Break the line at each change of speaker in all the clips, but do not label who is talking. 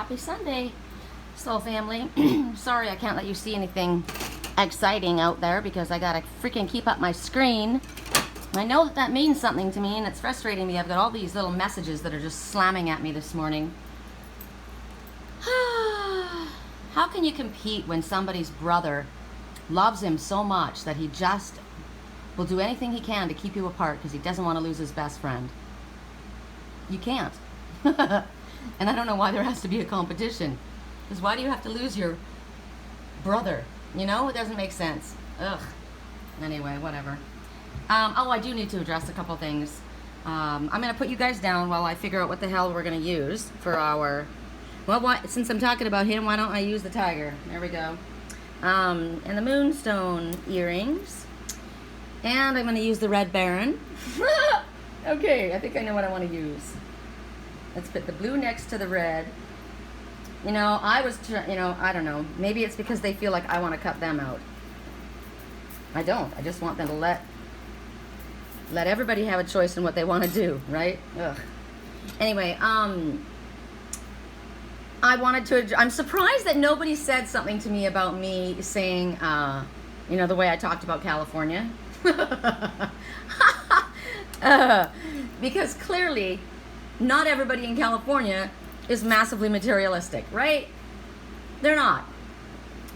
Happy Sunday, soul family. Sorry I can't let you see anything exciting out there because I gotta freaking keep up my screen. I know that means something to me and it's frustrating me. I've got all these little messages that are just slamming at me this morning. How can you compete when somebody's brother loves him so much that he just will do anything he can to keep you apart because he doesn't want to lose his best friend? You can't. And I don't know why there has to be a competition. Because why do you have to lose your brother? You know, it doesn't make sense. Ugh. Anyway, whatever. Oh, I do need to address a couple things. I'm going to put you guys down while I figure out what the hell we're going to use for our... Well, since I'm talking about him, why don't I use the tiger? There we go. And the moonstone earrings. And I'm going to use the red baron. Okay, I think I know what I want to use. Let's put the blue next to the red. You know, I don't know. Maybe it's because they feel like I want to cut them out. I don't. I just want them to let everybody have a choice in what they want to do, right? Ugh. Anyway, I'm surprised that nobody said something to me about me saying, you know, the way I talked about California. Because clearly, not everybody in California is massively materialistic, right? They're not.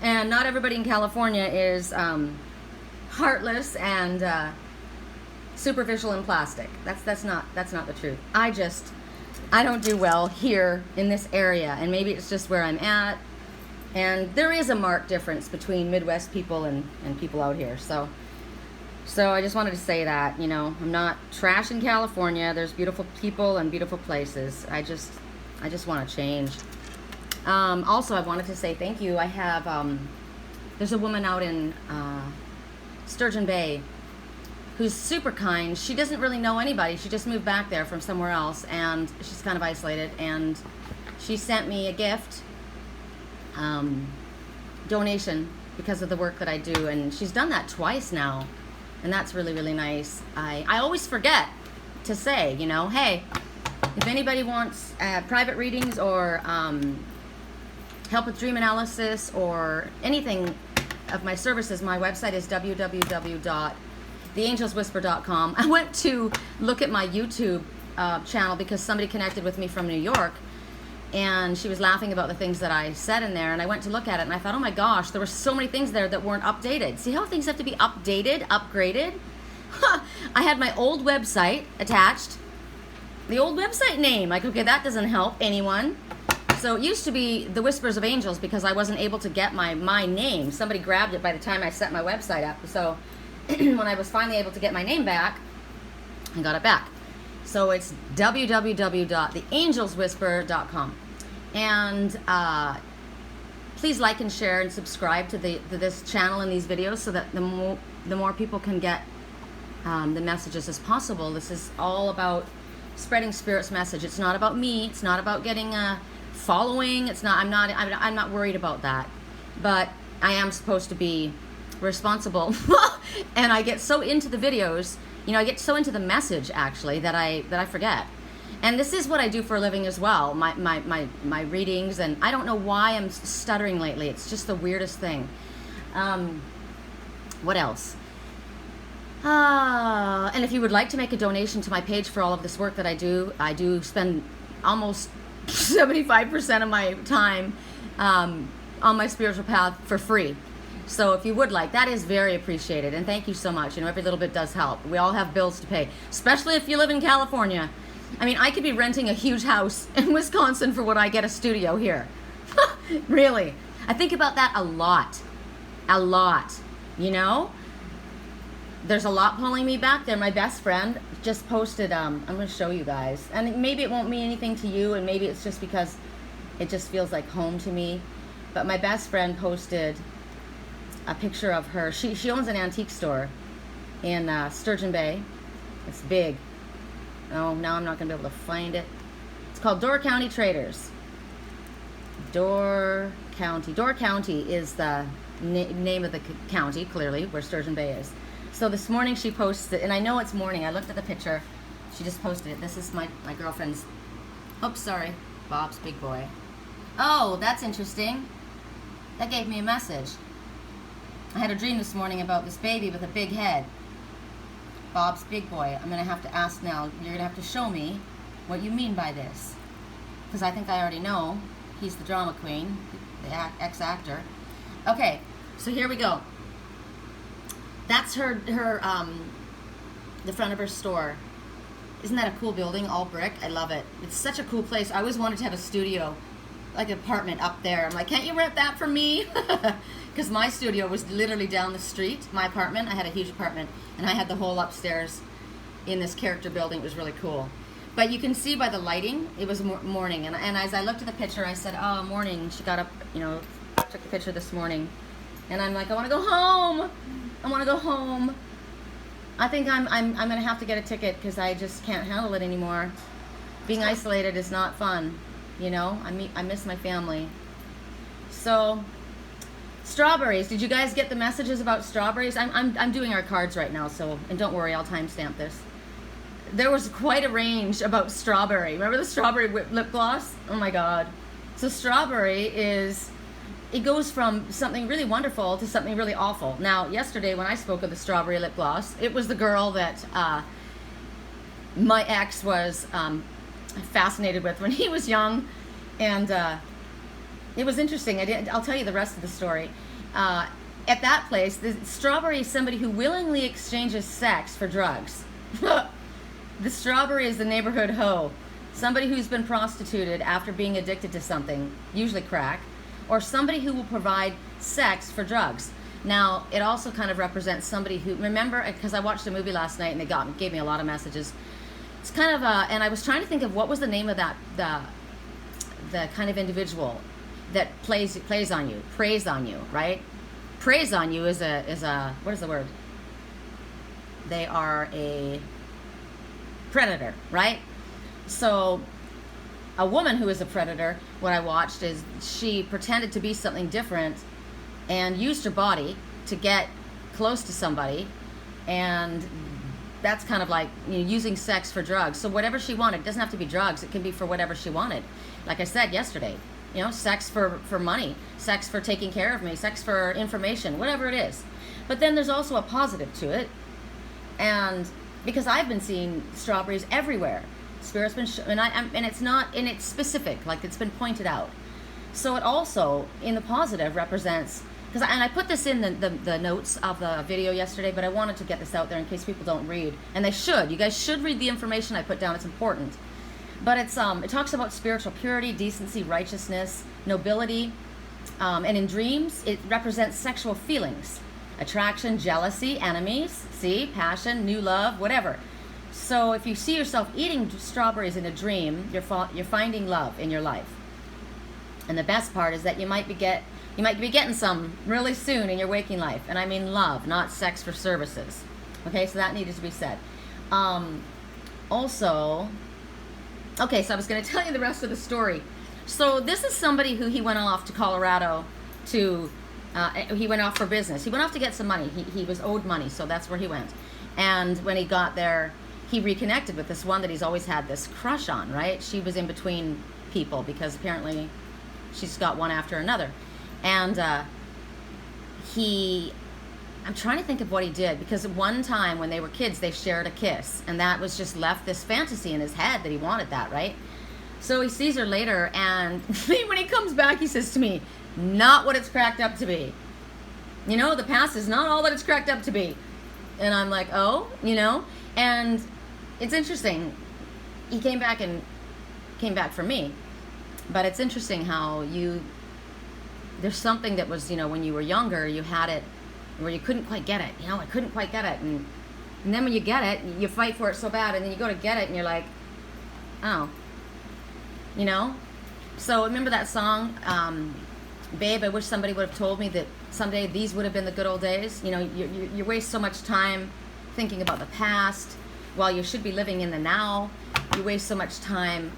And not everybody in California is heartless and superficial and plastic. That's not the truth. I don't do well here in this area, and maybe it's just where I'm at. And there is a marked difference between Midwest people and people out here. So I just wanted to say that, you know, I'm not trashing California. There's beautiful people and beautiful places. I just want to change. Also, I wanted to say thank you. I have, there's a woman out in Sturgeon Bay who's super kind. She doesn't really know anybody. She just moved back there from somewhere else, and she's kind of isolated. And she sent me a gift, donation, because of the work that I do. And she's done that twice now. And that's really, really nice. I always forget to say, you know, hey, if anybody wants private readings or help with dream analysis or anything of my services, my website is www.theangelswhisper.com. I went to look at my YouTube channel because somebody connected with me from New York, and she was laughing about the things that I said in there, and I went to look at it, and I thought, oh my gosh, there were so many things there that weren't updated. See how things have to be updated, upgraded? I had my old website attached. The old website name, like, okay, that doesn't help anyone. So it used to be The Whispers of Angels because I wasn't able to get my name. Somebody grabbed it by the time I set my website up. So when I was finally able to get my name back, I got it back. So it's www.theangelswhisper.com. And please like and share and subscribe to this channel and these videos so that the more people can get the messages as possible. This is all about spreading Spirit's message. It's not about me. It's not about getting a following. It's not. I'm not worried about that. But I am supposed to be responsible, and I get so into the videos. You know, I get so into the message actually that I forget. And this is what I do for a living as well. My readings, and I don't know why I'm stuttering lately. It's just the weirdest thing. What else? And if you would like to make a donation to my page for all of this work that I do spend almost 75% of my time on my spiritual path for free. So if you would like, that is very appreciated. And thank you so much. You know, every little bit does help. We all have bills to pay, especially if you live in California. I mean, I could be renting a huge house in Wisconsin for what I get a studio here. Really. I think about that a lot. A lot. You know? There's a lot pulling me back there. My best friend just posted, I'm going to show you guys. And maybe it won't mean anything to you, and maybe it's just because it just feels like home to me. But my best friend posted a picture of her. She owns an antique store in Sturgeon Bay. It's big. Oh, now I'm not going to be able to find it. It's called Door County Traders. Door County. Door County is the name of the county, clearly, where Sturgeon Bay is. So this morning she posted, and I know it's morning. I looked at the picture. She just posted it. This is my girlfriend's, oops, sorry, Bob's big boy. Oh, that's interesting. That gave me a message. I had a dream this morning about this baby with a big head. Bob's big boy. I'm going to have to ask now. You're going to have to show me what you mean by this. Because I think I already know. He's the drama queen, the ex-actor. Okay, so here we go. That's her the front of her store. Isn't that a cool building, all brick? I love it. It's such a cool place. I always wanted to have a studio, like an apartment up there. I'm like, can't you rent that for me? Because my studio was literally down the street. My apartment, I had a huge apartment, and I had the whole upstairs in this character building. It was really cool. But you can see by the lighting, it was morning. And as I looked at the picture, I said, oh, morning. She got up, you know, took the picture this morning. And I'm like, I want to go home. I want to go home. I think I'm going to have to get a ticket because I just can't handle it anymore. Being isolated is not fun, you know. I miss my family. So, strawberries. Did you guys get the messages about strawberries? I'm doing our cards right now, so, and don't worry, I'll timestamp this. There was quite a range about strawberry. Remember the strawberry lip gloss? Oh my God. So strawberry is, it goes from something really wonderful to something really awful. Now, yesterday when I spoke of the strawberry lip gloss, it was the girl that my ex was fascinated with when he was young. And it was interesting. I'll tell you the rest of the story. At that place, the strawberry is somebody who willingly exchanges sex for drugs. The strawberry is the neighborhood hoe. Somebody who's been prostituted after being addicted to something, usually crack, or somebody who will provide sex for drugs. Now, it also kind of represents somebody who, remember, because I watched a movie last night and they gave me a lot of messages. It's kind of and I was trying to think of what was the name of that, the kind of individual that plays on you, preys on you, right? Preys on you is a, what is the word? They are a predator, right? So a woman who is a predator, what I watched is she pretended to be something different and used her body to get close to somebody, and that's kind of like, you know, using sex for drugs. So whatever she wanted, it doesn't have to be drugs, it can be for whatever she wanted. Like I said yesterday, you know, sex for money, sex for taking care of me, sex for information, whatever it is. But then there's also a positive to it, and because I've been seeing strawberries everywhere. Spirit's been, and it's not, and it's specific, like it's been pointed out. So it also, in the positive, represents, because I put this in the notes of the video yesterday, but I wanted to get this out there in case people don't read, and they should. You guys should read the information I put down. It's important. But it's it talks about spiritual purity, decency, righteousness, nobility, and in dreams it represents sexual feelings. Attraction, jealousy, enemies, passion, new love, whatever. So if you see yourself eating strawberries in a dream, you're finding love in your life. And the best part is that you might be getting some really soon in your waking life. And I mean love, not sex for services. Okay, so that needed to be said. Also, okay, so I was going to tell you the rest of the story. So this is somebody who he went off to Colorado to. He went off for business. He went off to get some money. He was owed money, so that's where he went. And when he got there, he reconnected with this one that he's always had this crush on, right? She was in between people because apparently she's got one after another. And I'm trying to think of what he did, because one time when they were kids, they shared a kiss, and that was just left this fantasy in his head that he wanted that, right? So he sees her later, and when he comes back, he says to me, not what it's cracked up to be. You know, the past is not all that it's cracked up to be. And I'm like, oh, you know? And it's interesting. He came back for me. But it's interesting how there's something that was, you know, when you were younger, you had it where you couldn't quite get it. You know, I couldn't quite get it. And then when you get it, you fight for it so bad, and then you go to get it, and you're like, oh. You know? So remember that song, Babe, I wish somebody would have told me that someday these would have been the good old days. You know, you waste so much time thinking about the past while you should be living in the now. You waste so much time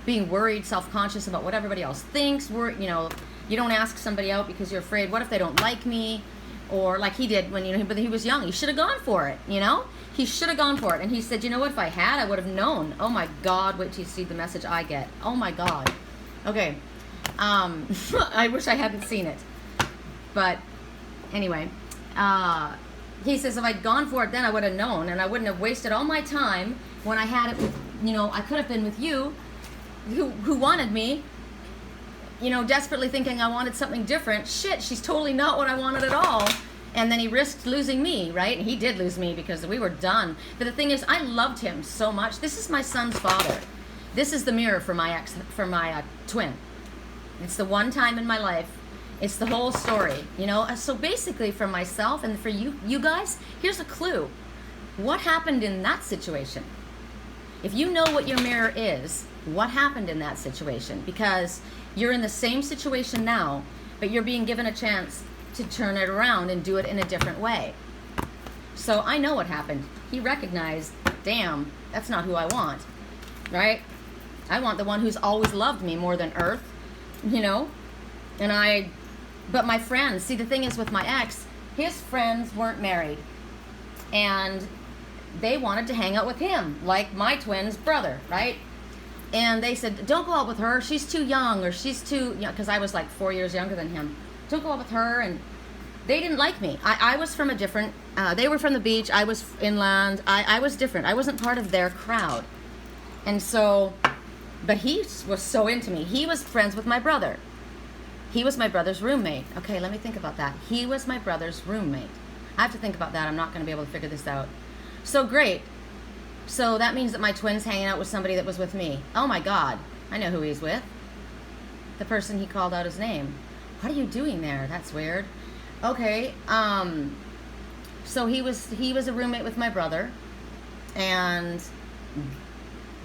being worried, self-conscious about what everybody else thinks. You know, you don't ask somebody out because you're afraid, what if they don't like me? Or like he did when he was young. He should have gone for it, you know? He should have gone for it. And he said, you know what, if I had, I would have known. Oh my God, wait till you see the message I get. Oh my God. Okay. I wish I hadn't seen it. But anyway, he says if I'd gone for it then I would have known, and I wouldn't have wasted all my time when I had it with, I could have been with you, who wanted me, desperately thinking I wanted something different. Shit, she's totally not what I wanted at all. And then he risked losing me, right? And he did lose me because we were done. But the thing is, I loved him so much. This is my son's father. This is the mirror for my twin. It's the one time in my life. It's the whole story, So basically for myself and for you guys, here's a clue. What happened in that situation? If you know what your mirror is, what happened in that situation? Because you're in the same situation now, but you're being given a chance to turn it around and do it in a different way. So I know what happened. He recognized, damn, that's not who I want, right? I want the one who's always loved me more than earth, but my friends, see, the thing is with my ex, his friends weren't married, and they wanted to hang out with him, like my twin's brother, right? And they said, don't go out with her, she's too young, or she's too, because I was like 4 years younger than him. Don't go out with her. And they didn't like me. I was from a different, they were from the beach, I was inland, I was different. I wasn't part of their crowd. And so, but he was so into me. He was friends with my brother. He was my brother's roommate. Okay, let me think about that. He was my brother's roommate. I have to think about that. I'm not going to be able to figure this out. So great. So that means that my twin's hanging out with somebody that was with me. Oh my God. I know who he's with. The person he called out his name. What are you doing there? That's weird. Okay. So he was a roommate with my brother, and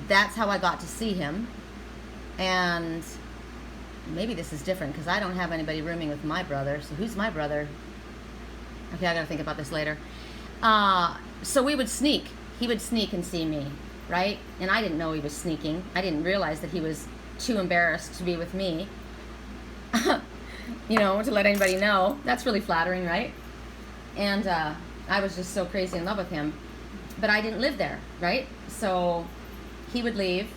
that's how I got to see him. And maybe this is different because I don't have anybody rooming with my brother. So who's my brother? Okay, I gotta think about this later. So we would sneak. He would sneak and see me, right? And I didn't know he was sneaking. I didn't realize that he was too embarrassed to be with me, to let anybody know. That's really flattering, right? And I was just so crazy in love with him. But I didn't live there, right? So he would leave,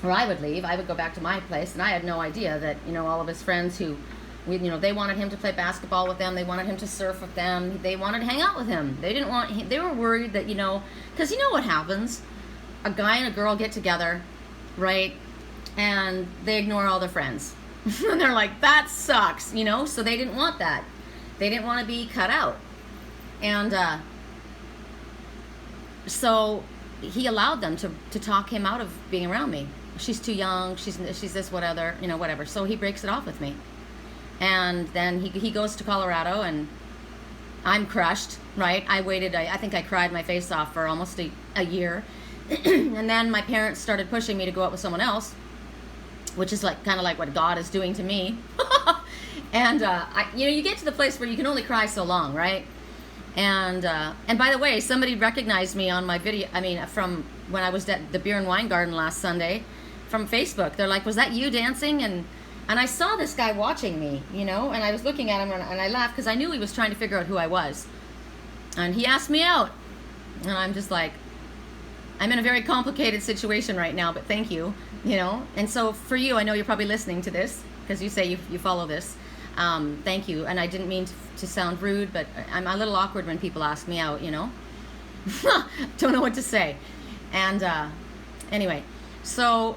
or I would leave. I would go back to my place, and I had no idea that, all of his friends who, they wanted him to play basketball with them. They wanted him to surf with them. They wanted to hang out with him. They didn't want him. They were worried that, because what happens? A guy and a girl get together, right? And they ignore all their friends. And they're like, that sucks, So they didn't want that. They didn't want to be cut out. And so he allowed them to talk him out of being around me. She's too young. She's this, whatever, whatever. So he breaks it off with me. And then he goes to Colorado, and I'm crushed, right? I waited, I think I cried my face off for almost a year. And then my parents started pushing me to go out with someone else, which is kind of like what God is doing to me. And you get to the place where you can only cry so long, right? And by the way, somebody recognized me on my video, from when I was at the Beer and Wine Garden last Sunday, from Facebook. They're like, was that you dancing? And I saw this guy watching me, and I was looking at him, and I laughed because I knew he was trying to figure out who I was. And he asked me out, and I'm just like, I'm in a very complicated situation right now, but thank you, And so for you, I know you're probably listening to this because you say you follow this. Thank you. And I didn't mean to sound rude, but I'm a little awkward when people ask me out, Don't know what to say. And anyway, so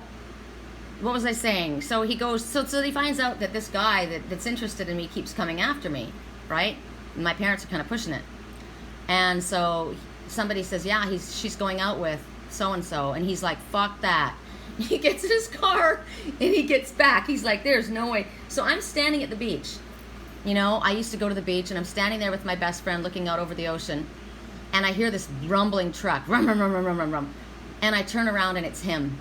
what was I saying? So he goes, so he finds out that this guy that's interested in me keeps coming after me, right? And my parents are kind of pushing it. And so somebody says, yeah, she's going out with so-and-so. And he's like, fuck that. He gets in his car and he gets back. He's like, there's no way. So I'm standing at the beach. I used to go to the beach, and I'm standing there with my best friend looking out over the ocean. And I hear this rumbling truck. Rum, rum, rum, rum, rum, rum, rum. And I turn around and it's him.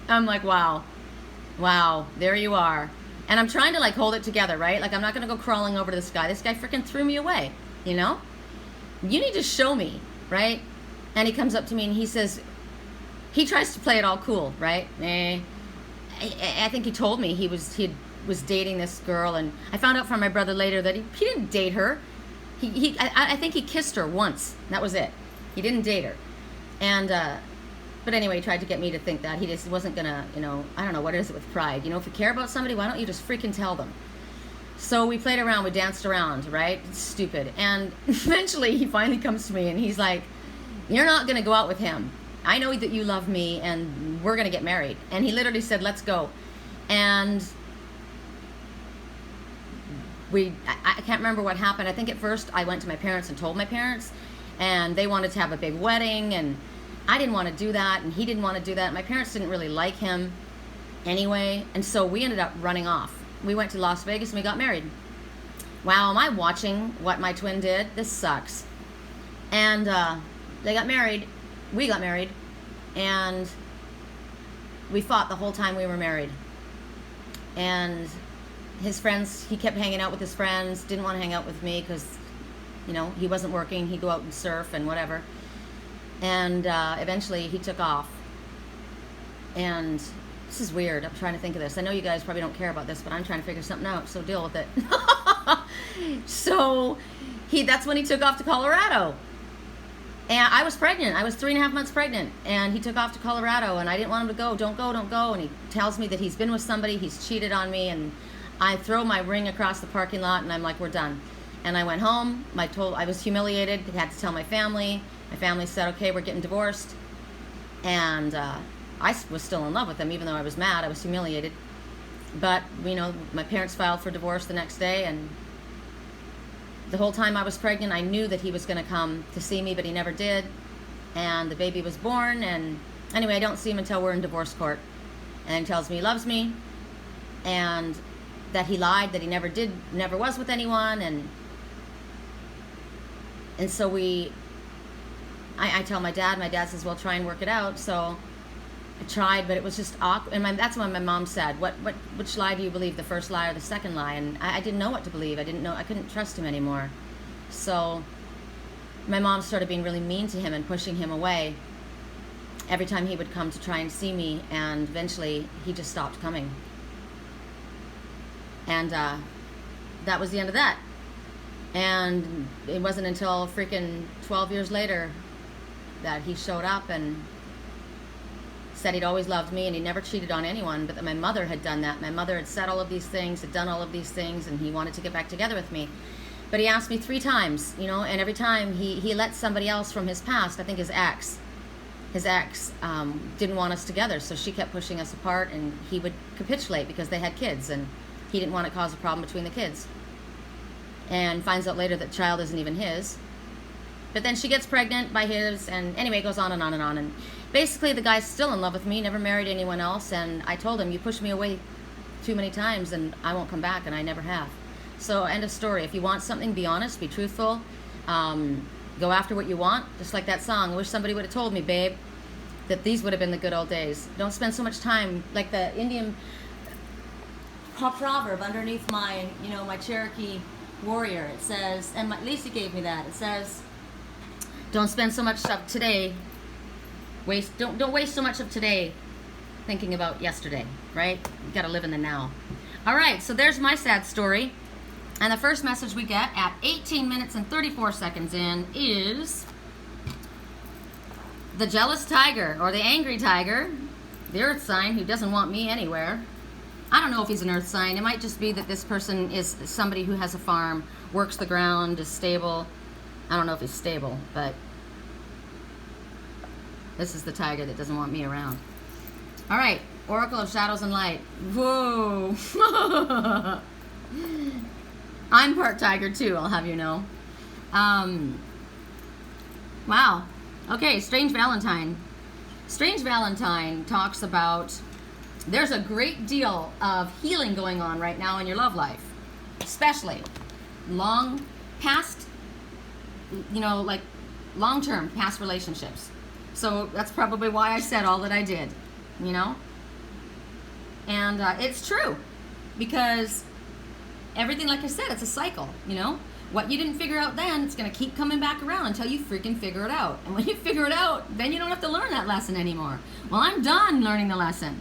I'm like, wow, there you are. And I'm trying to hold it together, right? I'm not going to go crawling over to this guy. This guy freaking threw me away, You need to show me, right? And he comes up to me and he says, he tries to play it all cool, right? I think he told me he was dating this girl, and I found out from my brother later that he didn't date her. I think he kissed her once. That was it. He didn't date her. And But anyway, he tried to get me to think that. He just wasn't gonna, you know, I don't know, what is it with pride? You know, if you care about somebody, why don't you just freaking tell them? So we played around, we danced around, right? It's stupid. And eventually he finally comes to me and he's like, you're not gonna go out with him. I know that you love me and we're gonna get married. And he literally said, let's go. And I can't remember what happened. I think at first I went to my parents and told my parents, and they wanted to have a big wedding, and I didn't want to do that, and he didn't want to do that. My parents didn't really like him anyway, and so we ended up running off. We went to Las Vegas and we got married. Wow, am I watching what my twin did? This sucks. And they got married, we got married, and we fought the whole time we were married. And his friends, he kept hanging out with his friends, didn't want to hang out with me because, you know, he wasn't working, he'd go out and surf and whatever. And eventually he took off. And this is weird, I'm trying to think of this. I know you guys probably don't care about this, but I'm trying to figure something out, so deal with it. So that's when he took off to Colorado. And I was pregnant. I was 3.5 months pregnant. And he took off to Colorado, and I didn't want him to go. Don't go, don't go. And he tells me that he's been with somebody, he's cheated on me, and I throw my ring across the parking lot, and I'm like, we're done. And I went home. I was humiliated. I had to tell my family. My family said, okay, we're getting divorced. And I was still in love with him, even though I was mad. I was humiliated. But, you know, my parents filed for divorce the next day, and the whole time I was pregnant, I knew that he was going to come to see me, but he never did. And the baby was born, and anyway, I don't see him until we're in divorce court. And he tells me he loves me, and that he lied, that he never was with anyone. And so I tell my dad says, well, try and work it out. So I tried, but it was just awkward. And that's when my mom said, which lie do you believe, the first lie or the second lie? And I didn't know what to believe. I couldn't trust him anymore. So my mom started being really mean to him and pushing him away every time he would come to try and see me, and eventually he just stopped coming. And that was the end of that. And it wasn't until freaking 12 years later that he showed up and said he'd always loved me and he never cheated on anyone, but that my mother had done that. My mother had said all of these things, had done all of these things, and he wanted to get back together with me. But he asked me 3 times, you know, and every time he let somebody else from his past, I think his ex didn't want us together, so she kept pushing us apart, and he would capitulate because they had kids, and he didn't want to cause a problem between the kids. And finds out later that the child isn't even his. But then she gets pregnant by his, and anyway, it goes on and on and on. And basically the guy's still in love with me, never married anyone else, and I told him, you pushed me away too many times and I won't come back, and I never have. So end of story. If you want something, be honest, be truthful, go after what you want, just like that song. I wish somebody would have told me, babe, that these would have been the good old days. Don't spend so much time, like the Indian proverb underneath my, you know, my Cherokee warrior. It says, and Lisa gave me that. It says, don't spend so much of today. Don't waste so much of today thinking about yesterday, right? You got to live in the now. All right, so there's my sad story. And the first message we get at 18 minutes and 34 seconds in is the jealous tiger, or the angry tiger, the earth sign who doesn't want me anywhere. I don't know if he's an earth sign. It might just be that this person is somebody who has a farm, works the ground, is stable. I don't know if he's stable, but this is the tiger that doesn't want me around. All right, Oracle of Shadows and Light. Whoa. I'm part tiger too, I'll have you know. Wow. Okay, Strange Valentine. Strange Valentine talks about there's a great deal of healing going on right now in your love life, especially past, you know, like long-term past relationships. So that's probably why I said all that I did, you know? And it's true, because everything, like I said, it's a cycle, you know? What you didn't figure out then, it's going to keep coming back around until you freaking figure it out. And when you figure it out, then you don't have to learn that lesson anymore. Well, I'm done learning the lesson.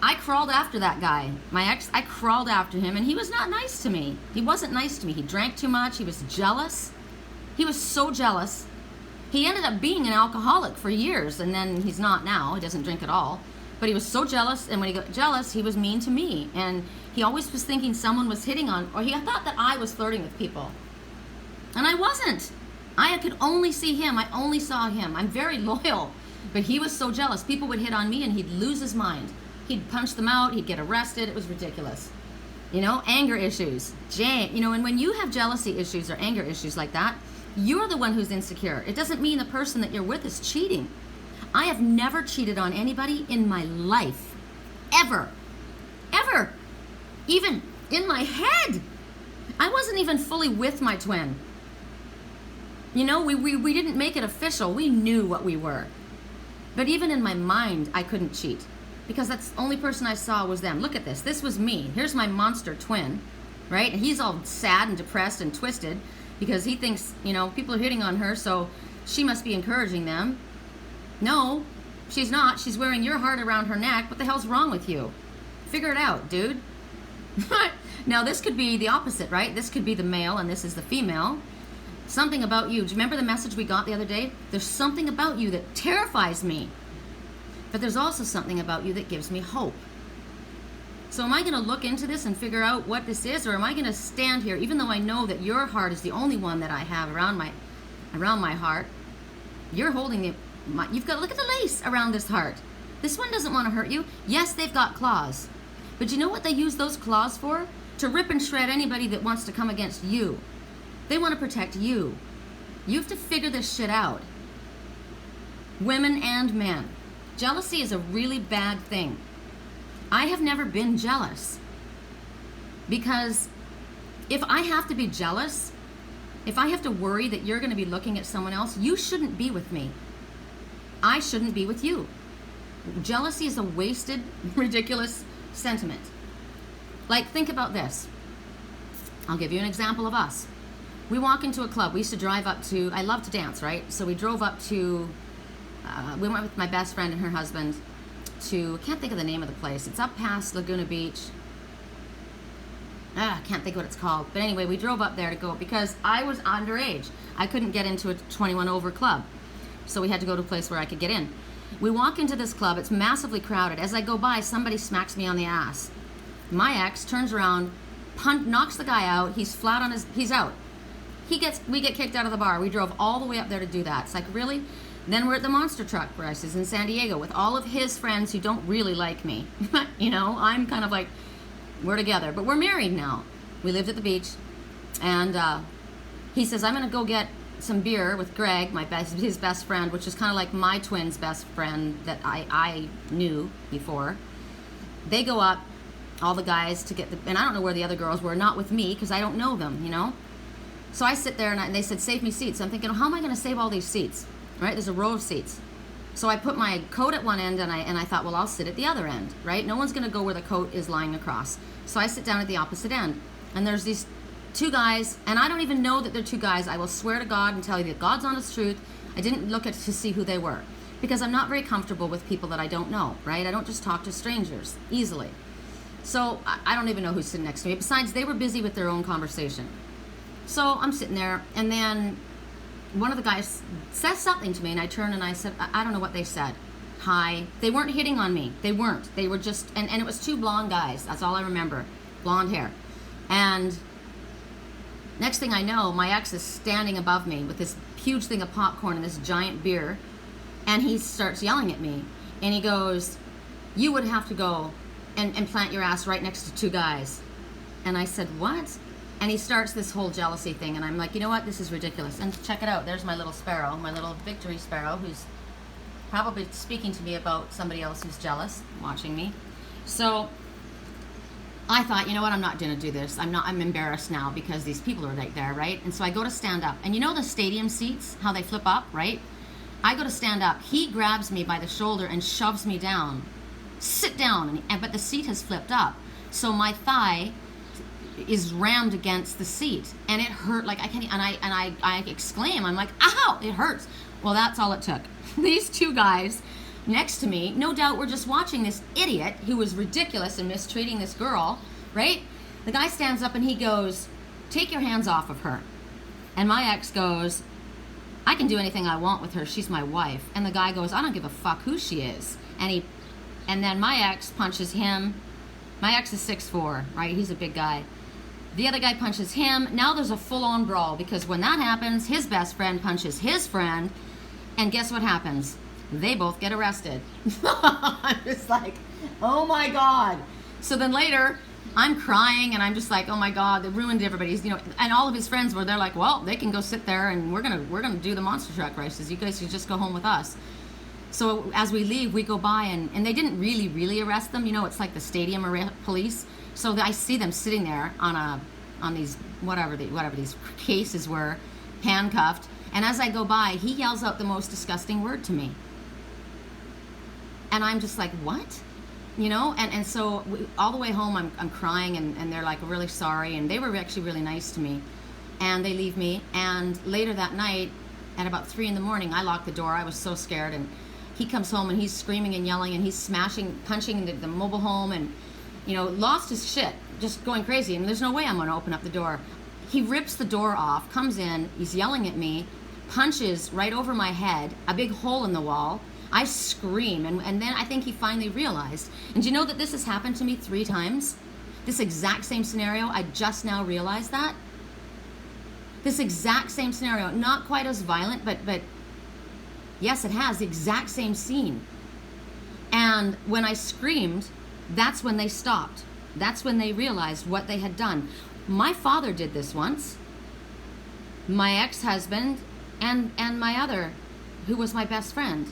I crawled after that guy. My ex, I crawled after him, and he was not nice to me. He wasn't nice to me. He drank too much. He was jealous. He was so jealous. He ended up being an alcoholic for years, and then he's not now. He doesn't drink at all. But he was so jealous, and when he got jealous, he was mean to me. And he always was thinking someone was hitting on, or he thought that I was flirting with people. And I wasn't. I could only see him. I only saw him. I'm very loyal. But he was so jealous. People would hit on me, and he'd lose his mind. He'd punch them out. He'd get arrested. It was ridiculous. You know, anger issues. You know, and when you have jealousy issues or anger issues like that, you're the one who's insecure. It doesn't mean the person that you're with is cheating. I have never cheated on anybody in my life. Ever. Ever. Even in my head. I wasn't even fully with my twin. You know, we didn't make it official. We knew what we were. But even in my mind, I couldn't cheat. Because that's the only person I saw was them. Look at this. This was me. Here's my monster twin. Right? And he's all sad and depressed and twisted. Because he thinks, you know, people are hitting on her, so she must be encouraging them. No, she's not. She's wearing your heart around her neck. What the hell's wrong with you? Figure it out, dude. Now, this could be the opposite, right? This could be the male, and this is the female. Something about you. Do you remember the message we got the other day? There's something about you that terrifies me. But there's also something about you that gives me hope. So am I going to look into this and figure out what this is, or am I going to stand here, even though I know that your heart is the only one that I have around my heart? You're holding it. You've got, look at the lace around this heart. This one doesn't want to hurt you. Yes, they've got claws. But you know what they use those claws for? To rip and shred anybody that wants to come against you. They want to protect you. You have to figure this shit out. Women and men. Jealousy is a really bad thing. I have never been jealous. Because if I have to be jealous, if I have to worry that you're going to be looking at someone else, you shouldn't be with me. I shouldn't be with you. Jealousy is a wasted, ridiculous sentiment. Like, think about this. I'll give you an example of us. We walk into a club. We used to drive up to, I love to dance, right? So we drove up to, we went with my best friend and her husband to, I can't think of the name of the place. It's up past Laguna Beach. I can't think what it's called. But anyway, we drove up there to go because I was underage. I couldn't get into a 21 over club. So we had to go to a place where I could get in. We walk into this club. It's massively crowded. As I go by, somebody smacks me on the ass. My ex turns around, knocks the guy out. He's flat on his, he's out. We get kicked out of the bar. We drove all the way up there to do that. It's like, really? Then we're at the monster truck races in San Diego with all of his friends who don't really like me. You know, I'm kind of like, we're together, but we're married now. We lived at the beach, and he says, I'm going to go get some beer with Greg, his best friend, which is kind of like my twin's best friend that I knew before. They go up, all the guys, to get the, and I don't know where the other girls were, not with me, because I don't know them, you know? So I sit there, and they said, save me seats. I'm thinking, how am I going to save all these seats? Right? There's a row of seats. So I put my coat at one end, and I thought, well, I'll sit at the other end, right? No one's going to go where the coat is lying across. So I sit down at the opposite end. And there's these two guys, and I don't even know that they're two guys. I will swear to God and tell you that God's honest truth, I didn't look at to see who they were. Because I'm not very comfortable with people that I don't know, right? I don't just talk to strangers easily. So I don't even know who's sitting next to me. Besides, they were busy with their own conversation. So I'm sitting there, and then one of the guys says something to me, and I turn and I said, I don't know what they said. Hi. They weren't hitting on me. They weren't. They were just, and it was two blonde guys. That's all I remember. Blonde hair. And next thing I know, my ex is standing above me with this huge thing of popcorn and this giant beer, and he starts yelling at me. And he goes, you would have to go and plant your ass right next to two guys. And I said, what? And he starts this whole jealousy thing, and I'm like, you know what? This is ridiculous. And check it out. There's my little sparrow, my little victory sparrow, who's probably speaking to me about somebody else who's jealous, watching me. So I thought, you know what? I'm not going to do this. I'm embarrassed now because these people are right there, right? And so I go to stand up. And you know the stadium seats, how they flip up, right? I go to stand up. He grabs me by the shoulder and shoves me down. Sit down. But the seat has flipped up. So my thigh is rammed against the seat, and it hurt like I can't. And I exclaim, I'm like, ow, it hurts. Well, that's all it took. These two guys next to me, no doubt, were just watching this idiot who was ridiculous and mistreating this girl, right? The guy stands up and he goes, take your hands off of her. And my ex goes, I can do anything I want with her. She's my wife. And the guy goes, I don't give a fuck who she is. And then my ex punches him. My ex is 6'4", right? He's a big guy. The other guy punches him. Now there's a full-on brawl, because when that happens, his best friend punches his friend, and guess what happens? They both get arrested. I'm just like, oh my God. So then later, I'm crying, and I'm just like, oh my God, they ruined everybody's, and all of his friends they're like, well, they can go sit there, and we're gonna do the monster truck races. You guys should just go home with us. So as we leave, we go by, and they didn't really arrest them. It's like the stadium police. So I see them sitting there on these whatever these cases were, handcuffed. And as I go by, he yells out the most disgusting word to me. And I'm just like, what? And so all the way home, I'm crying, and they're like really sorry, and they were actually really nice to me. And they leave me. And later that night, at about 3 a.m, I locked the door. I was so scared, and he comes home, and he's screaming and yelling, and he's punching the mobile home, and lost his shit, just going crazy. And there's no way I'm going to open up the door. He rips the door off, comes in, he's yelling at me, punches right over my head, a big hole in the wall. I scream, and then I think he finally realized. And do you know that this has happened to me 3 times? This exact same scenario. I just now realized that. This exact same scenario, not quite as violent, but yes, it has the exact same scene. And when I screamed, that's when they stopped. That's when they realized what they had done. My father did this once. My ex-husband and my other, who was my best friend.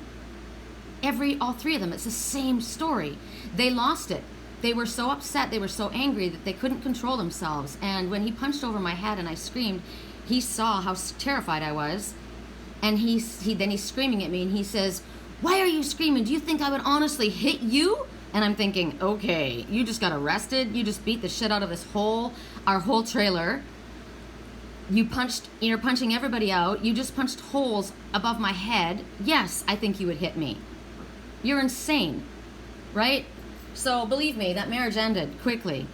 All 3 of them, it's the same story. They lost it. They were so upset, they were so angry that they couldn't control themselves. And when he punched over my head and I screamed, he saw how terrified I was. And then he's screaming at me, and he says, why are you screaming? Do you think I would honestly hit you? And I'm thinking, okay, you just got arrested. You just beat the shit out of our whole trailer. You're punching everybody out. You just punched holes above my head. Yes, I think you would hit me. You're insane, right? So believe me, that marriage ended quickly.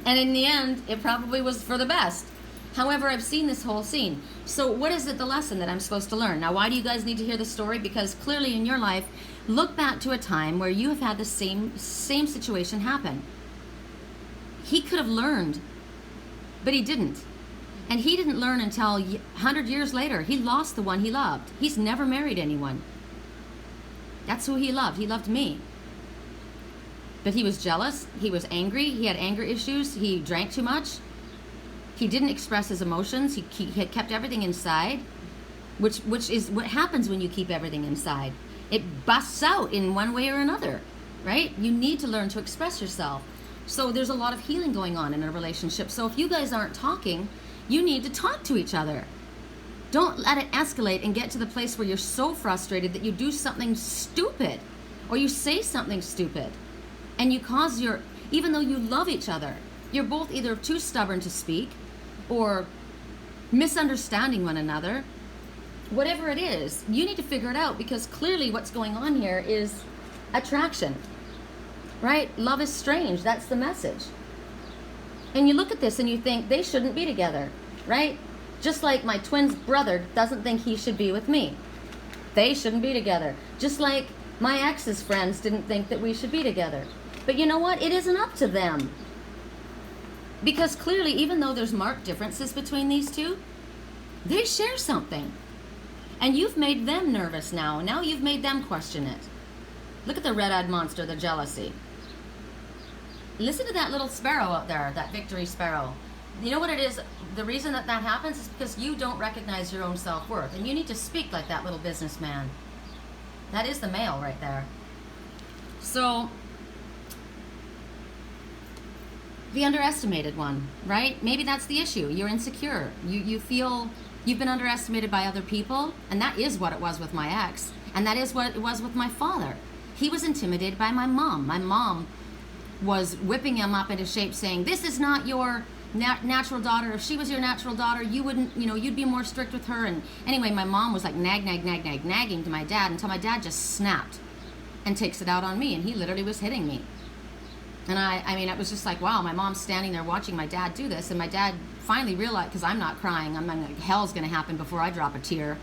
And in the end, it probably was for the best. However, I've seen this whole scene. So what is it, the lesson that I'm supposed to learn? Now, why do you guys need to hear the story? Because clearly in your life, look back to a time where you have had the same situation happen. He could have learned, but he didn't. And he didn't learn until 100 years later. He lost the one he loved. He's never married anyone. That's who he loved. He loved me. But he was jealous. He was angry. He had anger issues. He drank too much. He didn't express his emotions. He had kept everything inside, which is what happens when you keep everything inside. It busts out in one way or another, right? You need to learn to express yourself. So there's a lot of healing going on in a relationship. So if you guys aren't talking, you need to talk to each other. Don't let it escalate and get to the place where you're so frustrated that you do something stupid, or you say something stupid, and you cause even though you love each other, you're both either too stubborn to speak, or misunderstanding one another. Whatever it is, you need to figure it out, because clearly what's going on here is attraction, right? Love is strange. That's the message. And you look at this and you think they shouldn't be together, right? Just like my twin brother doesn't think he should be with me. They shouldn't be together. Just like my ex's friends didn't think that we should be together. But you know what? It isn't up to them. Because clearly, even though there's marked differences between these two, they share something. And you've made them nervous now. Now you've made them question it. Look at the red-eyed monster, the jealousy. Listen to that little sparrow out there, that victory sparrow. You know what it is? The reason that happens is because you don't recognize your own self-worth. And you need to speak like that little businessman. That is the male right there. So, the underestimated one, right? Maybe that's the issue. You're insecure. You feel you've been underestimated by other people, and that is what it was with my ex, and that is what it was with my father. He was intimidated by my mom. My mom was whipping him up into shape, saying, this is not your natural daughter. If she was your natural daughter, you wouldn't, you'd be more strict with her. And anyway, my mom was like nagging to my dad, until my dad just snapped and takes it out on me, and he literally was hitting me. And I mean, it was just like, wow, my mom's standing there watching my dad do this. And my dad finally realized, because I'm not crying, I'm like, hell's going to happen before I drop a tear.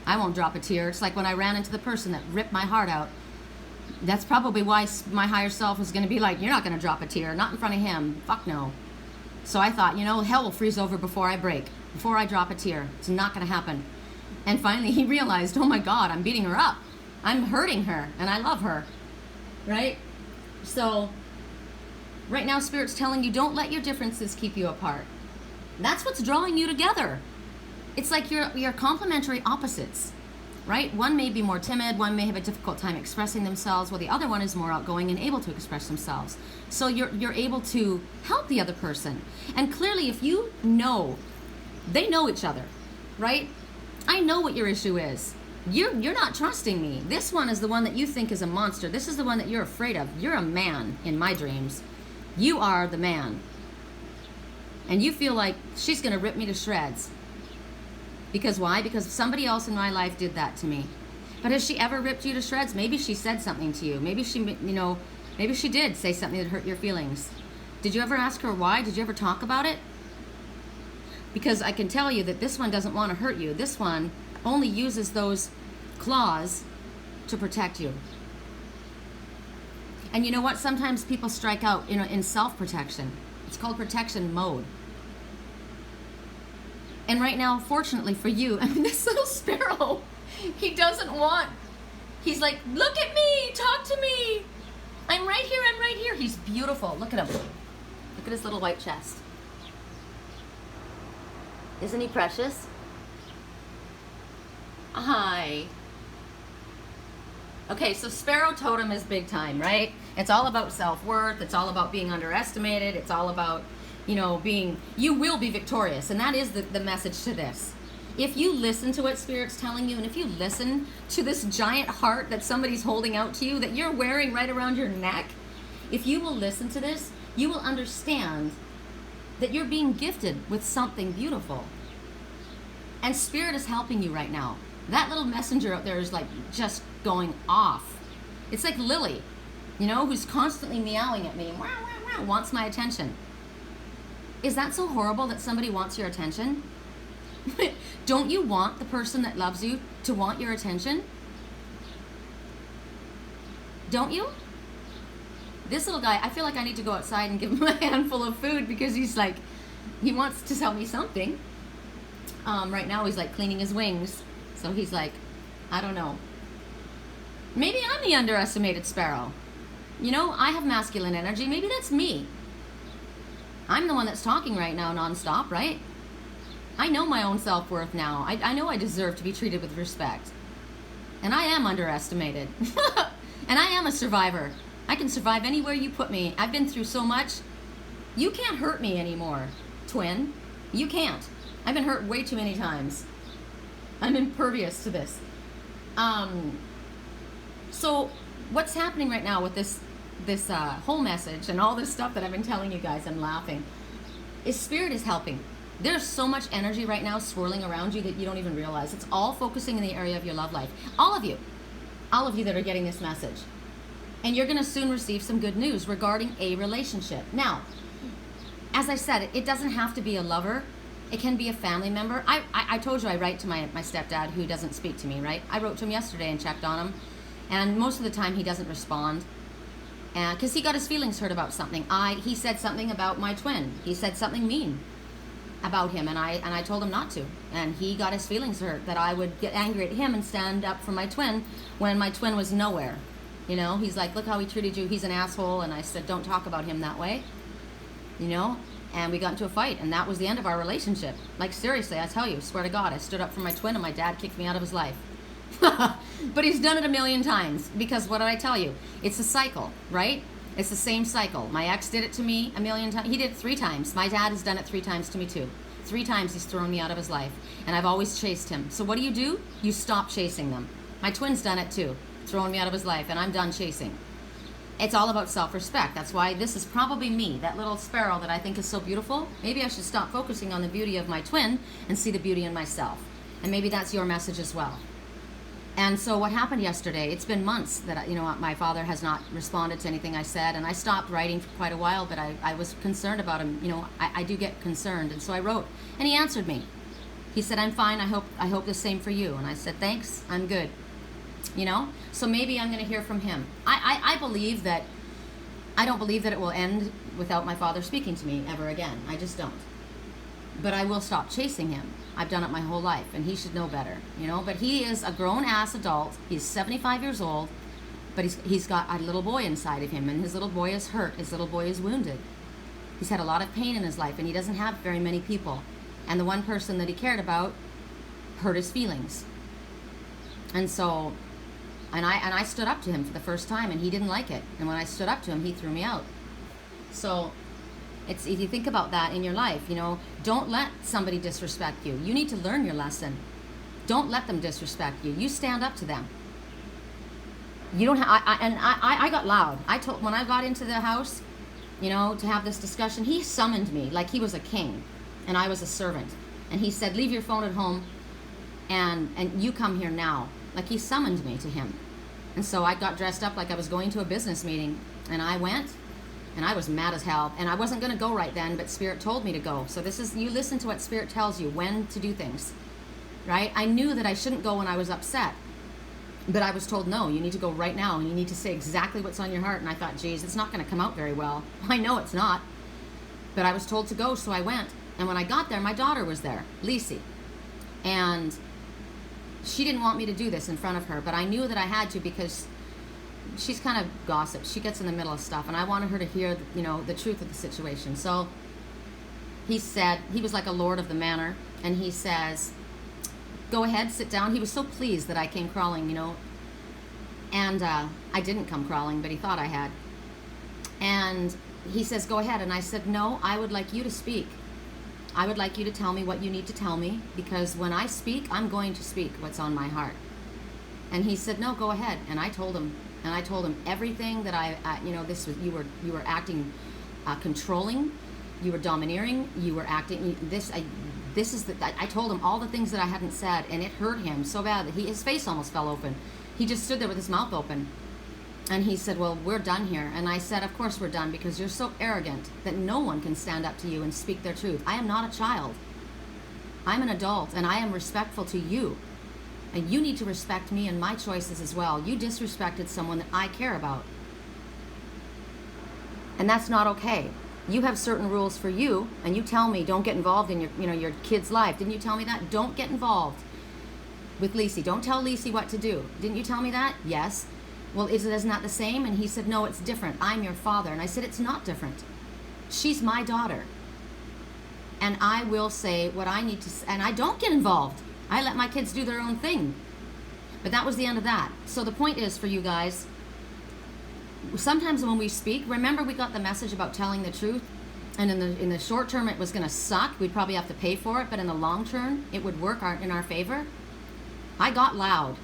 I won't drop a tear. It's like when I ran into the person that ripped my heart out. That's probably why my higher self was going to be like, you're not going to drop a tear. Not in front of him. Fuck no. So I thought, hell will freeze over before I break. Before I drop a tear. It's not going to happen. And finally he realized, oh my God, I'm beating her up. I'm hurting her. And I love her. Right? So right now, Spirit's telling you, don't let your differences keep you apart. That's what's drawing you together. It's like you're complementary opposites, right? One may be more timid, one may have a difficult time expressing themselves, while the other one is more outgoing and able to express themselves. So you're able to help the other person. And clearly, if you know, they know each other, right? I know what your issue is. You're not trusting me. This one is the one that you think is a monster. This is the one that you're afraid of. You're a man in my dreams. You are the man. And you feel like she's going to rip me to shreds. Because why? Because somebody else in my life did that to me. But has she ever ripped you to shreds? Maybe she said something to you. Maybe she, maybe she did say something that hurt your feelings. Did you ever ask her why? Did you ever talk about it? Because I can tell you that this one doesn't want to hurt you. This one only uses those claws to protect you. And you know what? Sometimes people strike out, in self-protection. It's called protection mode. And right now, fortunately for you, this little sparrow, he doesn't want. He's like, look at me, talk to me. I'm right here, I'm right here. He's beautiful. Look at him. Look at his little white chest. Isn't he precious? Hi. Okay, so sparrowTotem is big time, right? It's all about self-worth. It's all about being underestimated. It's all about, you will be victorious. And that is the message to this. If you listen to what Spirit's telling you, and if you listen to this giant heart that somebody's holding out to you, that you're wearing right around your neck, if you will listen to this, you will understand that you're being gifted with something beautiful. And Spirit is helping you right now. That little messenger out there is like just going off. It's like Lily, who's constantly meowing at me, wah, wah, wah, wants my attention. Is that so horrible that somebody wants your attention? Don't you want the person that loves you to want your attention? Don't you? This little guy, I feel like I need to go outside and give him a handful of food because he's like, he wants to tell me something. Right now he's like cleaning his wings. So he's like, I don't know. Maybe I'm the underestimated sparrow. I have masculine energy. Maybe that's me. I'm the one that's talking right now nonstop, right? I know my own self-worth now. I know I deserve to be treated with respect. And I am underestimated. And I am a survivor. I can survive anywhere you put me. I've been through so much. You can't hurt me anymore, twin. You can't. I've been hurt way too many times. I'm impervious to this. So what's happening right now with this whole message and all this stuff that I've been telling you guys, I'm laughing, is Spirit is helping. There's so much energy right now swirling around you that you don't even realize. It's all focusing in the area of your love life. All of you that are getting this message. And you're going to soon receive some good news regarding a relationship. Now, as I said, it doesn't have to be a lover. It can be a family member. I told you I write to my stepdad who doesn't speak to me, right? I wrote to him yesterday and checked on him. And most of the time he doesn't respond. Because he got his feelings hurt about something. He said something about my twin. He said something mean about him, and I told him not to. And he got his feelings hurt that I would get angry at him and stand up for my twin when my twin was nowhere. He's like, look how he treated you. He's an asshole. And I said, don't talk about him that way. And we got into a fight, and that was the end of our relationship. Like, seriously, I tell you, swear to God, I stood up for my twin, and my dad kicked me out of his life. But he's done it a million times, because what did I tell you? It's a cycle, right? It's the same cycle. My ex did it to me a million times. He did it 3 times. My dad has done it 3 times to me too. 3 times he's thrown me out of his life, and I've always chased him. So what do? You stop chasing them. My twin's done it too, throwing me out of his life, and I'm done chasing. It's all about self-respect. That's why this is probably me, that little sparrow that I think is so beautiful. Maybe I should stop focusing on the beauty of my twin and see the beauty in myself. And maybe that's your message as well. And so what happened yesterday, it's been months that, my father has not responded to anything I said, and I stopped writing for quite a while, but I was concerned about him. I do get concerned, and so I wrote, and he answered me. He said, I'm fine, I hope the same for you. And I said, thanks, I'm good. So maybe I'm going to hear from him. I believe that, I don't believe that it will end without my father speaking to me ever again. I just don't. But I will stop chasing him. I've done it my whole life, and he should know better, But he is a grown-ass adult. He's 75 years old, but he's got a little boy inside of him, and his little boy is hurt. His little boy is wounded. He's had a lot of pain in his life, and he doesn't have very many people. And the one person that he cared about hurt his feelings. And so, and I stood up to him for the first time, and he didn't like it. And when I stood up to him, he threw me out. So, if you think about that in your life, don't let somebody disrespect you. You need to learn your lesson. Don't let them disrespect you. You stand up to them. You don't have, I got loud. When I got into the house, to have this discussion, he summoned me like he was a king and I was a servant. And he said, leave your phone at home and you come here now. Like he summoned me to him. And so I got dressed up like I was going to a business meeting, and I went. And I was mad as hell, and I wasn't going to go right then, but Spirit told me to go. So you listen to what Spirit tells you, when to do things, right? I knew that I shouldn't go when I was upset, but I was told, no, you need to go right now, and you need to say exactly what's on your heart. And I thought, geez, it's not going to come out very well. I know it's not, but I was told to go, so I went. And when I got there, my daughter was there, Lisi, and she didn't want me to do this in front of her, but I knew that I had to because she's kind of gossip. She gets in the middle of stuff, and I wanted her to hear, the truth of the situation. So he said, he was like a lord of the manor, and he says, go ahead, sit down. He was so pleased that I came crawling, and I didn't come crawling, but he thought I had. And he says, go ahead. And I said, no, I would like you to speak. I would like you to tell me what you need to tell me, because when I speak, I'm going to speak what's on my heart. And he said, no, go ahead. And I told him everything that you were acting controlling, you were domineering, you were acting I told him all the things that I hadn't said, and it hurt him so bad that his face almost fell open. He just stood there with his mouth open. And he said, well, we're done here. And I said, of course we're done, because you're so arrogant that no one can stand up to you and speak their truth. I am not a child. I'm an adult, and I am respectful to you. And you need to respect me and my choices as well. You disrespected someone that I care about. And that's not okay. You have certain rules for you, and you tell me don't get involved in your kid's life. Didn't you tell me that? Don't get involved with Lisi. Don't tell Lisi what to do. Didn't you tell me that? Yes. Well, isn't that the same? And he said, no, it's different. I'm your father. And I said, it's not different. She's my daughter. And I will say what I need to say. And I don't get involved. I let my kids do their own thing. But that was the end of that. So the point is for you guys, sometimes when we speak, remember we got the message about telling the truth, and in the short term it was going to suck. We'd probably have to pay for it, but in the long term it would work in our favor. I got loud,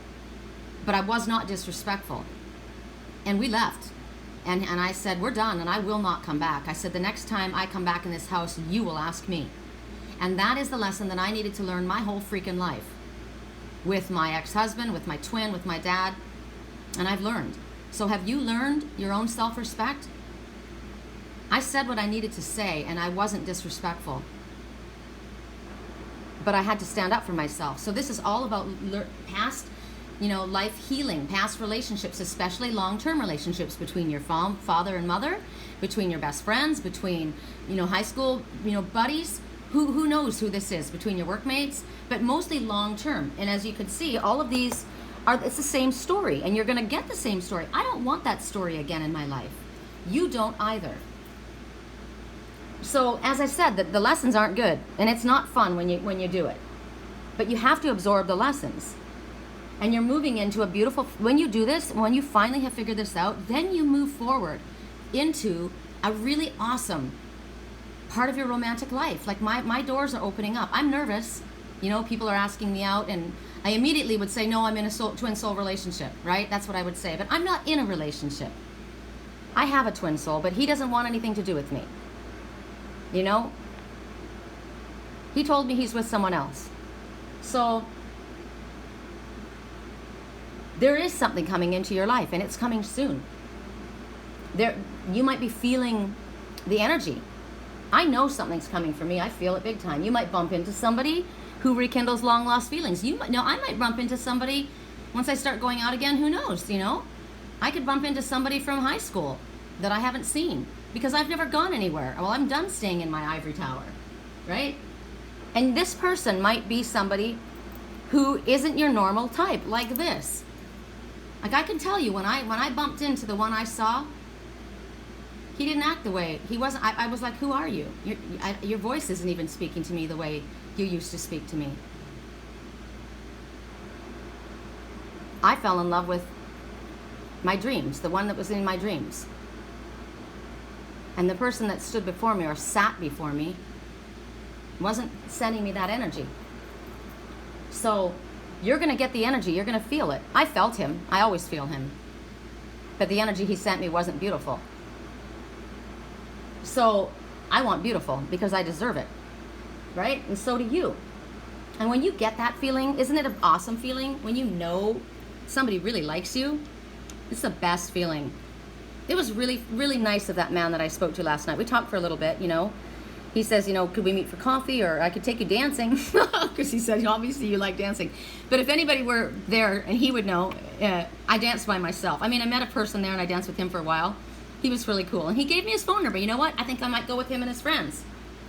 but I was not disrespectful. And we left. And I said, we're done, and I will not come back. I said, the next time I come back in this house, you will ask me. And that is the lesson that I needed to learn my whole freaking life. With my ex-husband, with my twin, with my dad. And I've learned. So have you learned your own self-respect? I said what I needed to say, and I wasn't disrespectful. But I had to stand up for myself. So this is all about past, life healing, past relationships, especially long-term relationships between your father and mother, between your best friends, between, high school, buddies. Who knows who this is, between your workmates, but mostly long-term. And as you can see, all of these it's the same story, and you're going to get the same story. I don't want that story again in my life. You don't either. So as I said, the lessons aren't good, and it's not fun when you do it. But you have to absorb the lessons. And you're moving into a beautiful, when you do this, when you finally have figured this out, then you move forward into a really awesome part of your romantic life. Like my doors are opening up. I'm nervous. People are asking me out, and I immediately would say, no, I'm in a twin soul relationship, right? That's what I would say. But I'm not in a relationship. I have a twin soul, but he doesn't want anything to do with me. He told me he's with someone else. So there is something coming into your life, and it's coming soon. You might be feeling the energy. I know something's coming for me. I feel it big time. You might bump into somebody who rekindles long lost feelings. I might bump into somebody once I start going out again. Who knows? I could bump into somebody from high school that I haven't seen because I've never gone anywhere. Well, I'm done staying in my ivory tower, right? And this person might be somebody who isn't your normal type, like this. Like, I can tell you, when I bumped into the one I saw, he didn't act the way he wasn't. I was like, who are you? Your voice isn't even speaking to me the way you used to speak to me. I fell in love with my dreams, the one that was in my dreams. And the person that stood before me or sat before me wasn't sending me that energy. So you're going to get the energy. You're going to feel it. I felt him. I always feel him. But the energy he sent me wasn't beautiful. So I want beautiful because I deserve it, right? And so do you. And when you get that feeling, isn't it an awesome feeling? When you know somebody really likes you, it's the best feeling. It was really, really nice of that man that I spoke to last night. We talked for a little bit, He says, could we meet for coffee, or I could take you dancing? Because he said, obviously you like dancing. But if anybody were there, and he would know, I danced by myself. I met a person there and I danced with him for a while. He was really cool. And he gave me his phone number. You know what? I think I might go with him and his friends.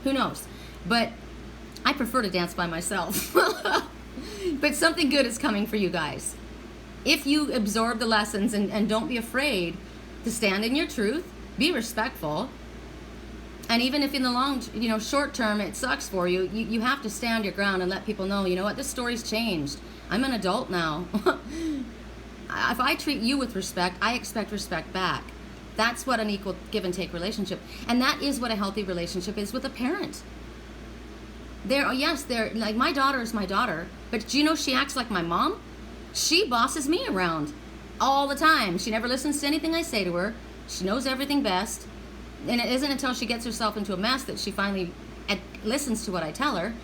Who knows? But I prefer to dance by myself. But something good is coming for you guys. If you absorb the lessons and don't be afraid to stand in your truth, be respectful. And even if in the short term it sucks for you, you have to stand your ground and let people know, you know what, this story's changed. I'm an adult now. If I treat you with respect, I expect respect back. That's what an equal give and take relationship. And that is what a healthy relationship is with a parent. They're like, my daughter is my daughter, but do you know she acts like my mom? She bosses me around all the time. She never listens to anything I say to her. She knows everything best. And it isn't until she gets herself into a mess that she finally listens to what I tell her.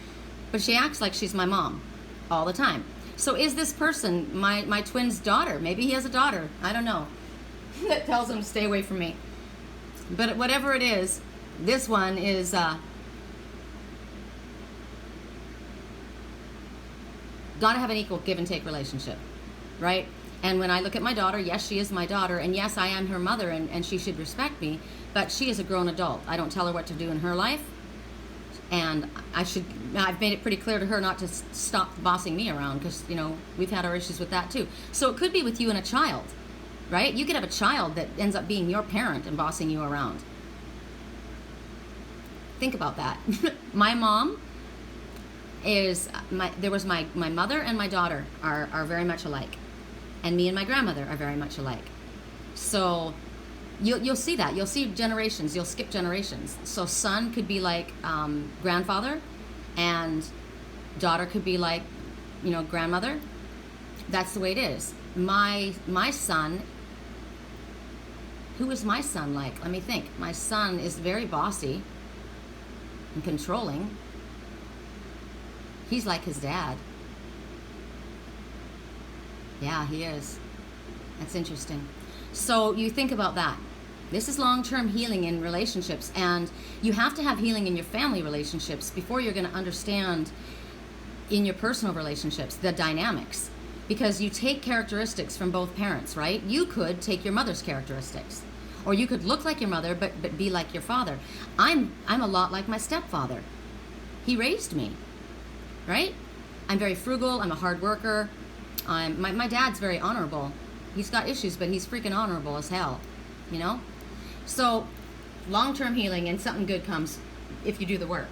But she acts like she's my mom all the time. So is this person my twin's daughter? Maybe he has a daughter. I don't know. That tells him to stay away from me. But whatever it is, this one is gotta have an equal give and take relationship, right? And when I look at my daughter, yes, she is my daughter, and yes, I am her mother, and she should respect me, but she is a grown adult. I don't tell her what to do in her life, and I've made it pretty clear to her not to stop bossing me around, because, we've had our issues with that too. So it could be with you and a child, right? You could have a child that ends up being your parent and bossing you around. Think about that. My mom is, my mother and my daughter are very much alike. And me and my grandmother are very much alike. So you'll see that. You'll see generations. You'll skip generations. So son could be like grandfather, and daughter could be like, grandmother. That's the way it is. My son, who is my son like? Let me think. My son is very bossy and controlling. He's like his dad. Yeah, he is. That's interesting. So you think about that. This is long-term healing in relationships, and you have to have healing in your family relationships before you're going to understand in your personal relationships the dynamics, because you take characteristics from both parents, right? You could take your mother's characteristics, or you could look like your mother but be like your father. I'm a lot like my stepfather. He raised me, right? I'm very frugal. I'm a hard worker. My dad's very honorable. He's got issues, but he's freaking honorable as hell, So long-term healing, and something good comes if you do the work.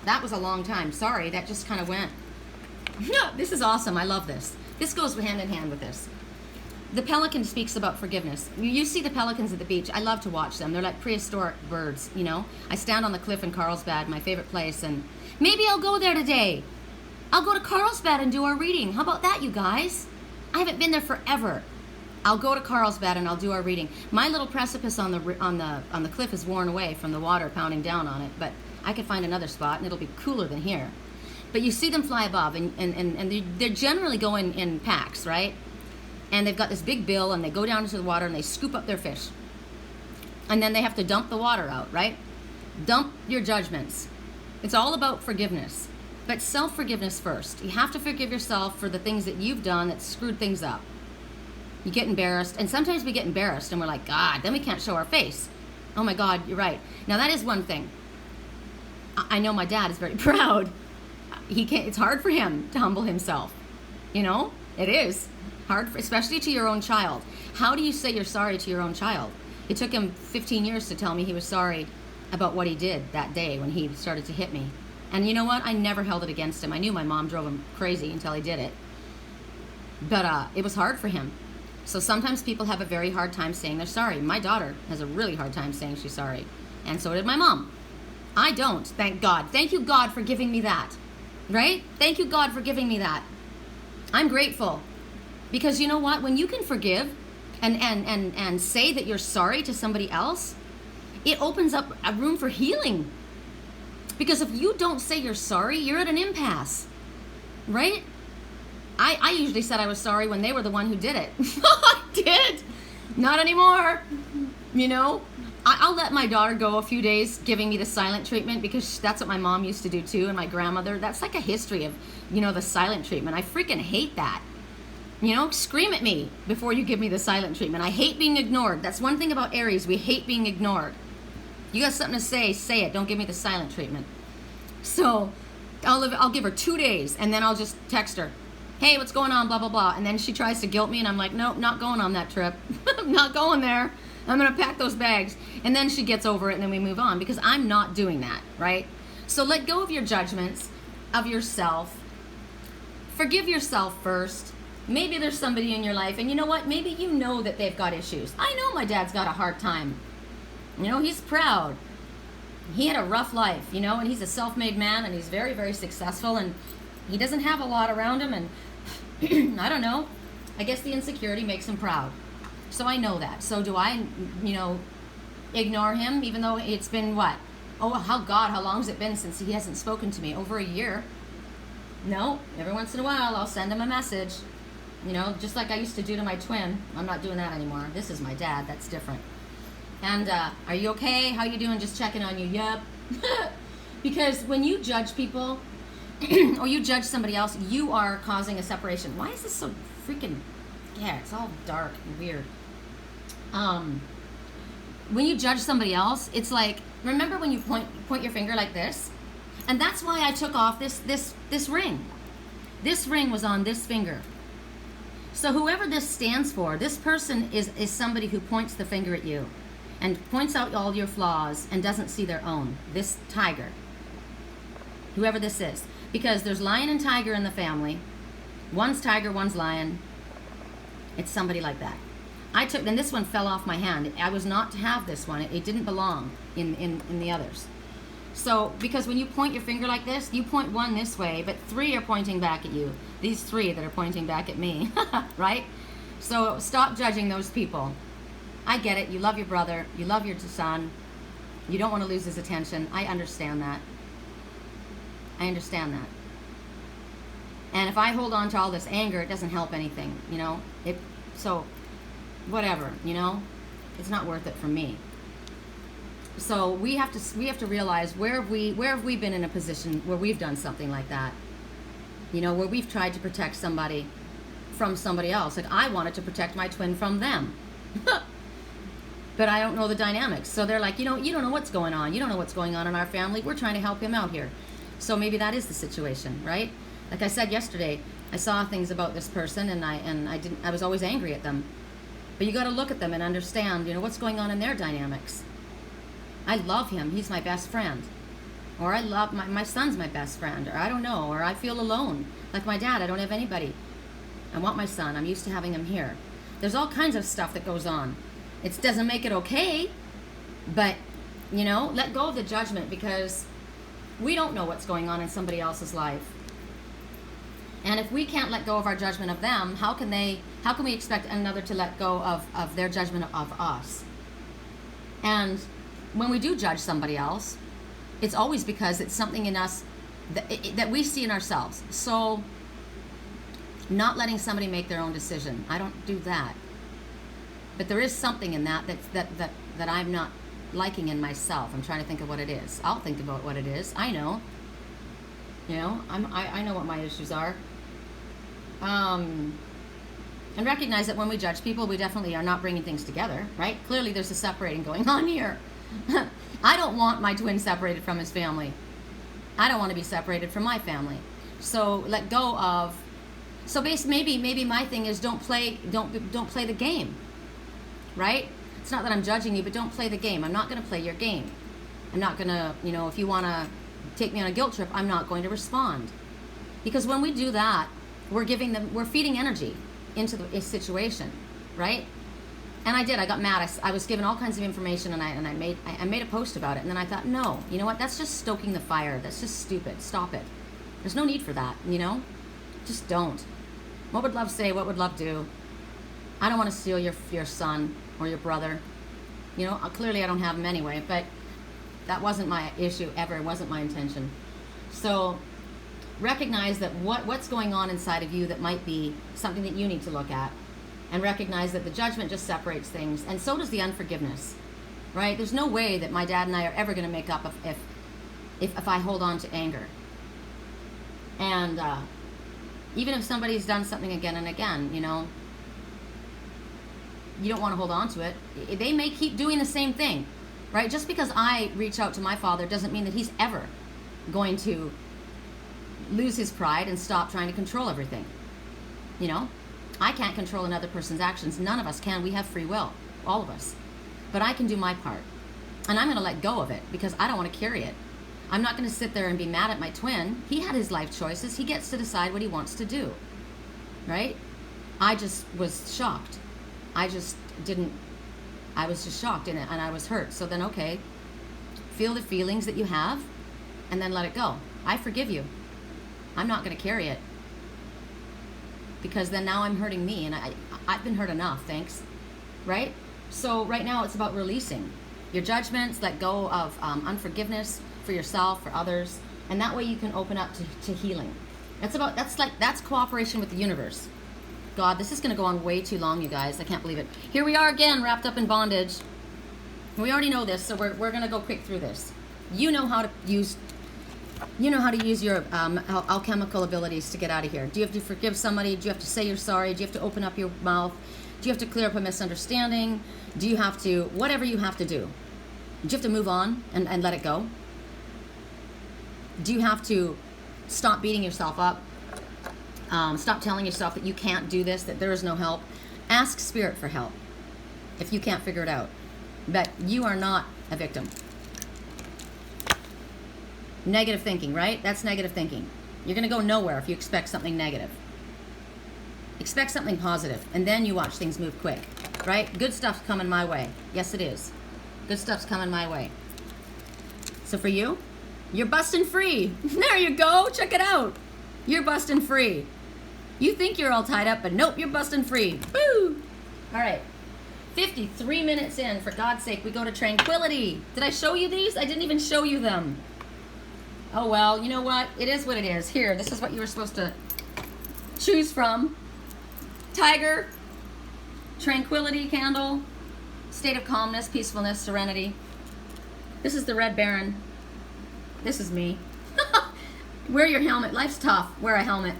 That was a long time. Sorry, that just kind of went. No, this is awesome. I love this. This goes hand in hand with this. The Pelican speaks about forgiveness. You see the pelicans at the beach. I love to watch them. They're like prehistoric birds, I stand on the cliff in Carlsbad, my favorite place, and maybe I'll go there today. I'll go to Carlsbad and do our reading. How about that, you guys? I haven't been there forever. I'll go to Carlsbad and I'll do our reading. My little precipice on the cliff is worn away from the water pounding down on it, but I could find another spot and it'll be cooler than here. But you see them fly above, and they're generally going in packs, right? and they've got this big bill, and they go down into the water and they scoop up their fish. And then they have to dump the water out, right? Dump your judgments. It's all about forgiveness, but self-forgiveness first. You have to forgive yourself for the things that you've done that screwed things up. You get embarrassed, and sometimes we get embarrassed and we're like, God, then we can't show our face. Oh my God, you're right. Now that is one thing. I know my dad is very proud. He can't, it's hard for him to humble himself. You know, it is hard, especially to your own child. How do you say you're sorry to your own child? It took him 15 years to tell me he was sorry about what he did that day when he started to hit me. And you know what? I never held it against him. I knew my mom drove him crazy until he did it. But it was hard for him. So sometimes people have a very hard time saying they're sorry. My daughter has a really hard time saying she's sorry. And so did my mom. I don't, thank God. Thank you, God, for giving me that. Right? Thank you, God, for giving me that. I'm grateful. Because you know what? When you can forgive and say that you're sorry to somebody else, it opens up a room for healing. Because if you don't say you're sorry, you're at an impasse. Right? I usually said I was sorry when they were the one who did it. I did. Not anymore. You know? I'll let my daughter go a few days giving me the silent treatment, because that's what my mom used to do too, and my grandmother. That's like a history of, you know, the silent treatment. I freaking hate that. You know, scream at me before you give me the silent treatment. I hate being ignored. That's one thing about Aries. We hate being ignored. You got something to say it. Don't give me the silent treatment. So I'll give her 2 days, and then I'll just text her, hey, what's going on, blah, blah, blah. And then she tries to guilt me, and I'm like, nope, not going on that trip. I'm not going there. I'm going to pack those bags. And then she gets over it, and then we move on, because I'm not doing that, right? So let go of your judgments of yourself. Forgive yourself first. Maybe there's somebody in your life, and you know what? Maybe you know that they've got issues. I know my dad's got a hard time. You know, he's proud. He had a rough life, you know, and he's a self-made man, and he's very, very successful, and he doesn't have a lot around him, and I don't know. I guess the insecurity makes him proud. So I know that. So do I, you know, ignore him, even though it's been what? Oh, how long has it been since he hasn't spoken to me? Over a year. No, every once in a while I'll send him a message. You know, just like I used to do to my twin. I'm not doing that anymore. This is my dad. That's different. And are you okay? How you doing? Just checking on you. Yep. Because when you judge people or you judge somebody else, you are causing a separation. Why is this so freaking... Yeah, it's all dark and weird. When you judge somebody else, it's like, remember when you point your finger like this? And that's why I took off this ring. This ring was on this finger. So whoever this stands for, this person is somebody who points the finger at you and points out all your flaws and doesn't see their own. This tiger. Whoever this is. Because there's lion and tiger in the family. One's tiger, one's lion. It's somebody like that. And this one fell off my hand. I was not to have this one. It didn't belong in the others. So, because when you point your finger like this, you point one this way, but 3 are pointing back at you. These 3 that are pointing back at me, right? So stop judging those people. I get it. You love your brother. You love your son. You don't want to lose his attention. I understand that. I understand that. And if I hold on to all this anger, it doesn't help anything, you know? So, whatever, you know? It's not worth it for me. So we have to realize where have we been in a position where we've done something like that? You know, where we've tried to protect somebody from somebody else. Like I wanted to protect my twin from them. But I don't know the dynamics. So they're like, you know, you don't know what's going on. You don't know what's going on in our family. We're trying to help him out here. So maybe that is the situation, right? Like I said yesterday, I saw things about this person and I was always angry at them. But you got to look at them and understand, you know, what's going on in their dynamics. I love him. He's my best friend. Or I love my son's my best friend. Or I don't know. Or I feel alone. Like my dad, I don't have anybody. I want my son. I'm used to having him here. There's all kinds of stuff that goes on. It doesn't make it okay. But, you know, let go of the judgment because we don't know what's going on in somebody else's life. And if we can't let go of our judgment of them, how can we expect another to let go of their judgment of us? And when we do judge somebody else, it's always because it's something in us that we see in ourselves. So Not letting somebody make their own decision. I don't do that. But there is something in that I'm not liking in myself. I'm trying to think of what it is. I'll think about what it is. I know. You know, I know what my issues are. And recognize that when we judge people, we definitely are not bringing things together, right? Clearly there's a separating going on here. I don't want my twin separated from his family. I don't want to be separated from my family. So let go of. So basically, maybe my thing is don't play the game, right? It's not that I'm judging you, but don't play the game. I'm not going to play your game. I'm not going to, you know, if you want to take me on a guilt trip, I'm not going to respond, because when we do that, we're feeding energy into the situation, right? And I got mad. I was given all kinds of information, and I made a post about it, and then I thought, no, you know what? That's just stoking the fire. That's just stupid. Stop it. There's no need for that, you know? Just don't. What would love say? What would love do? I don't want to steal your son or your brother. You know, clearly I don't have him anyway, but that wasn't my issue ever. It wasn't my intention. So recognize that what's going on inside of you that might be something that you need to look at, and recognize that the judgment just separates things, and so does the unforgiveness, right? There's no way that my dad and I are ever going to make up if I hold on to anger. And even if somebody's done something again and again, you know, you don't want to hold on to it. They may keep doing the same thing, right? Just because I reach out to my father doesn't mean that he's ever going to lose his pride and stop trying to control everything. You know, I can't control another person's actions. None of us can. We have free will, all of us. But I can do my part. And I'm going to let go of it because I don't want to carry it. I'm not going to sit there and be mad at my twin. He had his life choices. He gets to decide what he wants to do, right? I just was shocked. I was just shocked and I was hurt. So then, okay, feel the feelings that you have and then let it go. I forgive you. I'm not going to carry it, because then now I'm hurting me, and I've been hurt enough, thanks, right? So right now it's about releasing your judgments, let go of unforgiveness for yourself, for others, and that way you can open up to healing. That's cooperation with the universe. God, this is going to go on way too long, you guys. I can't believe it. Here we are again, wrapped up in bondage. We already know this, so we're going to go quick through this. You know how to use your alchemical abilities to get out of here. Do you have to forgive somebody? Do you have to say you're sorry? Do you have to open up your mouth? Do you have to clear up a misunderstanding? Do you have to, whatever you have to do, you have to move on and let it go? Do you have to stop beating yourself up? Stop telling yourself that you can't do this, that there is no help? Ask Spirit for help if you can't figure it out. But you are not a victim. Negative thinking, right? That's negative thinking. You're going to go nowhere if you expect something negative. Expect something positive, and then you watch things move quick, right? Good stuff's coming my way. Yes, it is. Good stuff's coming my way. So for you, you're busting free. There you go. Check it out. You're busting free. You think you're all tied up, but nope, you're busting free. Woo! All right. 53 minutes in. For God's sake, we go to tranquility. Did I show you these? I didn't even show you them. Oh, well, you know what? It is what it is. Here, this is what you were supposed to choose from. Tiger, Tranquility Candle, State of Calmness, Peacefulness, Serenity. This is the Red Baron. This is me. Wear your helmet. Life's tough. Wear a helmet.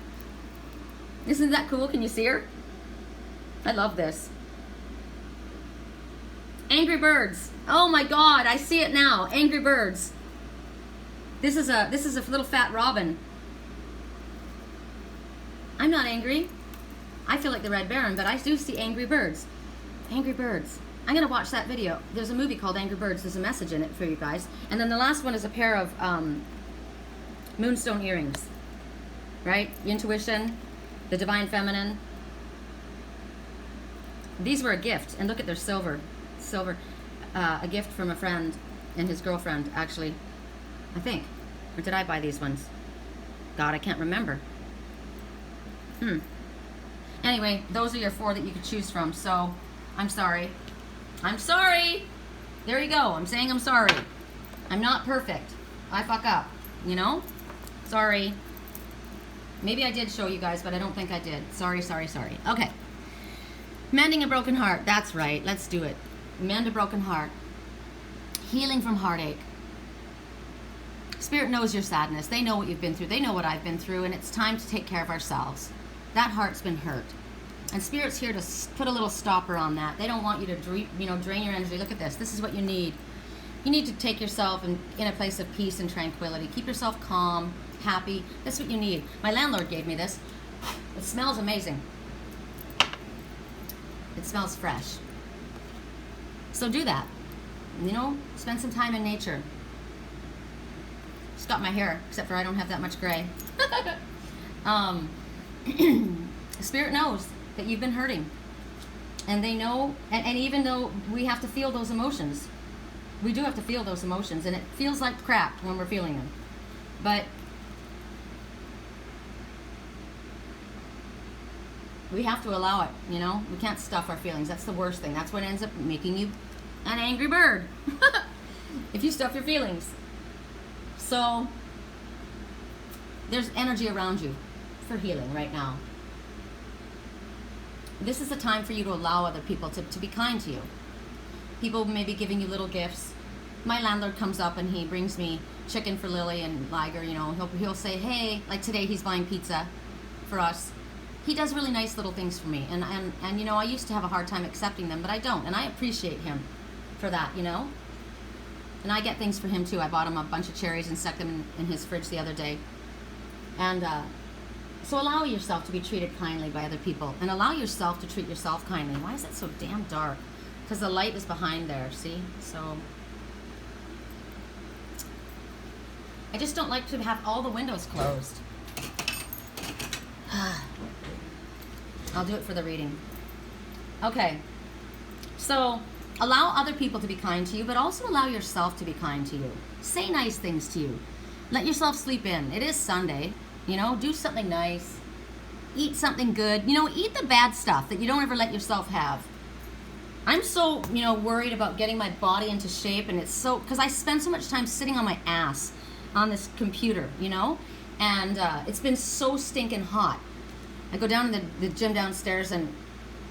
Isn't that cool? Can you see her? I love this. Angry Birds. Oh my God, I see it now. Angry Birds. This is a little fat robin. I'm not angry. I feel like the Red Baron, but I do see angry birds. Angry Birds. I'm going to watch that video. There's a movie called Angry Birds. There's a message in it for you guys. And then the last one is a pair of moonstone earrings. Right? Intuition, the divine feminine. These were a gift. And look at their silver. A gift from a friend and his girlfriend, actually. I think. Or did I buy these ones? God, I can't remember. Anyway, those are your 4 that you could choose from. So, I'm sorry. I'm sorry. There you go. I'm saying I'm sorry. I'm not perfect. I fuck up. You know? Sorry. Maybe I did show you guys, but I don't think I did. Sorry. Okay. Mending a broken heart. That's right. Let's do it. Mend a broken heart. Healing from heartache. Spirit knows your sadness. They know what you've been through. They know what I've been through, and it's time to take care of ourselves. That heart's been hurt. And Spirit's here to put a little stopper on that. They don't want you to drain your energy. Look at this. This is what you need. You need to take yourself in a place of peace and tranquility. Keep yourself calm, happy. That's what you need. My landlord gave me this. It smells amazing. It smells fresh. So do that. Spend some time in nature. Just got my hair, except for I don't have that much gray. Spirit knows that you've been hurting. And they know, and even though we have to feel those emotions, we do have to feel those emotions, and it feels like crap when we're feeling them. But we have to allow it, We can't stuff our feelings. That's the worst thing. That's what ends up making you an angry bird. If you stuff your feelings. So there's energy around you for healing right now. This is the time for you to allow other people to be kind to you. People may be giving you little gifts. My landlord comes up and he brings me chicken for Lily and Liger, he'll say, hey, like today he's buying pizza for us. He does really nice little things for me. And I used to have a hard time accepting them, but I don't. And I appreciate him for that, And I get things for him too. I bought him a bunch of cherries and stuck them in his fridge the other day. And so allow yourself to be treated kindly by other people, and allow yourself to treat yourself kindly. Why is it so damn dark? Because the light is behind there, see? So I just don't like to have all the windows closed. I'll do it for the reading. Okay. So allow other people to be kind to you, but also allow yourself to be kind to you. Say nice things to you. Let yourself sleep in. It is Sunday. Do something nice. Eat something good. Eat the bad stuff that you don't ever let yourself have. I'm so, worried about getting my body into shape, and it's so, because I spend so much time sitting on my ass on this computer, and it's been so stinking hot. I go down to the gym downstairs, and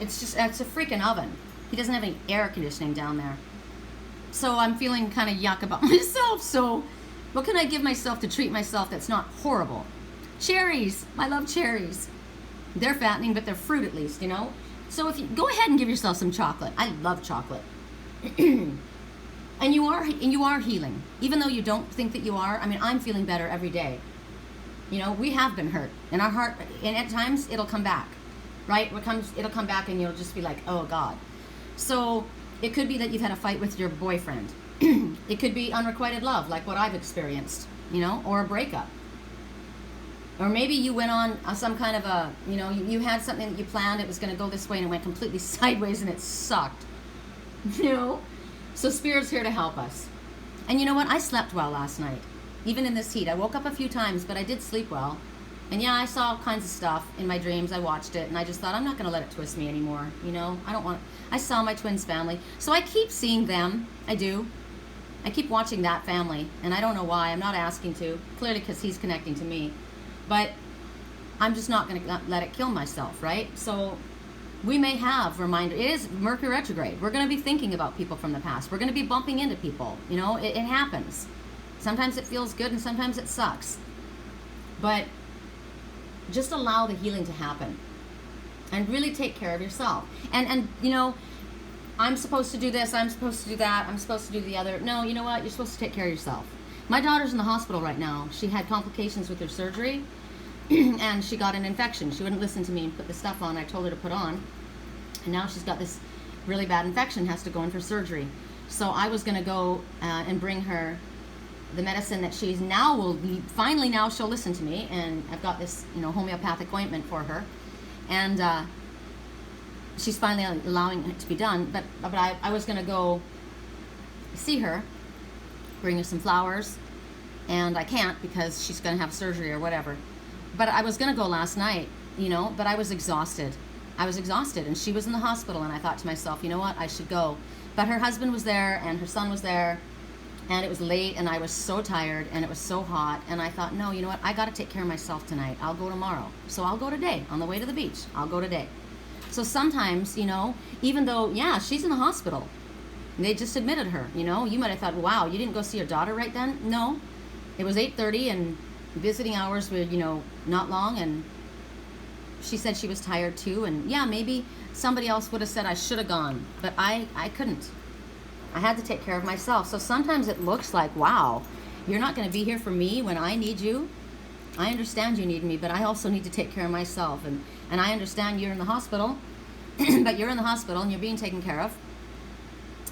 it's a freaking oven. He doesn't have any air conditioning down there. So I'm feeling kind of yuck about myself. So what can I give myself to treat myself that's not horrible? Cherries. I love cherries. They're fattening, but they're fruit at least, So if you go ahead and give yourself some chocolate. I love chocolate. And you are healing. Even though you don't think that you are, I'm feeling better every day. We have been hurt. And our heart, and at times it'll come back. Right? It'll come back and you'll just be like, oh God. So it could be that you've had a fight with your boyfriend. It could be unrequited love, like what I've experienced, or a breakup. Or maybe you went on some kind of a, you had something that you planned, it was going to go this way, and it went completely sideways and it sucked. So Spirit's here to help us. And you know what? I slept well last night, even in this heat. I woke up a few times, but I did sleep well. And yeah, I saw all kinds of stuff in my dreams. I watched it, and I just thought, I'm not going to let it twist me anymore. I saw my twins' family. So I keep seeing them. I do. I keep watching that family, and I don't know why. I'm not asking to. Clearly because he's connecting to me. But I'm just not going to let it kill myself, right? So we may have reminders. It is Mercury retrograde. We're going to be thinking about people from the past. We're going to be bumping into people. It happens. Sometimes it feels good, and sometimes it sucks. But just allow the healing to happen, and really take care of yourself. And I'm supposed to do this, I'm supposed to do that, I'm supposed to do the other. No, you know what? You're supposed to take care of yourself. My daughter's in the hospital right now. She had complications with her surgery, and she got an infection. She wouldn't listen to me and put the stuff on I told her to put on, and now she's got this really bad infection, has to go in for surgery. So I was going to go and bring her the medicine that she's now finally now she'll listen to me, and I've got this homeopathic ointment for her, and she's finally allowing it to be done. But I was going to go see her, bring her some flowers, and I can't because she's going to have surgery or whatever. But I was going to go last night, but I was exhausted. And she was in the hospital, and I thought to myself, you know what, I should go. But her husband was there, and her son was there, and it was late, and I was so tired, and it was so hot, and I thought, no, you know what, I got to take care of myself tonight. I'll go tomorrow. So I'll go today on the way to the beach. I'll go today. So sometimes, you know, even though, yeah, she's in the hospital, they just admitted her, you know, you might have thought, wow, you didn't go see your daughter right then? No, it was 8:30, and visiting hours were, you know, not long, and she said she was tired too, and yeah, maybe somebody else would have said I should have gone, but I couldn't. I had to take care of myself. So sometimes it looks like, wow, you're not going to be here for me when I need you. I understand you need me, but I also need to take care of myself, and I understand you're in the hospital, but you're in the hospital and you're being taken care of.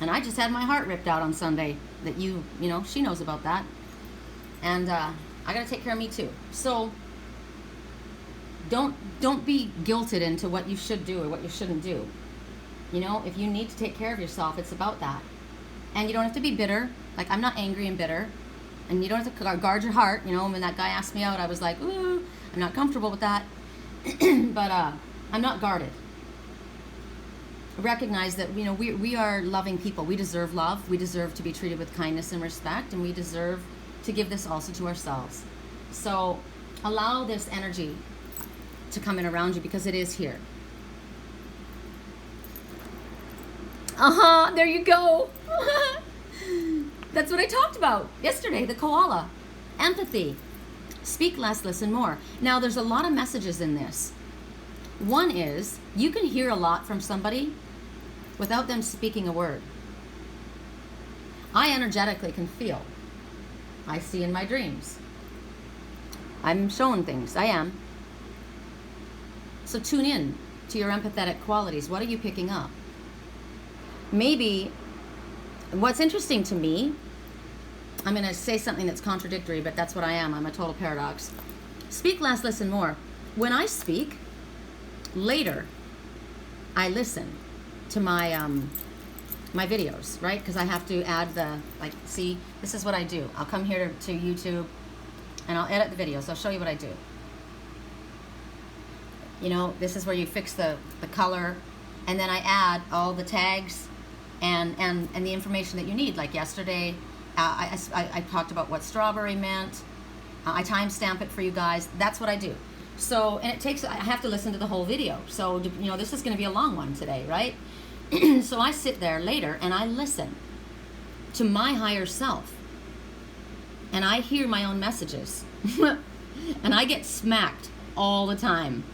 And I just had my heart ripped out on Sunday that you know, she knows about that. And I got to take care of me too. So don't be guilted into what you should do or what you shouldn't do. You know, if you need to take care of yourself, it's about that. And you don't have to be bitter. Like, I'm not angry and bitter. And you don't have to guard your heart. You know, when that guy asked me out, I was like, ooh, I'm not comfortable with that. But I'm not guarded. Recognize that, you know, we are loving people. We deserve love. We deserve to be treated with kindness and respect. And we deserve to give this also to ourselves. So allow this energy to come in around you, because it is here. There you go. That's what I talked about yesterday, the koala. Empathy. Speak less, listen more. Now, there's a lot of messages in this. One is, you can hear a lot from somebody without them speaking a word. I energetically can feel. I see in my dreams. I'm shown things. I am. So tune in to your empathetic qualities. What are you picking up? Maybe what's interesting to me, I'm going to say something that's contradictory, but that's what I am. I'm a total paradox. Speak less, listen more. When I speak, later, I listen to my my videos, right? Because I have to add the, like, see, this is what I do. I'll come here to YouTube, and I'll edit the videos. I'll show you what I do. You know, this is where you fix the color, and then I add all the tags and the information that you need. Like yesterday, I talked about what strawberry meant. I timestamp it for you guys. That's what I do. So, and it takes, I have to listen to the whole video. So, you know, this is going to be a long one today, right? So I sit there later and I listen to my higher self. And I hear my own messages. And I get smacked all the time.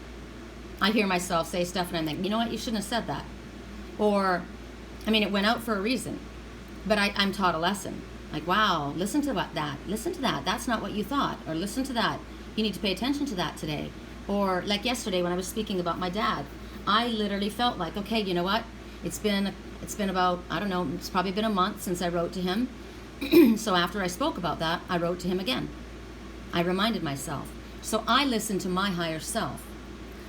I hear myself say stuff and I think, you know what, you shouldn't have said that. Or, I mean, it went out for a reason. But I'm taught a lesson. Like, wow, listen to that. Listen to that. That's not what you thought. Or listen to that. You need to pay attention to that today. Or like yesterday when I was speaking about my dad, I literally felt like, okay, you know what? It's been about, I don't know, it's probably been a month since I wrote to him. So after I spoke about that, I wrote to him again. I reminded myself. So I listened to my higher self.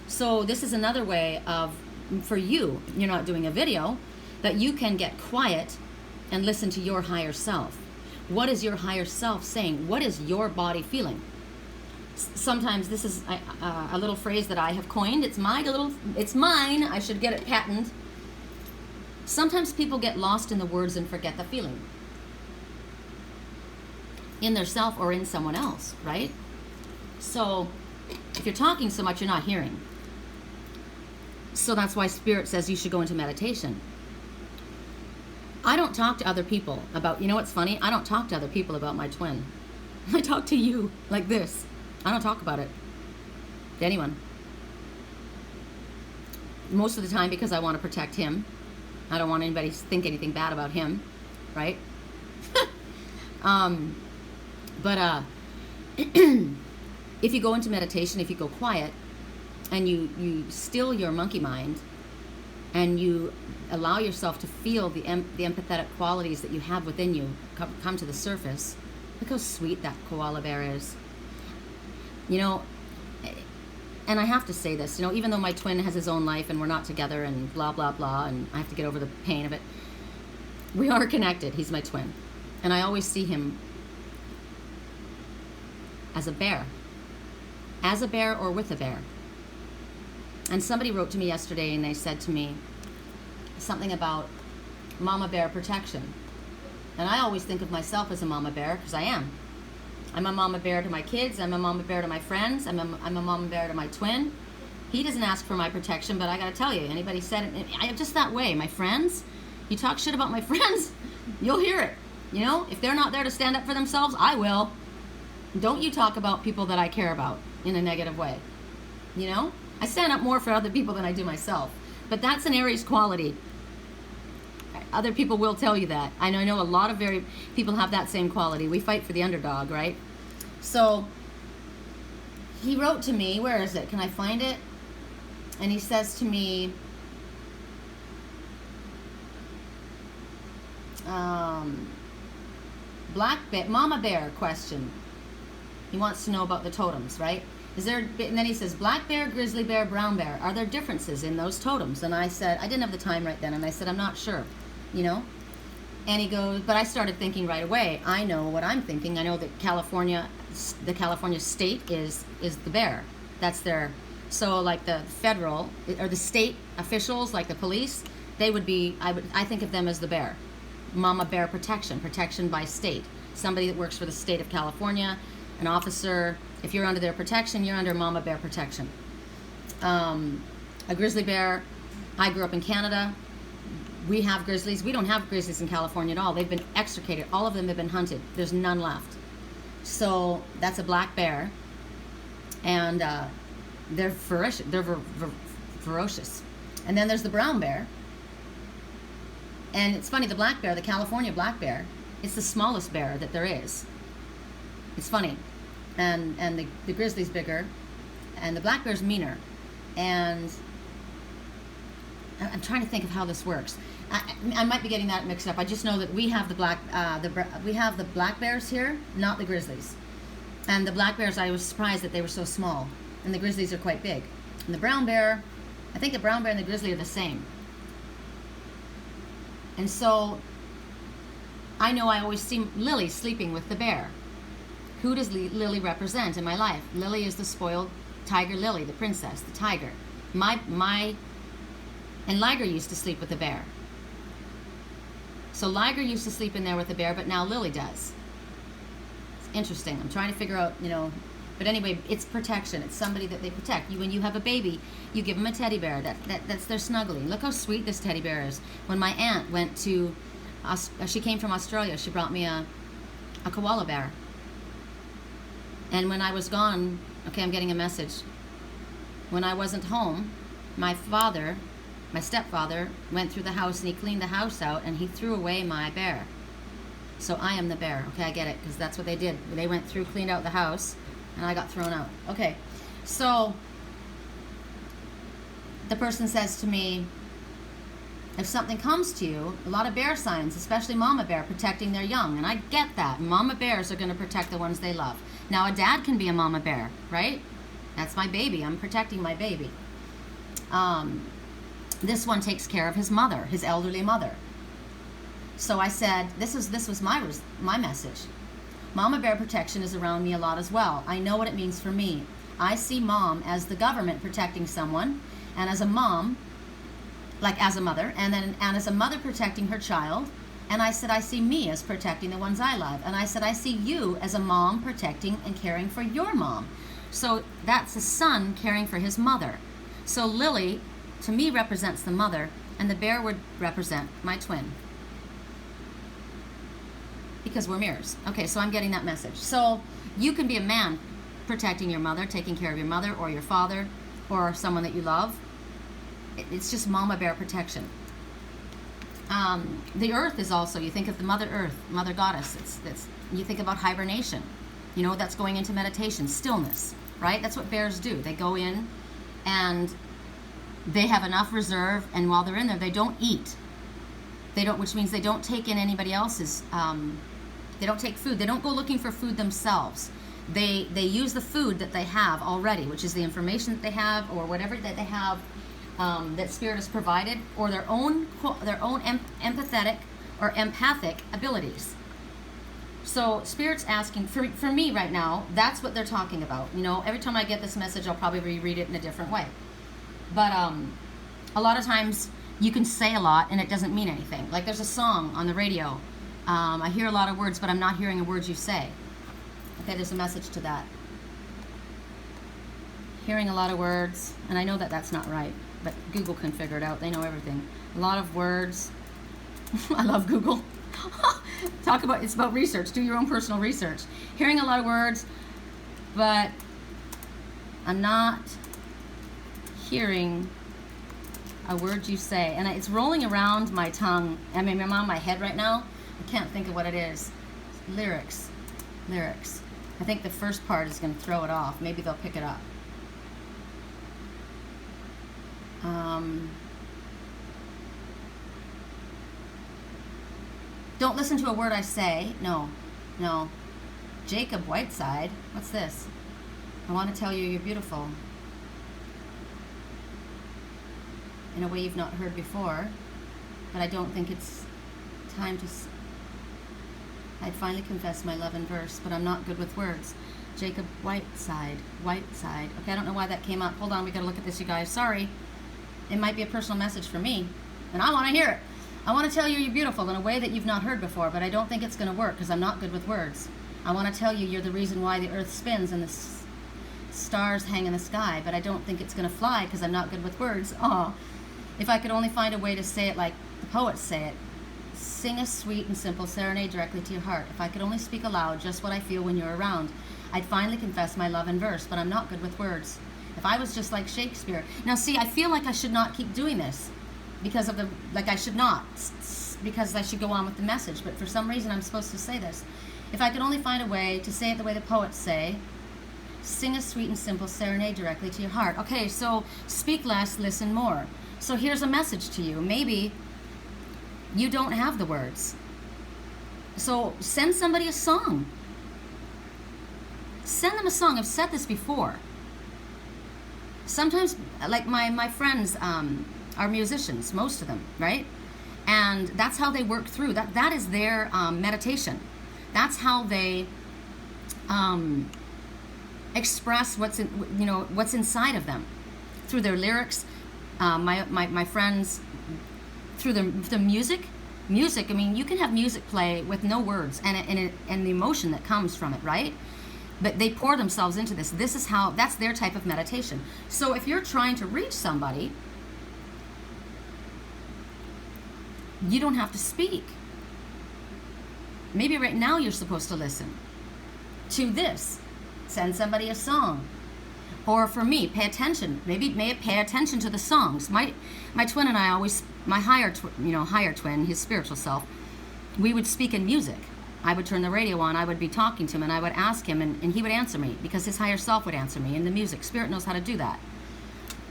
So this is another way of, for you, you're not doing a video, that you can get quiet and listen to your higher self. What is your higher self saying? What is your body feeling? Sometimes this is a little phrase that I have coined. It's mine. I should get it patented. Sometimes people get lost in the words and forget the feeling. In their self or in someone else, right? So if you're talking so much, you're not hearing. So that's why Spirit says you should go into meditation. I don't talk to other people about, you know what's funny? I don't talk to other people about my twin. I talk to you like this. I don't talk about it to anyone. Most of the time because I want to protect him. I don't want anybody to think anything bad about him, right? But if you go into meditation, if you go quiet, and you still your monkey mind, and you allow yourself to feel the empathetic qualities that you have within you come to the surface. Look how sweet that koala bear is. You know, and I have to say this, you know, even though my twin has his own life and we're not together and blah, blah, blah, and I have to get over the pain of it, we are connected. He's my twin. And I always see him as a bear or with a bear. And somebody wrote to me yesterday and they said to me something about mama bear protection. And I always think of myself as a mama bear, because I am. I'm a mama bear to my kids. I'm a mama bear to my friends. I'm a mama bear to my twin. He doesn't ask for my protection, but I got to tell you, anybody said it, I'm just that way. My friends, you talk shit about my friends, you'll hear it. You know, if they're not there to stand up for themselves, I will. Don't you talk about people that I care about in a negative way. You know, I stand up more for other people than I do myself. But that's an Aries quality. Other people will tell you that. I know a lot of people have that same quality. We fight for the underdog, right? So he wrote to me, where is it? Can I find it? And he says to me, Mama Bear question. He wants to know about the totems, right? And then he says, black bear, grizzly bear, brown bear. Are there differences in those totems? And I said, I didn't have the time right then. And I said, I'm not sure, you know? And he goes, but I started thinking right away. I know what I'm thinking. I know that the California state is the bear. That's their, so like the federal or the state officials, like the police, they would be, I think of them as the bear. Mama bear protection by state. Somebody that works for the state of California, an officer. If you're under their protection, you're under mama bear protection. A grizzly bear, I grew up in Canada. We have grizzlies. We don't have grizzlies in California at all. They've been extricated. All of them have been hunted. There's none left. So that's a black bear. And they're ferocious. Ferocious. And then there's the brown bear. And it's funny, the black bear, the California black bear, it's the smallest bear that there is. It's funny. And the grizzly's bigger, and the black bear's meaner. And I'm trying to think of how this works. I might be getting that mixed up. I just know that we have the black bears here, not the grizzlies. And the black bears, I was surprised that they were so small, and the grizzlies are quite big. And the brown bear, I think the brown bear and the grizzly are the same. And so I know I always see Lily sleeping with the bear. Who does Lily represent in my life? Lily is the spoiled tiger Lily, the princess, the tiger. And Liger used to sleep with the bear. So Liger used to sleep in there with the bear, but now Lily does. It's interesting. I'm trying to figure out, you know. But anyway, it's protection. It's somebody that they protect. When you have a baby, you give them a teddy bear. That's their snuggly. Look how sweet this teddy bear is. When my aunt went to, she came from Australia. She brought me a koala bear. And when I was gone, okay, I'm getting a message. When I wasn't home, my stepfather, went through the house and he cleaned the house out and he threw away my bear. So I am the bear. Okay, I get it, because that's what they did. They went through, cleaned out the house, and I got thrown out. Okay, so the person says to me, if something comes to you, a lot of bear signs, especially mama bear, protecting their young. And I get that. Mama bears are going to protect the ones they love. Now, a dad can be a mama bear, right? That's my baby. I'm protecting my baby. This one takes care of his mother, his elderly mother. So I said, this was my message. Mama bear protection is around me a lot as well. I know what it means for me. I see mom as the government protecting someone, and as a mom, like as a mother, and as a mother protecting her child. And I said, I see me as protecting the ones I love. And I said, I see you as a mom protecting and caring for your mom. So that's a son caring for his mother. So Lily, to me, represents the mother, and the bear would represent my twin. Because we're mirrors. Okay, so I'm getting that message. So you can be a man protecting your mother, taking care of your mother or your father or someone that you love. It's just mama bear protection. The earth is also, you think of the mother earth, mother goddess. You think about hibernation. You know, that's going into meditation, stillness, right? That's what bears do. They go in and they have enough reserve, and while they're in there, they don't eat. Which means they don't take in anybody else's, they don't take food. They don't go looking for food themselves. They use the food that they have already, which is the information that they have or whatever that they have that Spirit has provided, or their own empathetic or empathic abilities. So Spirit's asking, for me right now, that's what they're talking about. You know, every time I get this message, I'll probably reread it in a different way. But a lot of times you can say a lot and it doesn't mean anything. Like there's a song on the radio, I hear a lot of words, but I'm not hearing a word you say. Okay, there's a message to that. Hearing a lot of words, and I know that that's not right, but Google can figure it out. They know everything. A lot of words. I love Google. It's about research. Do your own personal research. Hearing a lot of words, but I'm not hearing a word you say. And it's rolling around my tongue. I mean, I'm on my head right now. I can't think of what it is. Lyrics. I think the first part is going to throw it off. Maybe they'll pick it up. Don't listen to a word I say. No. Jacob Whiteside. What's this? I want to tell you you're beautiful. In a way you've not heard before. But I don't think it's time to... I'd finally confess my love in verse, but I'm not good with words. Jacob Whiteside. Okay, I don't know why that came up. Hold on, we gotta look at this, you guys. Sorry. It might be a personal message for me, and I want to hear it. I want to tell you you're beautiful in a way that you've not heard before, but I don't think it's going to work because I'm not good with words. I want to tell you you're the reason why the earth spins and the stars hang in the sky, but I don't think it's going to fly because I'm not good with words. Oh, if I could only find a way to say it like the poets say it. Sing a sweet and simple serenade directly to your heart. If I could only speak aloud just what I feel when you're around, I'd finally confess my love in verse, but I'm not good with words. If I was just like Shakespeare. Now see, I feel like I should not keep doing this because of I should not, because I should go on with the message, but for some reason I'm supposed to say this. If I could only find a way to say it the way the poets say, sing a sweet and simple serenade directly to your heart. Okay, so speak less, listen more. So here's a message to you. Maybe you don't have the words. So send somebody a song. Send them a song. I've said this before. Sometimes, like my friends are musicians, most of them, right? And that's how they work through. That is their meditation. That's how they express what's inside of them through their lyrics. My friends, through the music. I mean, you can have music play with no words and the emotion that comes from it, right? But they pour themselves into this. That's their type of meditation. So if you're trying to reach somebody, you don't have to speak. Maybe right now you're supposed to listen to this. Send somebody a song. Or for me, pay attention. Maybe pay attention to the songs. My twin and I always, my higher twin, his spiritual self, we would speak in music. I would turn the radio on, I would be talking to him, and I would ask him, and he would answer me, because his higher self would answer me in the music. Spirit knows how to do that.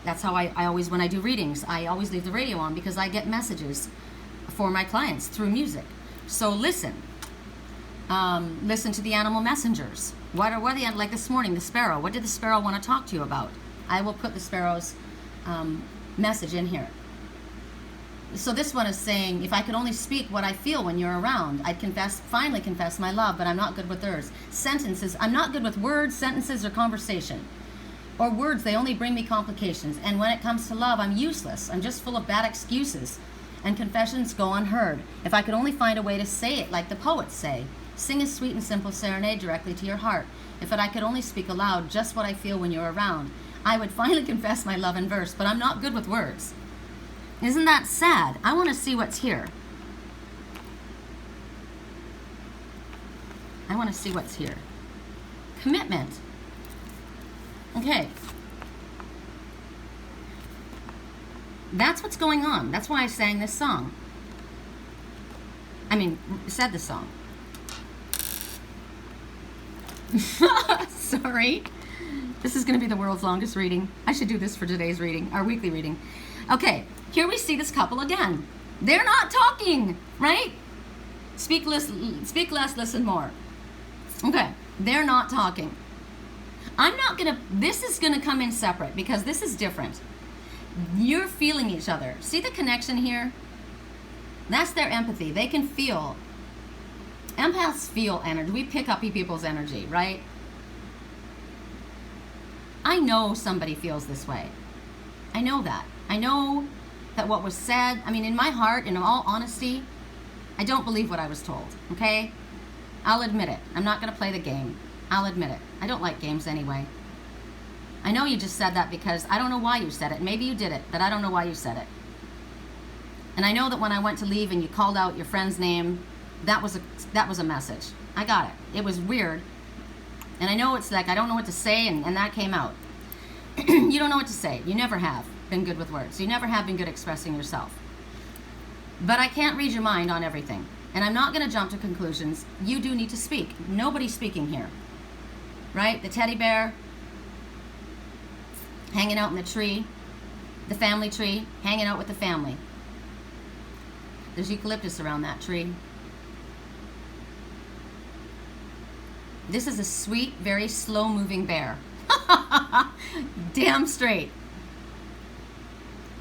That's how I always, when I do readings, I always leave the radio on, because I get messages for my clients through music. So listen. Listen to the animal messengers. What are the, like this morning, the sparrow. What did the sparrow want to talk to you about? I will put the sparrow's message in here. So this one is saying, if I could only speak what I feel when you're around, I'd finally confess my love, but I'm not good with words. Sentences, I'm not good with words, sentences, or conversation. Or words, they only bring me complications. And when it comes to love, I'm useless. I'm just full of bad excuses. And confessions go unheard. If I could only find a way to say it like the poets say, sing a sweet and simple serenade directly to your heart. If I could only speak aloud just what I feel when you're around, I would finally confess my love in verse, but I'm not good with words. Isn't that sad? I want to see what's here. I want to see what's here. Commitment. Okay. That's what's going on. That's why I sang this song. Said the song. Sorry. This is going to be the world's longest reading. I should do this for today's reading, our weekly reading. Okay, here we see this couple again. They're not talking, right? Speak less, listen more. Okay, they're not talking. This is going to come in separate because this is different. You're feeling each other. See the connection here? That's their empathy. They can feel. Empaths feel energy. We pick up people's energy, right? I know somebody feels this way. I know that. I know that what was said, in my heart, in all honesty, I don't believe what I was told, okay? I'll admit it. I'm not going to play the game. I'll admit it. I don't like games anyway. I know you just said that because I don't know why you said it. Maybe you did it, but I don't know why you said it. And I know that when I went to leave and you called out your friend's name, that was a message. I got it. It was weird. And I know it's like I don't know what to say, and that came out. You don't know what to say. You never have been good with words. You never have been good expressing yourself. But I can't read your mind on everything. And I'm not going to jump to conclusions. You do need to speak. Nobody's speaking here. Right? The teddy bear hanging out in the tree. The family tree hanging out with the family. There's eucalyptus around that tree. This is a sweet, very slow-moving bear. Damn straight.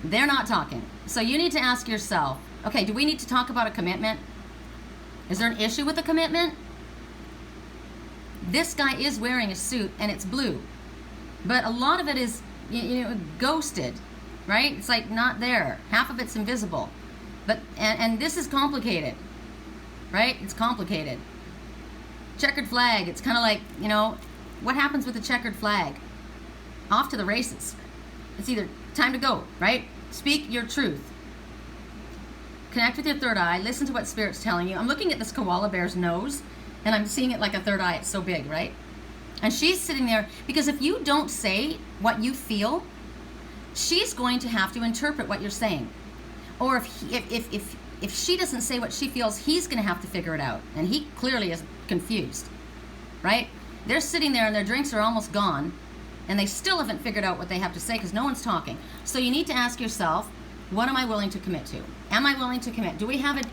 They're not talking. So you need to ask yourself, okay, do we need to talk about a commitment? Is there an issue with a commitment? This guy is wearing a suit and it's blue. But a lot of it is, you know, ghosted, right? It's like not there. Half of it's invisible. But and this is complicated, right? It's complicated. Checkered flag, it's kind of like, you know, what happens with the checkered flag? Off to the races. It's either time to go, right? Speak your truth. Connect with your third eye. Listen to what Spirit's telling you. I'm looking at this koala bear's nose, and I'm seeing it like a third eye. It's so big, right? And she's sitting there, because if you don't say what you feel, she's going to have to interpret what you're saying. Or if she doesn't say what she feels, he's going to have to figure it out. And he clearly is confused, right? They're sitting there and their drinks are almost gone, and they still haven't figured out what they have to say because no one's talking. So you need to ask yourself, what am I willing to commit to? Am I willing to commit? Do we have it?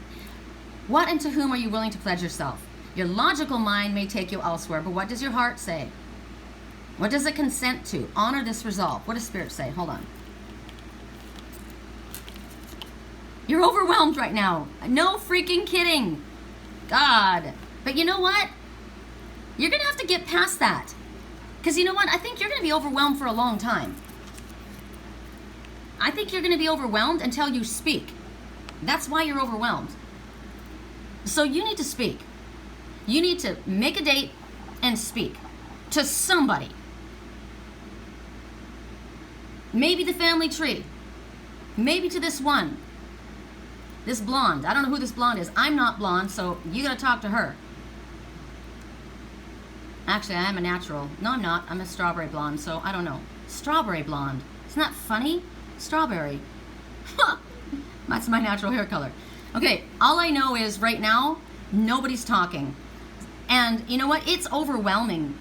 What and to whom are you willing to pledge yourself? Your logical mind may take you elsewhere, but what does your heart say? What does it consent to? Honor this resolve. What does Spirit say? Hold on. You're overwhelmed right now. No freaking kidding. God. But you know what? You're going to have to get past that. Because you know what? I think you're going to be overwhelmed for a long time. I think you're going to be overwhelmed until you speak. That's why you're overwhelmed. So you need to speak. You need to make a date and speak to somebody. Maybe the family tree. Maybe to this one. This blonde. I don't know who this blonde is. I'm not blonde, so you got to talk to her. Actually, I am a natural. No, I'm not. I'm a strawberry blonde, so I don't know. Strawberry blonde. Isn't that funny? Strawberry. That's my natural hair color. Okay, all I know is right now, nobody's talking. And you know what? It's overwhelming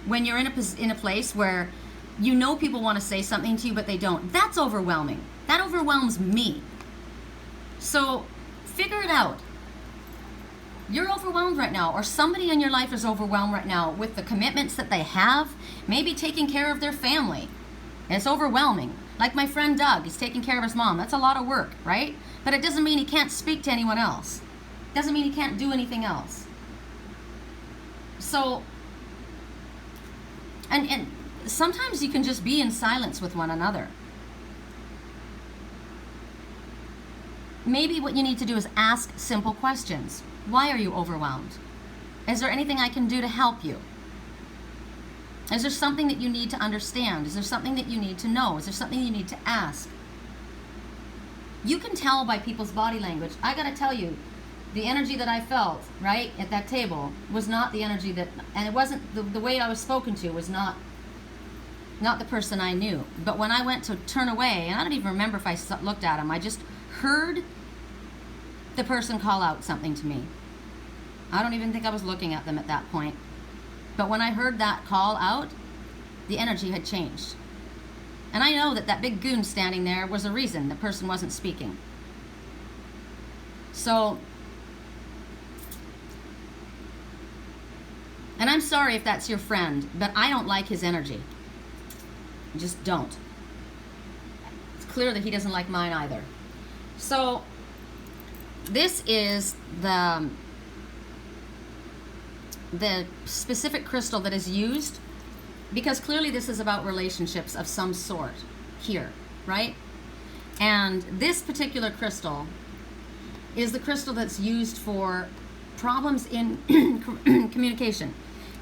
when you're in a place where you know people want to say something to you, but they don't. That's overwhelming. That overwhelms me. So figure it out. You're overwhelmed right now, or somebody in your life is overwhelmed right now with the commitments that they have, maybe taking care of their family. It's overwhelming. Like my friend Doug, he's taking care of his mom. That's a lot of work, right? But it doesn't mean he can't speak to anyone else. It doesn't mean he can't do anything else. So, and sometimes you can just be in silence with one another. Maybe what you need to do is ask simple questions. Why are you overwhelmed? Is there anything I can do to help you? Is there something that you need to understand? Is there something that you need to know? Is there something you need to ask? You can tell by people's body language. I gotta tell you, the energy that I felt, right, at that table was not the energy that, and it wasn't, the way I was spoken to was not the person I knew. But when I went to turn away, and I don't even remember if I looked at him, I just heard the person call out something to me. I don't even think I was looking at them at that point. But when I heard that call out, the energy had changed. And I know that that big goon standing there was a reason the person wasn't speaking. So, and I'm sorry if that's your friend, but I don't like his energy. I just don't. It's clear that he doesn't like mine either. So, this is the specific crystal that is used, because clearly this is about relationships of some sort here, right? And this particular crystal is the crystal that's used for problems in communication,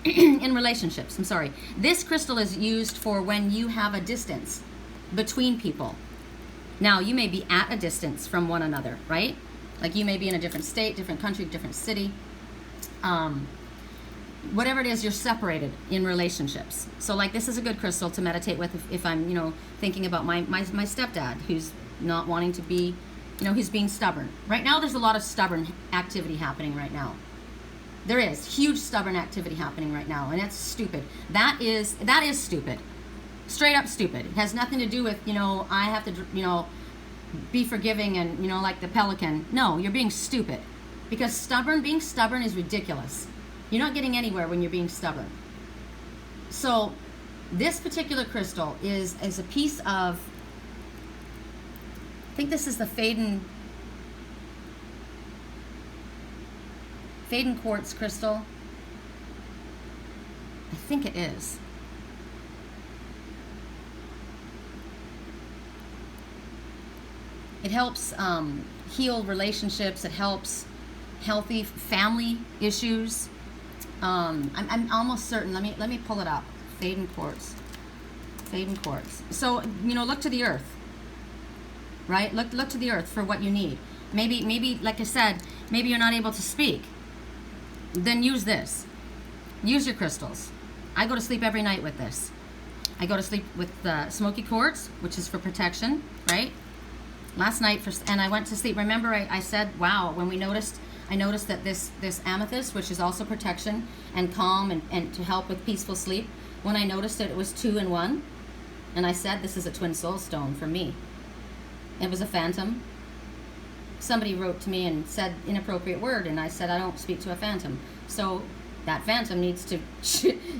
in relationships. I'm sorry. This crystal is used for when you have a distance between people. Now, you may be at a distance from one another, right? Like you may be in a different state, different country, different city. Whatever it is, you're separated in relationships. So like this is a good crystal to meditate with if I'm, you know, thinking about my stepdad who's not wanting to be, you know, he's being stubborn. Right now there's a lot of stubborn activity happening right now. There is huge stubborn activity happening right now, and that's stupid. That is stupid. Straight up stupid. It has nothing to do with, you know, I have to, you know, be forgiving and, you know, like the Pelican. No, you're being stupid. Because being stubborn is ridiculous. You're not getting anywhere when you're being stubborn. So this particular crystal is a piece of, I think this is the Faden quartz crystal. I think it is. It helps heal relationships. It helps healthy family issues. I'm almost certain. Let me pull it up. Faden quartz. Faden quartz. So, you know, look to the earth. Right? Look to the earth for what you need. Maybe like I said, maybe you're not able to speak. Then use this. Use your crystals. I go to sleep every night with this. I go to sleep with the smoky quartz, which is for protection, right? Last night, and I went to sleep. Remember, I said, wow, when I noticed that this amethyst, which is also protection and calm and to help with peaceful sleep, when I noticed it was 2 in 1, and I said, this is a twin soul stone for me. It was a phantom. Somebody wrote to me and said inappropriate word, and I said, I don't speak to a phantom. So that phantom needs to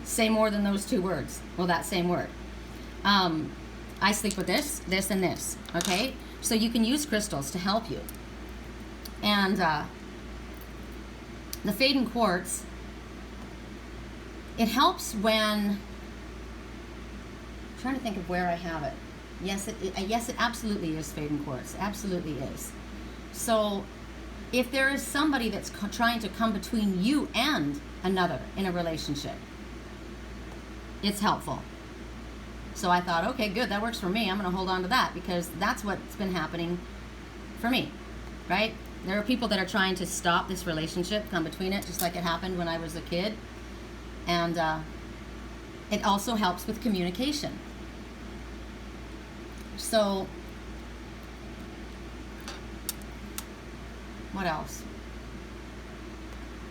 say more than those 2 words. Well, that same word. I sleep with this, and this, okay? So you can use crystals to help you. And the Faden quartz, it helps when, I'm trying to think of where I have it. Yes, it absolutely is Faden quartz. Absolutely is. So if there is somebody that's trying to come between you and another in a relationship, it's helpful. So I thought, okay, good, that works for me. I'm going to hold on to that because that's what's been happening for me, right? There are people that are trying to stop this relationship, come between it, just like it happened when I was a kid. And it also helps with communication. So, what else?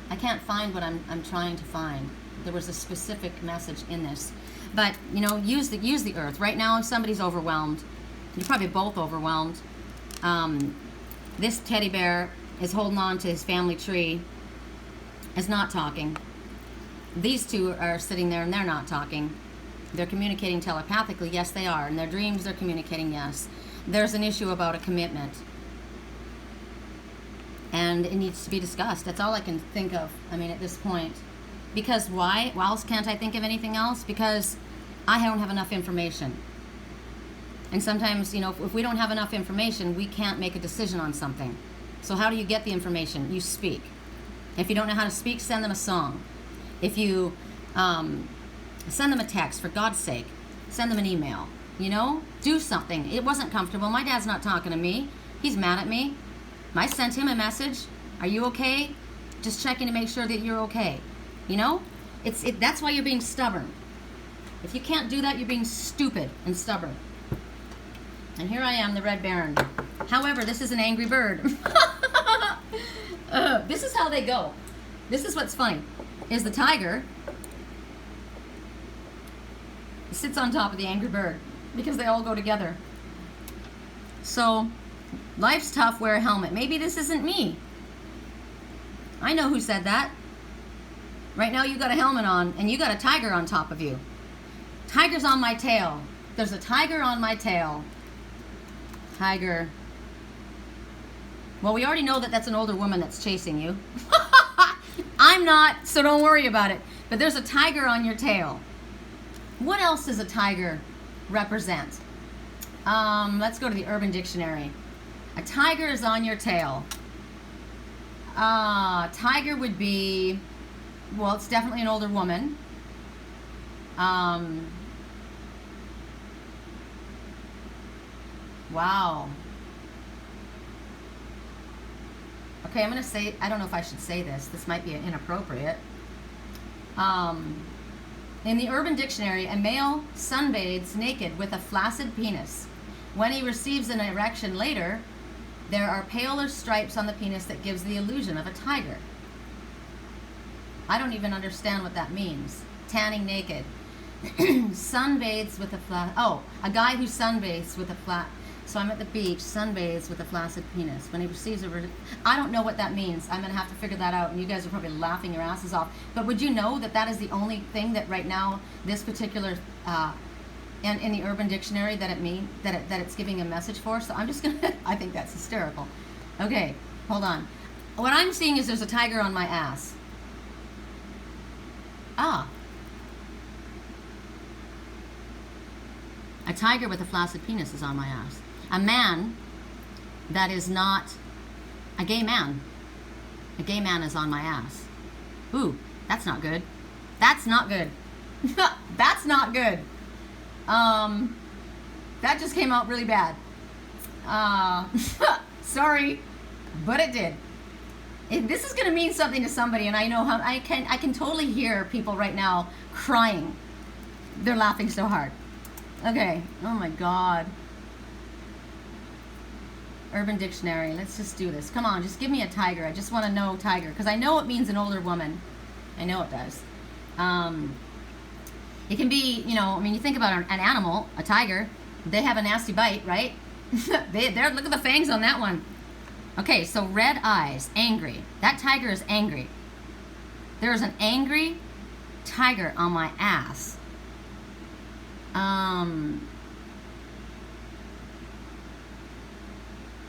I can't find what I'm trying to find. There was a specific message in this. But, you know, use the earth. Right now, if somebody's overwhelmed, you're probably both overwhelmed. This teddy bear is holding on to his family tree, is not talking. These 2 are sitting there and they're not talking. They're communicating telepathically. Yes, they are. In their dreams, they're communicating, yes. There's an issue about a commitment. And it needs to be discussed. That's all I can think of, I mean, at this point. Because why? Why else can't I think of anything else? Because I don't have enough information. And sometimes, you know, if we don't have enough information, we can't make a decision on something. So how do you get the information? You speak. If you don't know how to speak, send them a song. If you send them a text, for God's sake, send them an email. You know, do something. It wasn't comfortable. My dad's not talking to me. He's mad at me. I sent him a message. Are you okay? Just checking to make sure that you're okay. You know, that's why you're being stubborn. If you can't do that, you're being stupid and stubborn. And here I am, the Red Baron. However, this is an angry bird. This is how they go. This is what's funny, is the tiger sits on top of the angry bird because they all go together. So, life's tough, wear a helmet. Maybe this isn't me. I know who said that. Right now you got a helmet on and you got a tiger on top of you. Tiger's on my tail. There's a tiger on my tail. Tiger. Well, we already know that that's an older woman that's chasing you. I'm not, so don't worry about it. But there's a tiger on your tail. What else does a tiger represent? Let's go to the Urban Dictionary. A tiger is on your tail. Tiger would be, well, it's definitely an older woman. Wow. Okay, I'm going to say, I don't know if I should say this. This might be inappropriate. In the Urban Dictionary, a male sunbathes naked with a flaccid penis. When he receives an erection later, there are paler stripes on the penis that gives the illusion of a tiger. I don't even understand what that means. Tanning naked. Sunbathes with a guy who sunbathes with a flat. So I'm at the beach, sunbathes with a flaccid penis. When he receives I don't know what that means. I'm going to have to figure that out, and you guys are probably laughing your asses off. But would you know that that is the only thing that right now, this particular, in the Urban Dictionary, that it's giving a message for? So I'm just going to, I think that's hysterical. Okay, hold on. What I'm seeing is there's a tiger on my ass. A tiger with a flaccid penis is on my ass. A man that is not a gay man. A gay man is on my ass. Ooh, that's not good. That's not good. That's not good. That just came out really bad. Sorry, but it did. This is going to mean something to somebody, and I know how I can totally hear people right now crying. They're laughing so hard. Okay. Oh my God. Urban Dictionary. Let's just do this. Come on, just give me a tiger. I just want to know tiger, because I know it means an older woman. I know it does. It can be, I mean, you think about an animal, a tiger. They have a nasty bite, right? Look at the fangs on that one. Okay, so red eyes, angry. That tiger is angry. There is an angry tiger on my ass.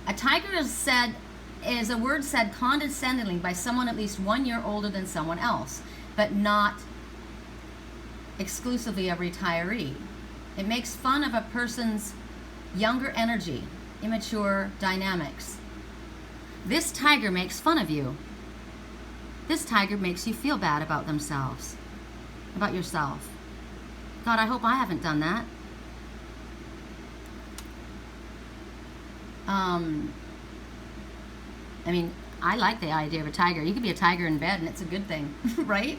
A tiger is a word said condescendingly by someone at least 1 year older than someone else, but not exclusively a retiree. It makes fun of a person's younger energy, immature dynamics. This tiger makes fun of you. This tiger makes you feel bad about themselves, about yourself. God, I hope I haven't done that. I mean, I like the idea of a tiger. You could be a tiger in bed, and it's a good thing, right?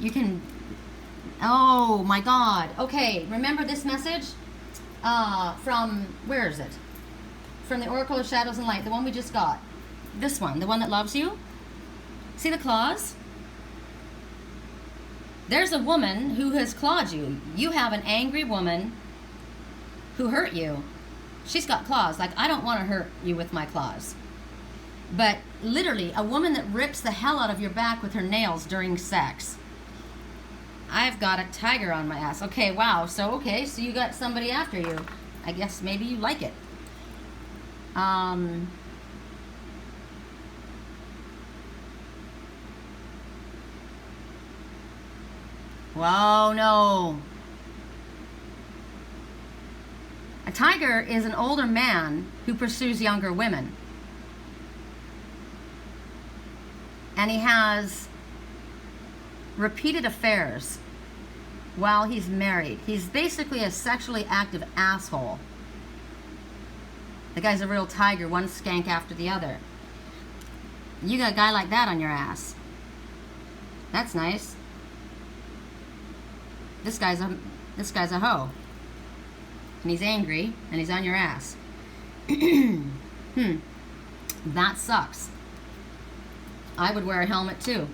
You can, oh my God. Okay, remember this message? From, where is it? From the Oracle of Shadows and Light, the one we just got. This one, the one that loves you. See the claws? There's a woman who has clawed you. You have an angry woman who hurt you. She's got claws. Like, I don't want to hurt you with my claws. But literally, a woman that rips the hell out of your back with her nails during sex. I've got a tiger on my ass. Okay, wow. So you got somebody after you. I guess maybe you like it. Whoa, no. A tiger is an older man who pursues younger women. And he has repeated affairs while he's married. He's basically a sexually active asshole. The guy's a real tiger, one skank after the other. You got a guy like that on your ass. That's nice. This guy's a hoe. And he's angry, and he's on your ass. That sucks. I would wear a helmet too.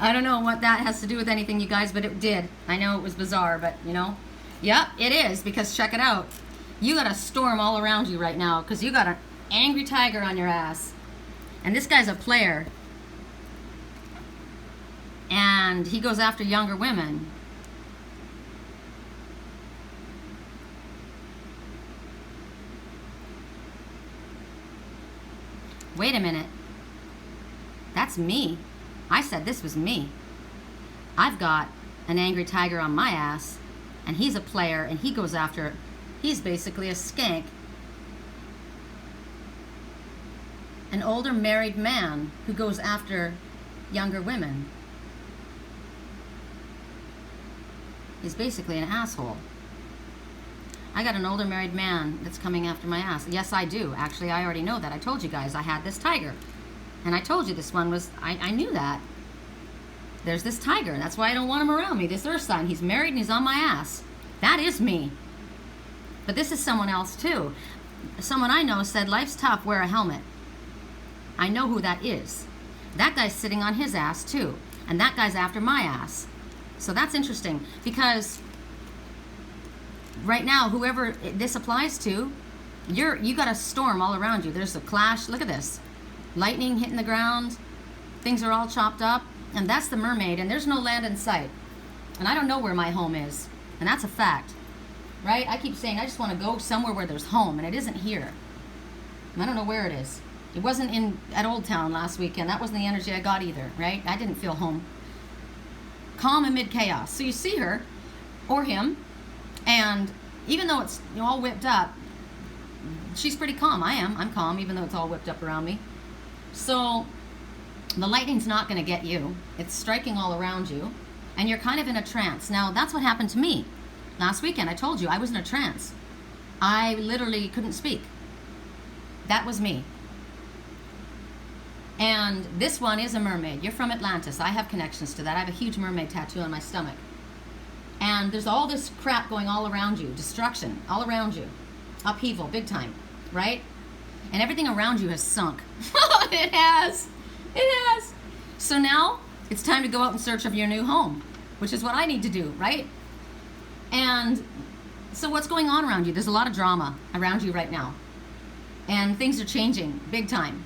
I don't know what that has to do with anything, you guys, but it did. I know it was bizarre, but Yep, it is, because check it out. You got a storm all around you right now, because you got an angry tiger on your ass. And this guy's a player. And he goes after younger women. Wait a minute. That's me. I said this was me. I've got an angry tiger on my ass, and he's a player, and he goes after, he's basically a skank. an older married man who goes after younger women is basically an asshole. I got an older married man that's coming after my ass. Yes, I do. Actually, I already know that. I told you guys I had this tiger. And I told you this one was, I knew that. There's this tiger, and that's why I don't want him around me. This earth sign, he's married and he's on my ass. That is me. But this is someone else too. Someone I know said, life's tough, wear a helmet. I know who that is. That guy's sitting on his ass too. And that guy's after my ass. So that's interesting because right now, whoever this applies to, you got a storm all around you. There's a clash. Look at this. Lightning hitting the ground. Things are all chopped up. And that's the mermaid. And there's no land in sight. And I don't know where my home is. And that's a fact. Right? I keep saying I just want to go somewhere where there's home. And it isn't here. I don't know where it is. It wasn't at Old Town last weekend. That wasn't the energy I got either. Right? I didn't feel home. Calm amid chaos. So you see her. Or him. And even though it's all whipped up, she's pretty calm. I'm calm, even though it's all whipped up around me. So the lightning's not going to get you. It's striking all around you. And you're kind of in a trance. Now, that's what happened to me. Last weekend, I told you, I was in a trance. I literally couldn't speak. That was me. And this one is a mermaid. You're from Atlantis. I have connections to that. I have a huge mermaid tattoo on my stomach. And there's all this crap going all around you. Destruction, all around you. Upheaval, big time, right? And everything around you has sunk. It has. It has. So now, it's time to go out in search of your new home, which is what I need to do, right? And so what's going on around you? There's a lot of drama around you right now. And things are changing, big time.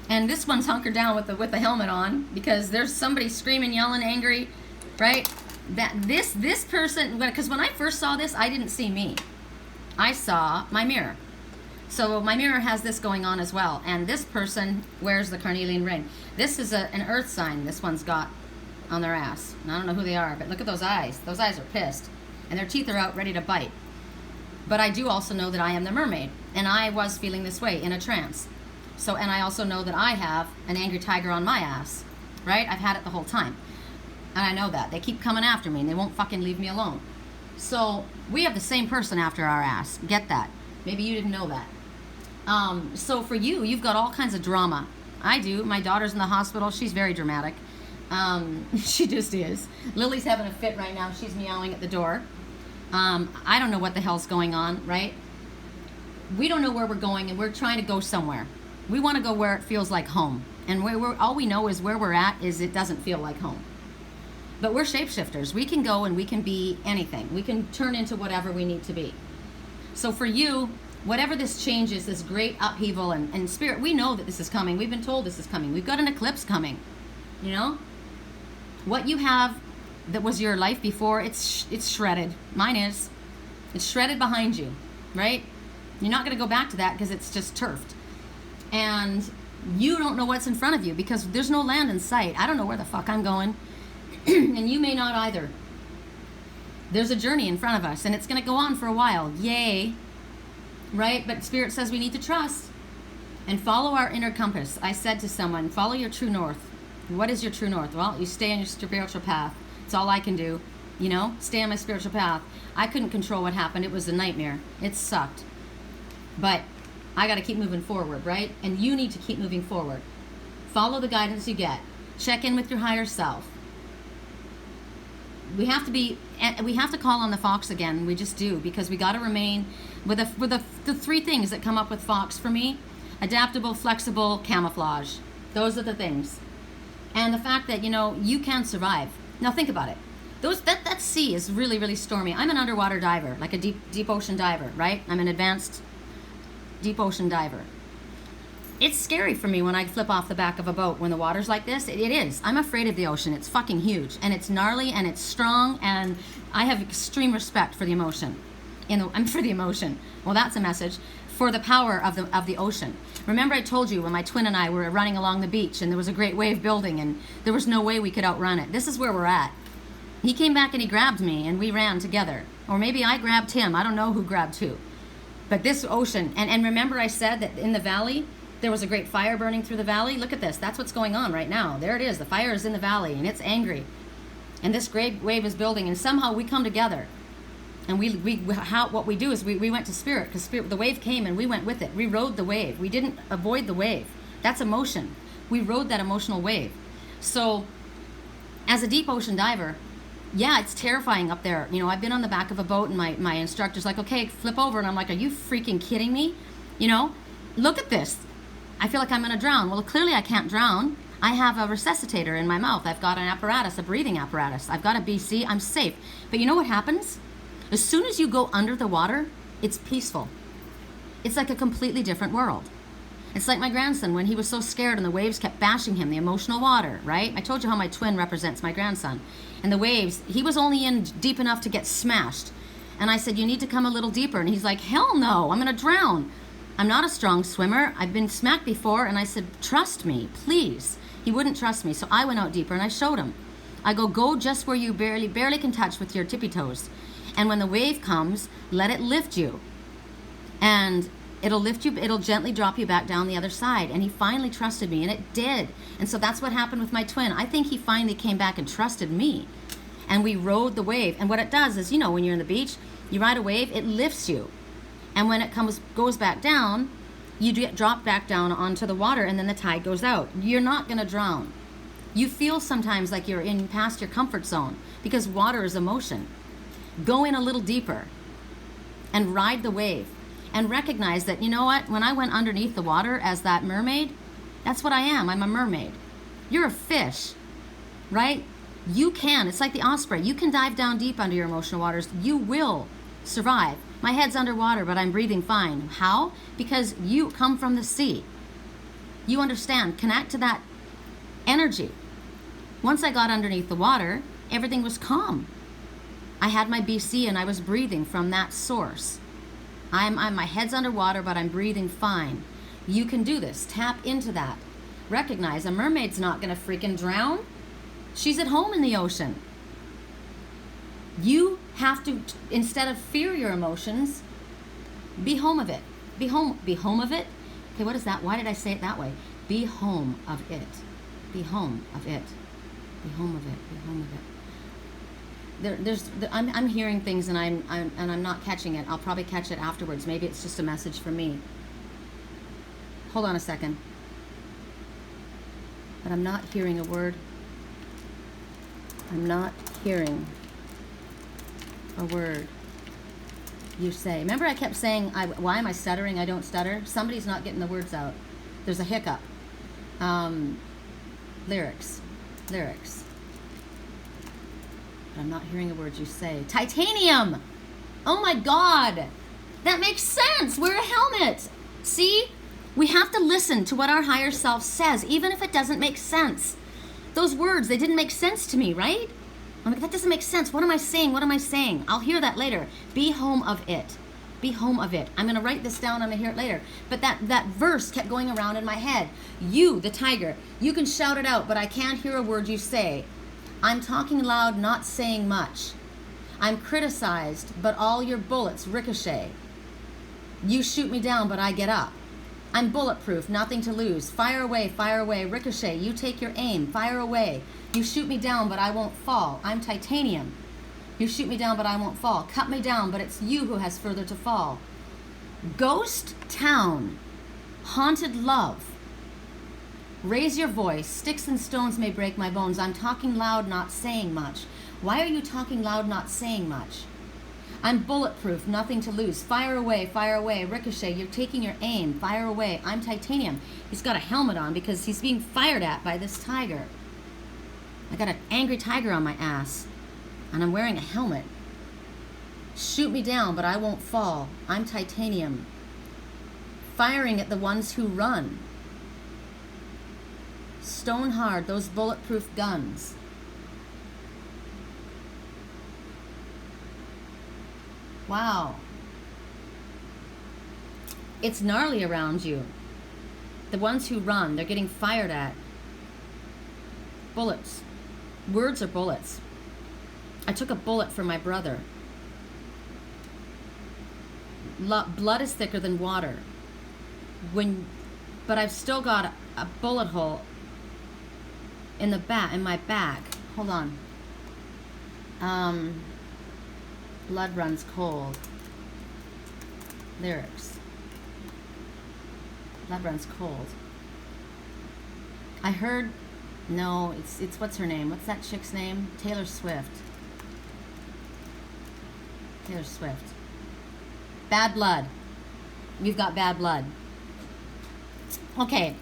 And this one's hunkered down with the helmet on because there's somebody screaming, yelling, angry, right? That this person, because when I first saw this, I didn't see me. I saw my mirror. So my mirror has this going on as well. And this person wears the carnelian ring. This is an earth sign this one's got on their ass. And I don't know who they are, but look at those eyes. Those eyes are pissed. And their teeth are out ready to bite. But I do also know that I am the mermaid. And I was feeling this way in a trance. So, and I also know that I have an angry tiger on my ass. Right? I've had it the whole time. And I know that. They keep coming after me and they won't fucking leave me alone. So we have the same person after our ass. Get that. Maybe you didn't know that. So for you, you've got all kinds of drama. I do. My daughter's in the hospital. She's very dramatic. She just is. Lily's having a fit right now. She's meowing at the door. I don't know what the hell's going on, right? We don't know where we're going and we're trying to go somewhere. We want to go where it feels like home. And all we know is where we're at is it doesn't feel like home. But we're shapeshifters. We can go and we can be anything. We can turn into whatever we need to be. So for you, whatever this change is, this great upheaval and spirit, we know that this is coming. We've been told this is coming. We've got an eclipse coming. You know? What you have that was your life before, it's shredded. Mine is. It's shredded behind you, right? You're not going to go back to that because it's just turfed. And you don't know what's in front of you because there's no land in sight. I don't know where the fuck I'm going. And you may not either. There's a journey in front of us and it's going to go on for a while. Yay. Right? But Spirit says we need to trust and follow our inner compass. I said to someone, follow your true north. What is your true north? Well, you stay on your spiritual path. It's all I can do. You know, stay on my spiritual path. I couldn't control what happened. It was a nightmare. It sucked. But I got to keep moving forward, right? And you need to keep moving forward. Follow the guidance you get. Check in with your higher self. We have to call on the fox again. We just do, because we got to remain with the three things that come up with fox for me: adaptable, flexible, camouflage. Those are the things. And the fact that, you know, you can survive. Now think about it. That sea is really, really stormy. I'm an underwater diver, like a deep ocean diver, right? I'm an advanced deep ocean diver. It's scary for me when I flip off the back of a boat when the water's like this. It is. I'm afraid of the ocean. It's fucking huge. And it's gnarly and it's strong. And I have extreme respect for the emotion. For the emotion. Well, that's a message. For the power of the ocean. Remember I told you when my twin and I were running along the beach and there was a great wave building and there was no way we could outrun it. This is where we're at. He came back and he grabbed me and we ran together. Or maybe I grabbed him. I don't know who grabbed who. But this ocean, and remember I said that in the valley, There was a great fire burning through the valley. Look at this. That's what's going on right now. There it is. The fire is in the valley, and it's angry. And this great wave is building, and somehow we come together. And what we do is we went to spirit, because the wave came and we went with it. We rode the wave. We didn't avoid the wave. That's emotion. We rode that emotional wave. So as a deep ocean diver, yeah, it's terrifying up there. You know, I've been on the back of a boat, and my instructor's like, okay, flip over. And I'm like, are you freaking kidding me? You know, look at this. I feel like I'm going to drown. Well, clearly I can't drown. I have a resuscitator in my mouth. I've got an apparatus, a breathing apparatus. I've got a BC. I'm safe. But you know what happens? As soon as you go under the water, it's peaceful. It's like a completely different world. It's like my grandson when he was so scared and the waves kept bashing him, the emotional water, right? I told you how my twin represents my grandson. And the waves, he was only in deep enough to get smashed. And I said, you need to come a little deeper. And he's like, hell no, I'm going to drown. I'm not a strong swimmer. I've been smacked before. And I said, trust me, please. He wouldn't trust me. So I went out deeper and I showed him. I go just where you barely can touch with your tippy toes. And when the wave comes, let it lift you. And it'll lift you, it'll gently drop you back down the other side. And he finally trusted me, and it did. And so that's what happened with my twin. I think he finally came back and trusted me. And we rode the wave. And what it does is, you know, when you're in the beach, you ride a wave, it lifts you. And when it goes back down, you get dropped back down onto the water, and then the tide goes out. You're not going to drown. You feel sometimes like you're in past your comfort zone, because water is emotion. Go in a little deeper and ride the wave, and recognize that, you know what, when I went underneath the water as that mermaid, that's what I am. I'm a mermaid. You're a fish, right? You can. It's like the osprey. You can dive down deep under your emotional waters. You will survive. My head's underwater, but I'm breathing fine. How? Because you come from the sea. You understand. Connect to that energy. Once I got underneath the water, everything was calm. I had my BC and I was breathing from that source. My head's underwater, but I'm breathing fine. You can do this. Tap into that. Recognize a mermaid's not going to freaking drown. She's at home in the ocean. You have to, instead of fear your emotions, be home of it. Be home of it. Okay, what is that? Why did I say it that way? Be home of it. Be home of it. Be home of it. Be home of it. I'm hearing things and I'm not catching it. I'll probably catch it afterwards. Maybe it's just a message for me. Hold on a second. But I'm not hearing a word. I'm not hearing a word you say. Remember I kept saying, why am I stuttering? I don't stutter. Somebody's not getting the words out. There's a hiccup. Lyrics. I'm not hearing the words you say. Titanium! Oh my God! That makes sense! Wear a helmet! See? We have to listen to what our higher self says, even if it doesn't make sense. Those words, they didn't make sense to me, right? I'm like, that doesn't make sense. What am I saying? What am I saying? I'll hear that later. Be home of it. Be home of it. I'm going to write this down. I'm going to hear it later. But that verse kept going around in my head. You, the tiger, you can shout it out, but I can't hear a word you say. I'm talking loud, not saying much. I'm criticized, but all your bullets ricochet. You shoot me down, but I get up. I'm bulletproof, nothing to lose. Fire away, ricochet. You take your aim, fire away. You shoot me down, but I won't fall. I'm titanium. You shoot me down, but I won't fall. Cut me down, but it's you who has further to fall. Ghost town, haunted love. Raise your voice. Sticks and stones may break my bones. I'm talking loud, not saying much. Why are you talking loud, not saying much? I'm bulletproof, nothing to lose. Fire away, ricochet. You're taking your aim. Fire away. I'm titanium. He's got a helmet on because he's being fired at by this tiger. I got an angry tiger on my ass, and I'm wearing a helmet. Shoot me down, but I won't fall. I'm titanium. Firing at the ones who run. Stone hard, those bulletproof guns. Wow. It's gnarly around you. The ones who run, they're getting fired at. Bullets. Words are bullets. I took a bullet for my brother. Blood is thicker than water. When but I've still got a bullet hole in the back, in my back. Hold on. Blood runs cold. Lyrics. Blood runs cold. I heard, no, it's what's her name? What's that chick's name? Taylor Swift. Taylor Swift. Bad blood. You've got bad blood. Okay.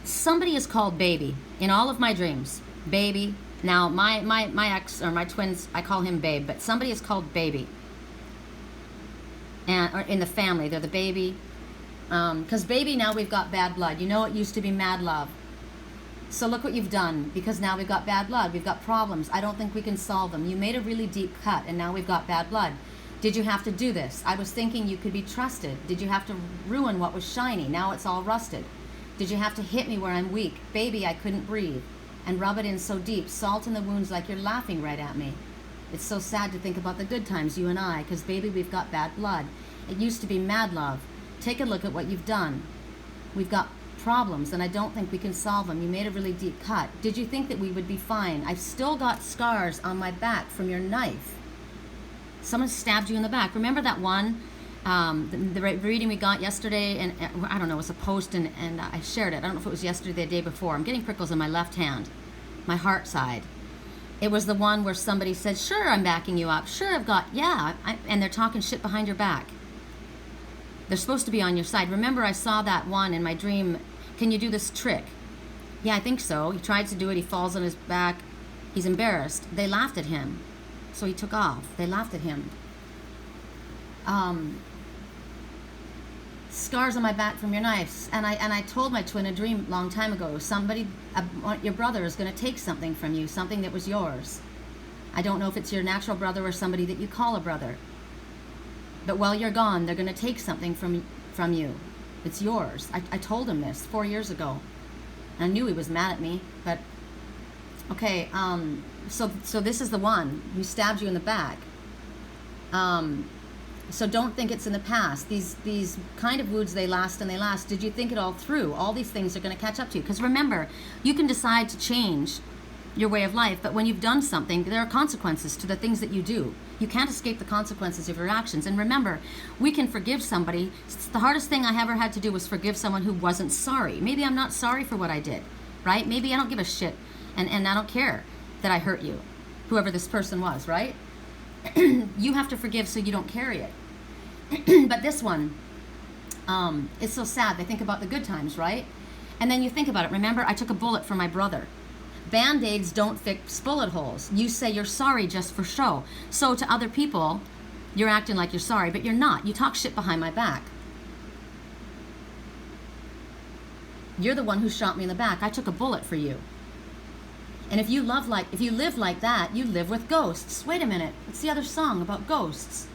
Somebody is called baby in all of my dreams. Baby. Now, my ex, or my twins, I call him babe, but somebody is called baby. And or in the family, they're the baby. Because baby, now we've got bad blood. You know, it used to be mad love. So look what you've done, because now we've got bad blood. We've got problems. I don't think we can solve them. You made a really deep cut, and now we've got bad blood. Did you have to do this? I was thinking you could be trusted. Did you have to ruin what was shiny? Now it's all rusted. Did you have to hit me where I'm weak? Baby, I couldn't breathe. And rub it in so deep, salt in the wounds like you're laughing right at me. It's so sad to think about the good times, you and I, because baby, we've got bad blood. It used to be mad love. Take a look at what you've done. We've got problems, and I don't think we can solve them. You made a really deep cut. Did you think that we would be fine? I've still got scars on my back from your knife. Someone stabbed you in the back. Remember that one, the reading we got yesterday, and I don't know, it was a post, and I shared it. I don't know if it was yesterday or the day before. I'm getting prickles in my left hand, my heart side. It was the one where somebody said, sure, I'm backing you up. Sure, I've got, yeah. And they're talking shit behind your back. They're supposed to be on your side. Remember, I saw that one in my dream. Can you do this trick? Yeah, I think so. He tried to do it. He falls on his back. He's embarrassed. They laughed at him. So he took off. They laughed at him. Scars on my back from your knives. And I told my twin a dream a long time ago. Somebody, your brother is going to take something from you, something that was yours. I don't know if it's your natural brother or somebody that you call a brother. But while you're gone, they're going to take something from you. It's yours. I told him this 4 years ago. I knew he was mad at me, but okay. So this is the one who stabbed you in the back. So don't think it's in the past. These kind of wounds, they last and they last. Did you think it all through? All these things are going to catch up to you. Because remember, you can decide to change your way of life, but when you've done something, there are consequences to the things that you do. You can't escape the consequences of your actions. And remember, we can forgive somebody. The hardest thing I ever had to do was forgive someone who wasn't sorry. Maybe I'm not sorry for what I did, right? Maybe I don't give a shit, and I don't care that I hurt you, whoever this person was, right? You have to forgive so you don't carry it. But this one, it's so sad. They think about the good times, right? And then you think about it. Remember, I took a bullet for my brother. Band-aids don't fix bullet holes. You say you're sorry just for show. So to other people, you're acting like you're sorry, but you're not. You talk shit behind my back. You're the one who shot me in the back. I took a bullet for you. And if you live like that, you live with ghosts. Wait a minute. What's the other song about ghosts?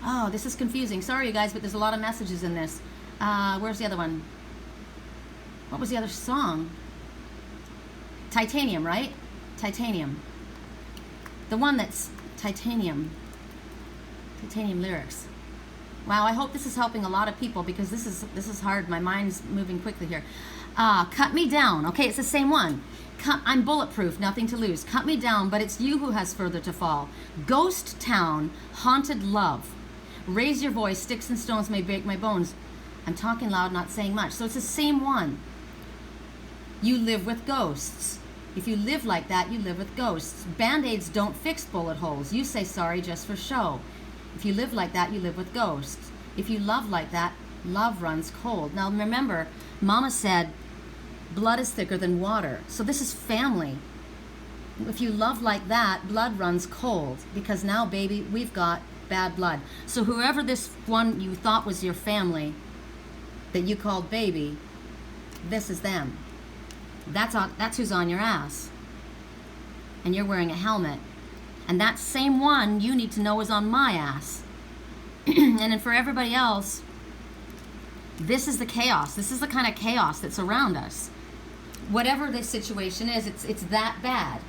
Oh, this is confusing. Sorry, you guys, but there's a lot of messages in this. Where's the other one? What was the other song? Titanium, right? Titanium. The one that's titanium. Titanium lyrics. Wow, I hope this is helping a lot of people, because this is hard. My mind's moving quickly here. Cut me down. Okay, it's the same one. I'm bulletproof, nothing to lose. Cut me down, but it's you who has further to fall. Ghost town, haunted love. Raise your voice, sticks and stones may break my bones. I'm talking loud, not saying much. So it's the same one. You live with ghosts. If you live like that, you live with ghosts. Band-aids don't fix bullet holes. You say sorry just for show. If you live like that, you live with ghosts. If you love like that, love runs cold. Now remember, Mama said, blood is thicker than water. So this is family. If you love like that, blood runs cold. Because now, baby, we've got bad blood. So whoever this one you thought was your family, that you called baby, this is them. That's who's on your ass. And you're wearing a helmet. And that same one you need to know is on my ass. And then for everybody else, this is the chaos. This is the kind of chaos that's around us. Whatever this situation is, it's that bad.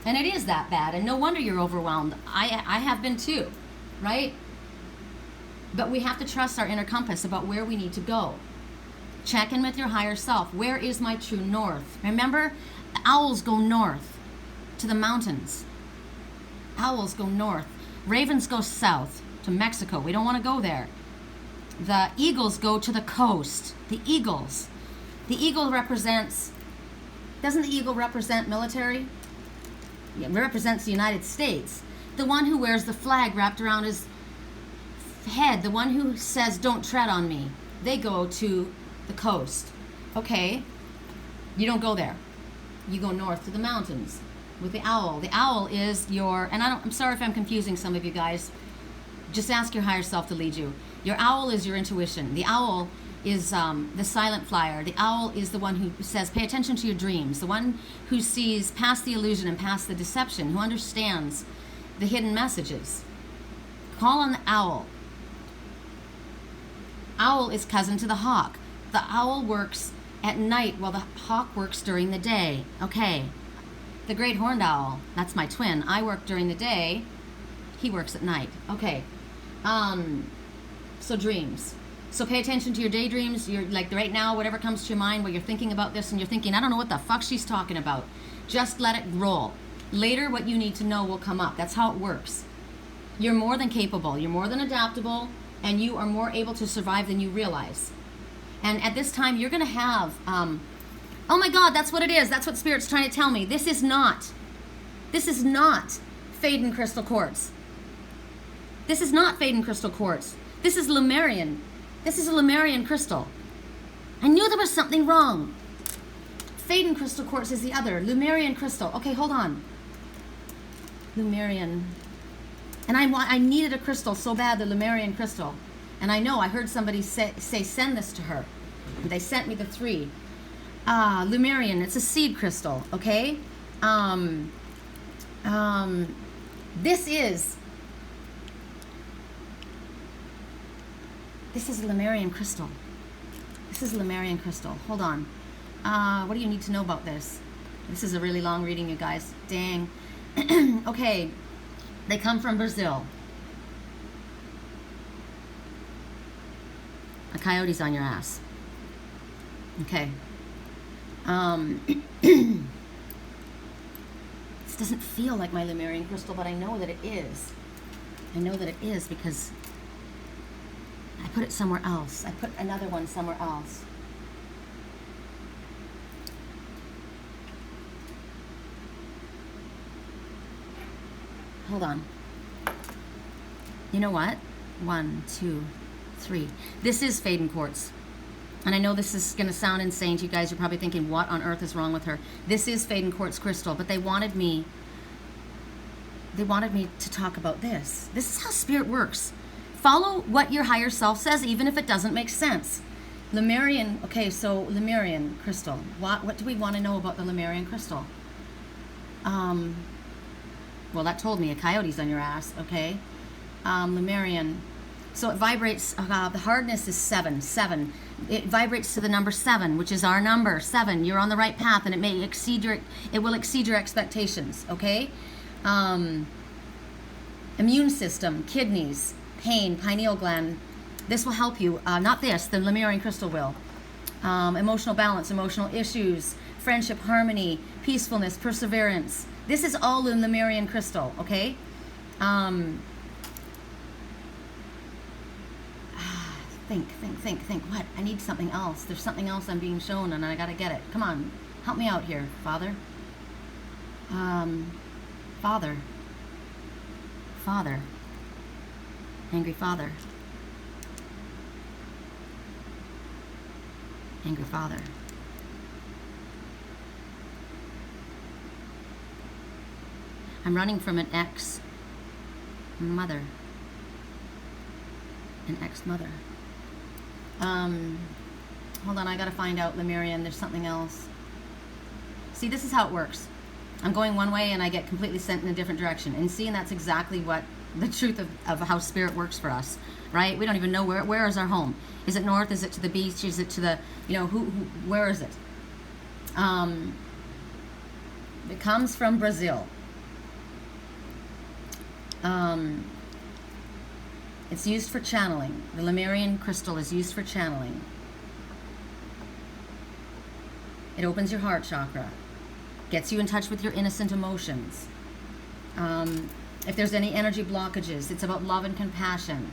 And it is that bad. And no wonder you're overwhelmed. I have been too, right? But we have to trust our inner compass about where we need to go. Check in with your higher self. Where is my true north? Remember, the owls go north to the mountains. Owls go north. Ravens go south to Mexico. We don't want to go there. The eagles go to the coast. The eagles. The eagle represents, doesn't the eagle represent military? It represents the United States. The one who wears the flag wrapped around his head, the one who says, don't tread on me. They go to the coast. Okay, you don't go there. You go north to the mountains with the owl. The owl is your, and I'm sorry if I'm confusing some of you guys. Just ask your higher self to lead you. Your owl is your intuition. The owl is the silent flyer. The owl is the one who says, pay attention to your dreams. The one who sees past the illusion and past the deception, who understands the hidden messages. Call on the owl. Owl is cousin to the hawk. The owl works at night while the hawk works during the day. Okay. The great horned owl, that's my twin. I work during the day. He works at night. Okay. So dreams. So pay attention to your daydreams. You're like right now, whatever comes to your mind where you're thinking about this and you're thinking, I don't know what the fuck she's talking about. Just let it roll. Later, what you need to know will come up. That's how it works. You're more than capable. You're more than adaptable. And you are more able to survive than you realize. And at this time, you're going to have, oh my God, that's what it is. That's what Spirit's trying to tell me. This is not Faden Crystal Quartz. This is not Faden Crystal Quartz. This is Lemurian. This is a Lemurian crystal. I knew there was something wrong. Faden Crystal Quartz is the other. Lemurian crystal. Okay, hold on. Lemurian. And I needed a crystal so bad, the Lemurian crystal. And I know, I heard somebody say send this to her. And they sent me the 3. Lemurian, it's a seed crystal, okay? This is a Lemurian crystal. This is a Lemurian crystal. Hold on. What do you need to know about this? This is a really long reading, you guys. Dang. Okay. They come from Brazil. A coyote's on your ass. Okay. This doesn't feel like my Lemurian crystal, but I know that it is. I know that it is because I put it somewhere else. I put another one somewhere else. Hold on. You know what? 1, 2, 3. This is Faden Quartz. And I know this is going to sound insane to you guys. You're probably thinking, what on earth is wrong with her? This is Faden Quartz crystal, but they wanted me to talk about this. This is how Spirit works. Follow what your higher self says, even if it doesn't make sense. Lemurian, okay, so Lemurian crystal. What do we want to know about the Lemurian crystal? Well, that told me a coyote's on your ass, okay? Lemurian. So it vibrates, the hardness is 7. It vibrates to the number 7, which is our number, 7. You're on the right path, and it will exceed your expectations, okay? Immune system, kidneys, pain, pineal gland. This will help you. Not this, the Lemurian crystal will. Emotional balance, emotional issues, friendship, harmony, peacefulness, perseverance. This is all in Lemurian crystal, okay? Think. What? I need something else. There's something else I'm being shown and I gotta get it. Come on. Help me out here, Father. Father. Angry Father. Angry Father. I'm running from an ex-mother. An ex-mother. Hold on, I gotta find out, Lemurian, there's something else. See, this is how it works. I'm going one way and I get completely sent in a different direction. And see, and that's exactly what the truth of how Spirit works for us, right? We don't even know where is our home. Is it north? Is it to the beach? Is it to the, where is it? It comes from Brazil. It's used for channeling. The Lemurian crystal is used for channeling. It opens your heart chakra, gets you in touch with your innocent emotions. If there's any energy blockages, it's about love and compassion.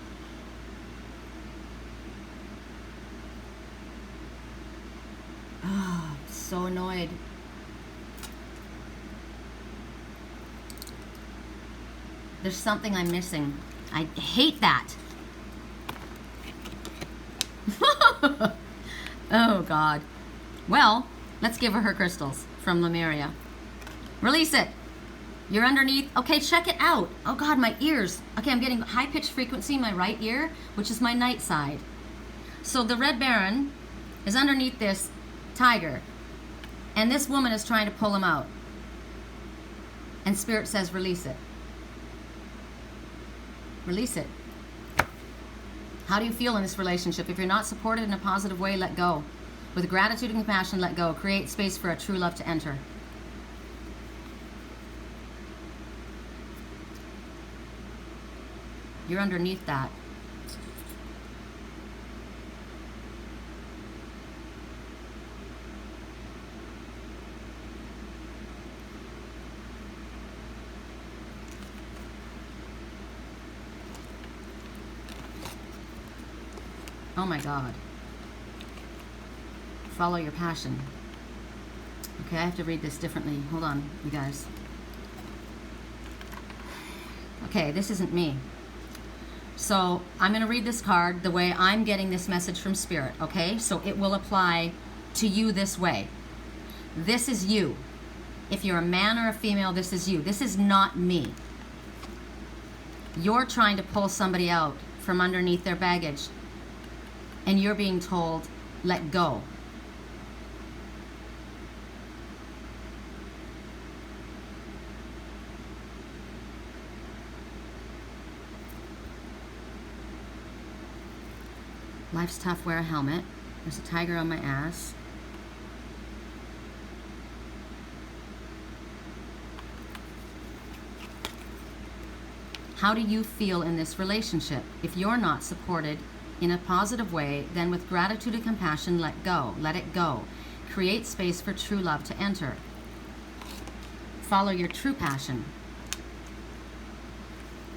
Oh, so annoyed. There's something I'm missing. I hate that. Oh, God. Well, let's give her her crystals from Lemuria. Release it. You're underneath. Okay, check it out. Oh, God, my ears. Okay, I'm getting high-pitched frequency in my right ear, which is my night side. So the Red Baron is underneath this tiger, and this woman is trying to pull him out. And Spirit says, release it. Release it. How do you feel in this relationship? If you're not supported in a positive way, let go. With gratitude and compassion, let go. Create space for a true love to enter. You're underneath that. Oh my God. Follow your passion. Okay, I have to read this differently. Hold on, you guys. Okay, this isn't me. So I'm going to read this card the way I'm getting this message from Spirit, okay? So it will apply to you this way. This is you. If you're a man or a female, this is you. This is not me. You're trying to pull somebody out from underneath their baggage, and you're being told, let go. Life's tough, wear a helmet. There's a tiger on my ass. How do you feel in this relationship? If you're not supported in a positive way, then with gratitude and compassion, let go. Let it go. Create space for true love to enter. Follow your true passion.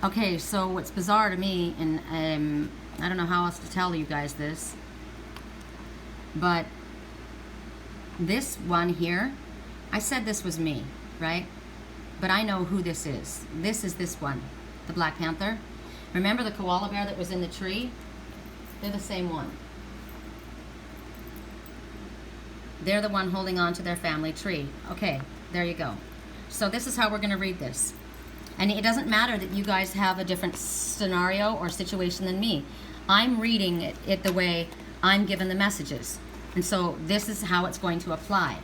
Okay, so what's bizarre to me, and I don't know how else to tell you guys this, but this one here, I said this was me, right? But I know who this is. This is this one, the Black Panther. Remember the koala bear that was in the tree? They're the same one. They're the one holding on to their family tree. Okay, there you go. So this is how we're going to read this. And it doesn't matter that you guys have a different scenario or situation than me. I'm reading it the way I'm given the messages. And so this is how it's going to apply.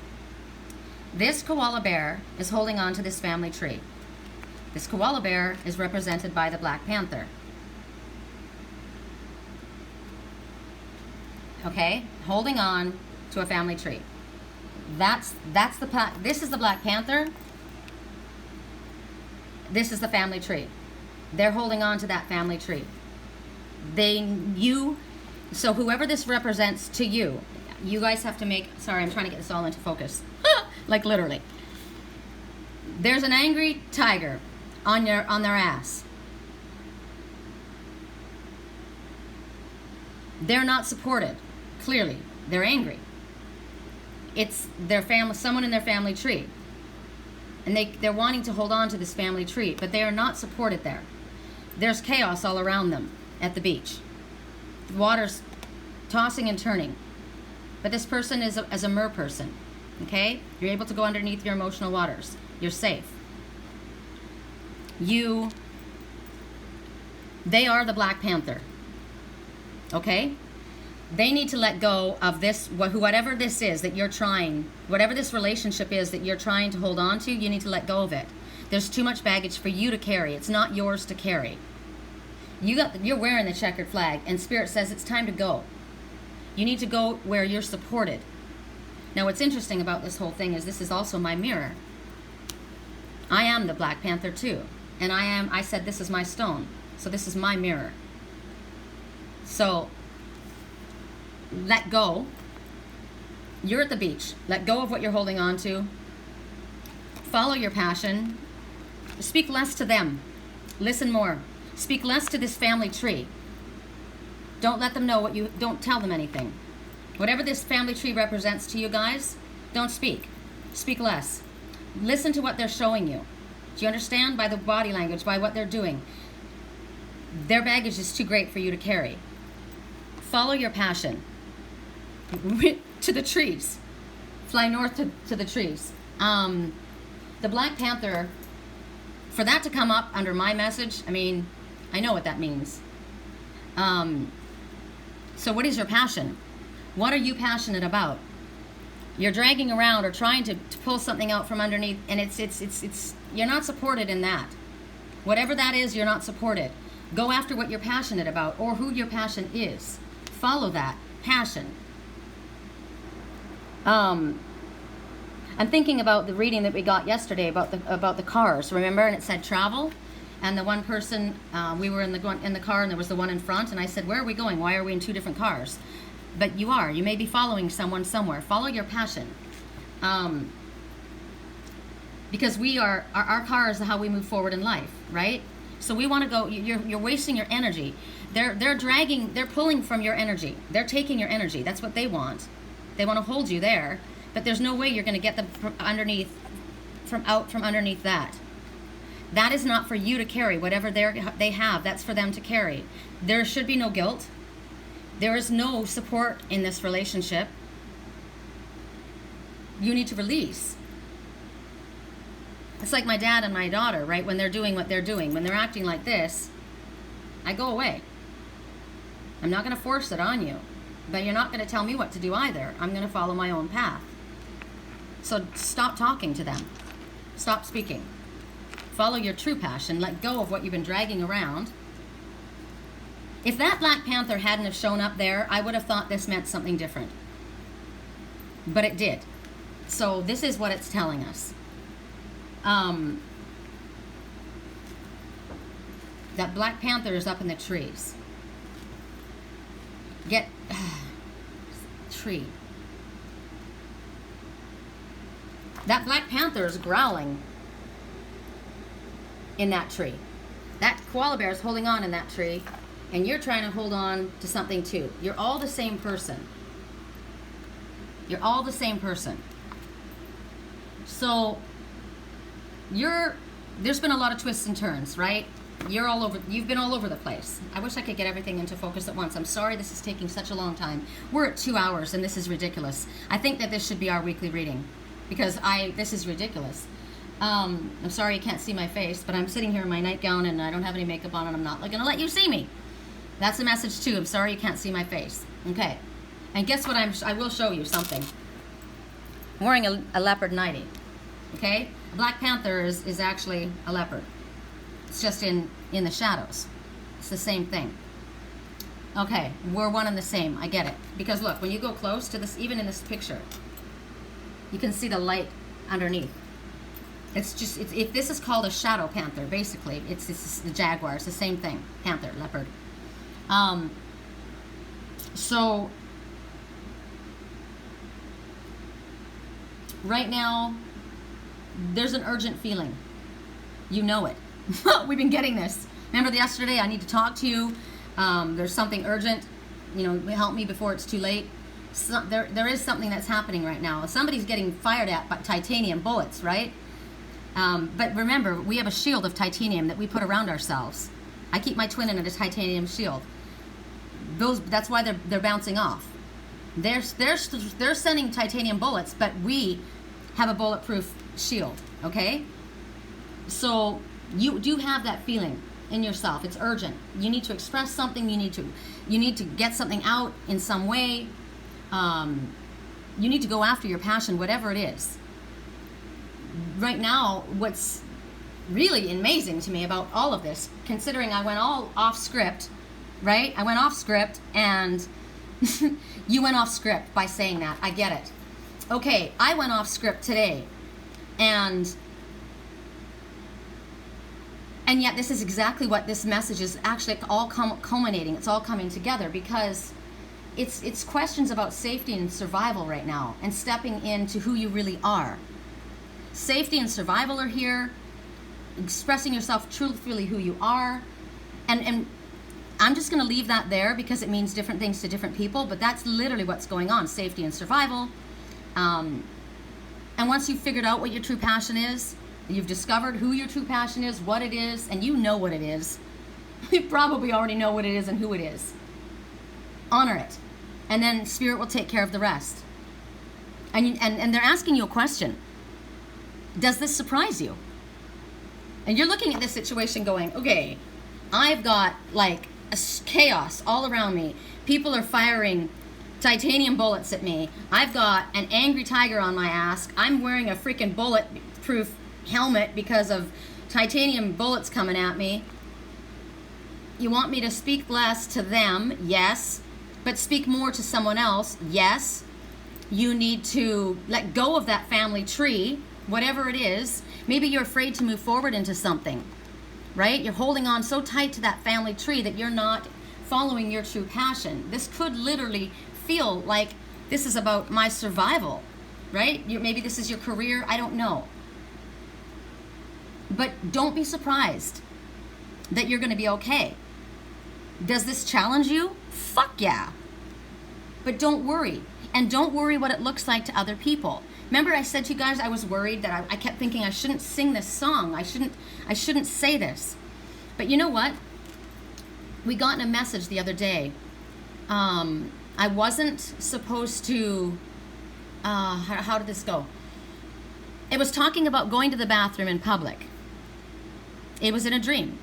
This koala bear is holding on to this family tree. This koala bear is represented by the Black Panther. Okay, holding on to a family tree. This is the Black Panther. This is the family tree. They're holding on to that family tree. So whoever this represents to you, you guys have to make, sorry, I'm trying to get this all into focus. Like literally. There's an angry tiger on their ass. They're not supported. Clearly, they're angry. It's their family, someone in their family tree. And they're wanting to hold on to this family tree, but they are not supported there. There's chaos all around them at the beach. The water's tossing and turning. But this person is as a mer person, okay? You're able to go underneath your emotional waters. You're safe. They are the Black Panther, okay? They need to let go of this, whatever this is that you're trying, whatever this relationship is that you're trying to hold on to, you need to let go of it. There's too much baggage for you to carry. It's not yours to carry. You're wearing the checkered flag, and Spirit says it's time to go. You need to go where you're supported. Now, what's interesting about this whole thing is this is also my mirror. I am the Black Panther too, and I said this is my stone, so this is my mirror. So let go. You're at the beach. Let go of what you're holding on to. Follow your passion. Speak less to them. Listen more. Speak less to this family tree. Don't let them know what you, don't tell them anything. Whatever this family tree represents to you guys, don't speak. Speak less. Listen to what they're showing you. Do you understand? By the body language, by what they're doing. Their baggage is too great for you to carry. Follow your passion. To the trees. Fly north to the trees. The Black Panther, for that to come up under my message, I mean, I know what that means. So what is your passion? What are you passionate about? You're dragging around or trying to pull something out from underneath, and it's you're not supported in that. Whatever that is, you're not supported. Go after what you're passionate about or who your passion is. Follow that passion. I'm thinking about the reading that we got yesterday about the cars. Remember, and it said travel, and the one person we were in the car, and there was the one in front, and I said, "Where are we going? Why are we in two different cars?" But you are. You may be following someone somewhere. Follow your passion, because we are our car is how we move forward in life, right? So we want to go. You're wasting your energy. They're dragging. They're pulling from your energy. They're taking your energy. That's what they want. They want to hold you there. But there's no way you're going to get them from underneath that. That is not for you to carry. Whatever they have, that's for them to carry. There should be no guilt. There is no support in this relationship. You need to release. It's like my dad and my daughter, right? When they're doing what they're doing, when they're acting like this, I go away. I'm not going to force it on you, but you're not going to tell me what to do either. I'm going to follow my own path. So stop talking to them. Stop speaking. Follow your true passion. Let go of what you've been dragging around. If that Black Panther hadn't have shown up there, I would have thought this meant something different. But it did. So this is what it's telling us. That Black Panther is up in the trees. Tree. That Black Panther is growling in that tree. That koala bear is holding on in that tree, and you're trying to hold on to something too. You're all the same person. You're all the same person. So there's been a lot of twists and turns, right? You've been all over the place. I wish I could get everything into focus at once. I'm sorry this is taking such a long time. We're at 2 hours and this is ridiculous. I think that this should be our weekly reading because this is ridiculous. I'm sorry you can't see my face, but I'm sitting here in my nightgown and I don't have any makeup on and I'm not gonna let you see me. That's a message too. I'm sorry you can't see my face. Okay. And guess what? I will show you something. I'm wearing a leopard nightie. Okay? A Black Panther is actually a leopard. It's just in the shadows. It's the same thing. Okay, we're one and the same. I get it. Because look, when you go close to this, even in this picture, you can see the light underneath. It's just, if this is called a shadow panther, basically, it's the jaguar. It's the same thing. Panther, leopard. So, right now, there's an urgent feeling. You know it. We've been getting this. Remember yesterday, I need to talk to you. There's something urgent. You know, help me before it's too late. So, there is something that's happening right now. Somebody's getting fired at by titanium bullets, right? But remember, we have a shield of titanium that we put around ourselves. I keep my twin in a titanium shield. That's why they're bouncing off. They're sending titanium bullets, but we have a bulletproof shield. Okay? So you do have that feeling in yourself. It's urgent. You need to express something. You need to get something out in some way. You need to go after your passion, whatever it is. Right now, what's really amazing to me about all of this, considering I went all off script, right? I went off script, and you went off script by saying that. I get it. Okay, I went off script today, and And yet this is exactly what this message is actually all culminating. It's all coming together because it's questions about safety and survival right now and stepping into who you really are. Safety and survival are here, expressing yourself truthfully who you are. And I'm just going to leave that there because it means different things to different people, but that's literally what's going on, safety and survival. And once you've figured out what your true passion is, you've discovered who your true passion is, what it is, and you know what it is. You probably already know what it is and who it is. Honor it. And then Spirit will take care of the rest. And they're asking you a question. Does this surprise you? And you're looking at this situation going, okay, I've got like a chaos all around me. People are firing titanium bullets at me. I've got an angry tiger on my ass. I'm wearing a freaking bulletproof helmet because of titanium bullets coming at me. You want me to speak less to them? Yes. But speak more to someone else? Yes. You need to let go of that family tree, whatever it is. Maybe you're afraid to move forward into something, right? You're holding on so tight to that family tree that you're not following your true passion. This could literally feel like this is about my survival, right? Maybe this is your career, I don't know. But don't be surprised that you're going to be okay. Does this challenge you? Fuck yeah. But don't worry. And don't worry what it looks like to other people. Remember I said to you guys I was worried that I kept thinking I shouldn't sing this song. I shouldn't say this. But you know what? We got a message the other day. I wasn't supposed to, how did this go? It was talking about going to the bathroom in public. It was in a dream.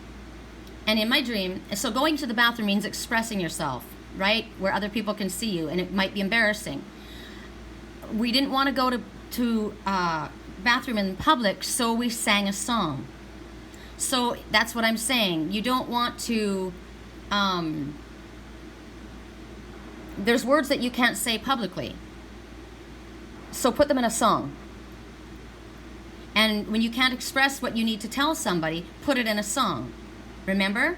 And in my dream, so going to the bathroom means expressing yourself, right? Where other people can see you, and it might be embarrassing. We didn't want to go to bathroom in public, so we sang a song. So that's what I'm saying. You don't want to, there's words that you can't say publicly. So put them in a song. And when you can't express what you need to tell somebody, put it in a song. Remember?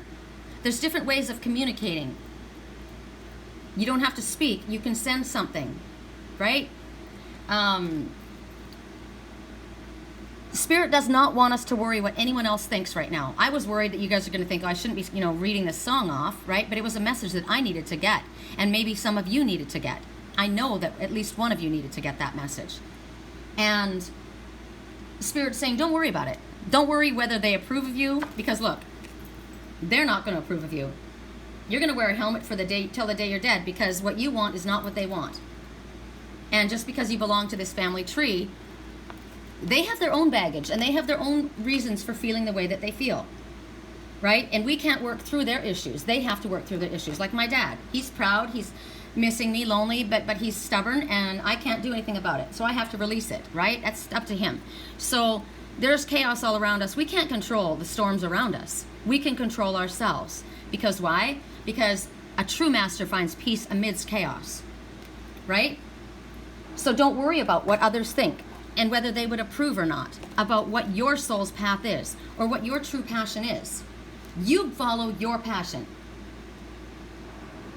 There's different ways of communicating. You don't have to speak. You can send something, right? Spirit does not want us to worry what anyone else thinks right now. I was worried that you guys are going to think, oh, I shouldn't be, reading this song off, right? But it was a message that I needed to get, and maybe some of you needed to get. I know that at least one of you needed to get that message. And Spirit's saying, don't worry about it. Don't worry whether they approve of you, because look, they're not going to approve of you. You're going to wear a helmet for the day till the day you're dead, because what you want is not what they want. And just because you belong to this family tree, they have their own baggage and they have their own reasons for feeling the way that they feel, right? And we can't work through their issues. They have to work through their issues. Like my dad, he's proud, he's missing me, lonely, but he's stubborn, and I can't do anything about it. So I have to release it, right? That's up to him. So there's chaos all around us. We can't control the storms around us. We can control ourselves. Because why? Because a true master finds peace amidst chaos, right? So don't worry about what others think and whether they would approve or not about what your soul's path is or what your true passion is. You follow your passion.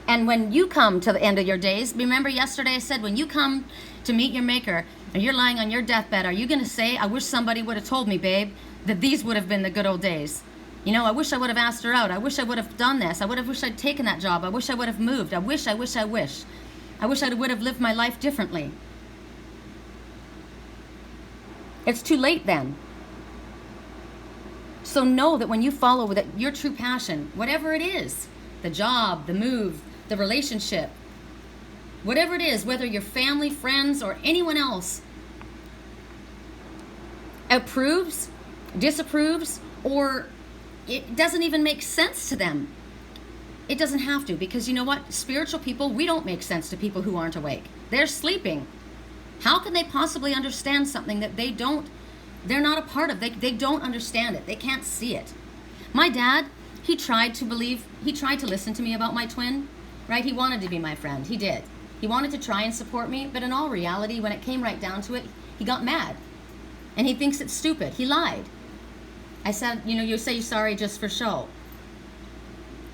And when you come to the end of your days, remember yesterday I said when you come to meet your maker and you're lying on your deathbed, are you going to say, I wish somebody would have told me, babe, that these would have been the good old days? I wish I would have asked her out. I wish I would have done this. I wish I'd taken that job. I wish I would have moved. I wish. I wish I would have lived my life differently. It's too late then. So know that when you follow that your true passion, whatever it is, the job, the move, the relationship, whatever it is, whether your family, friends, or anyone else approves, disapproves, or it doesn't even make sense to them. It doesn't have to, because you know what? Spiritual people, we don't make sense to people who aren't awake. They're sleeping. How can they possibly understand something that they're not a part of? They don't understand it. They can't see it. My dad, he tried to listen to me about my twin, right? He wanted to be my friend. He did. He wanted to try and support me, but in all reality, when it came right down to it, he got mad. And he thinks it's stupid. He lied. I said, you know, you say sorry just for show.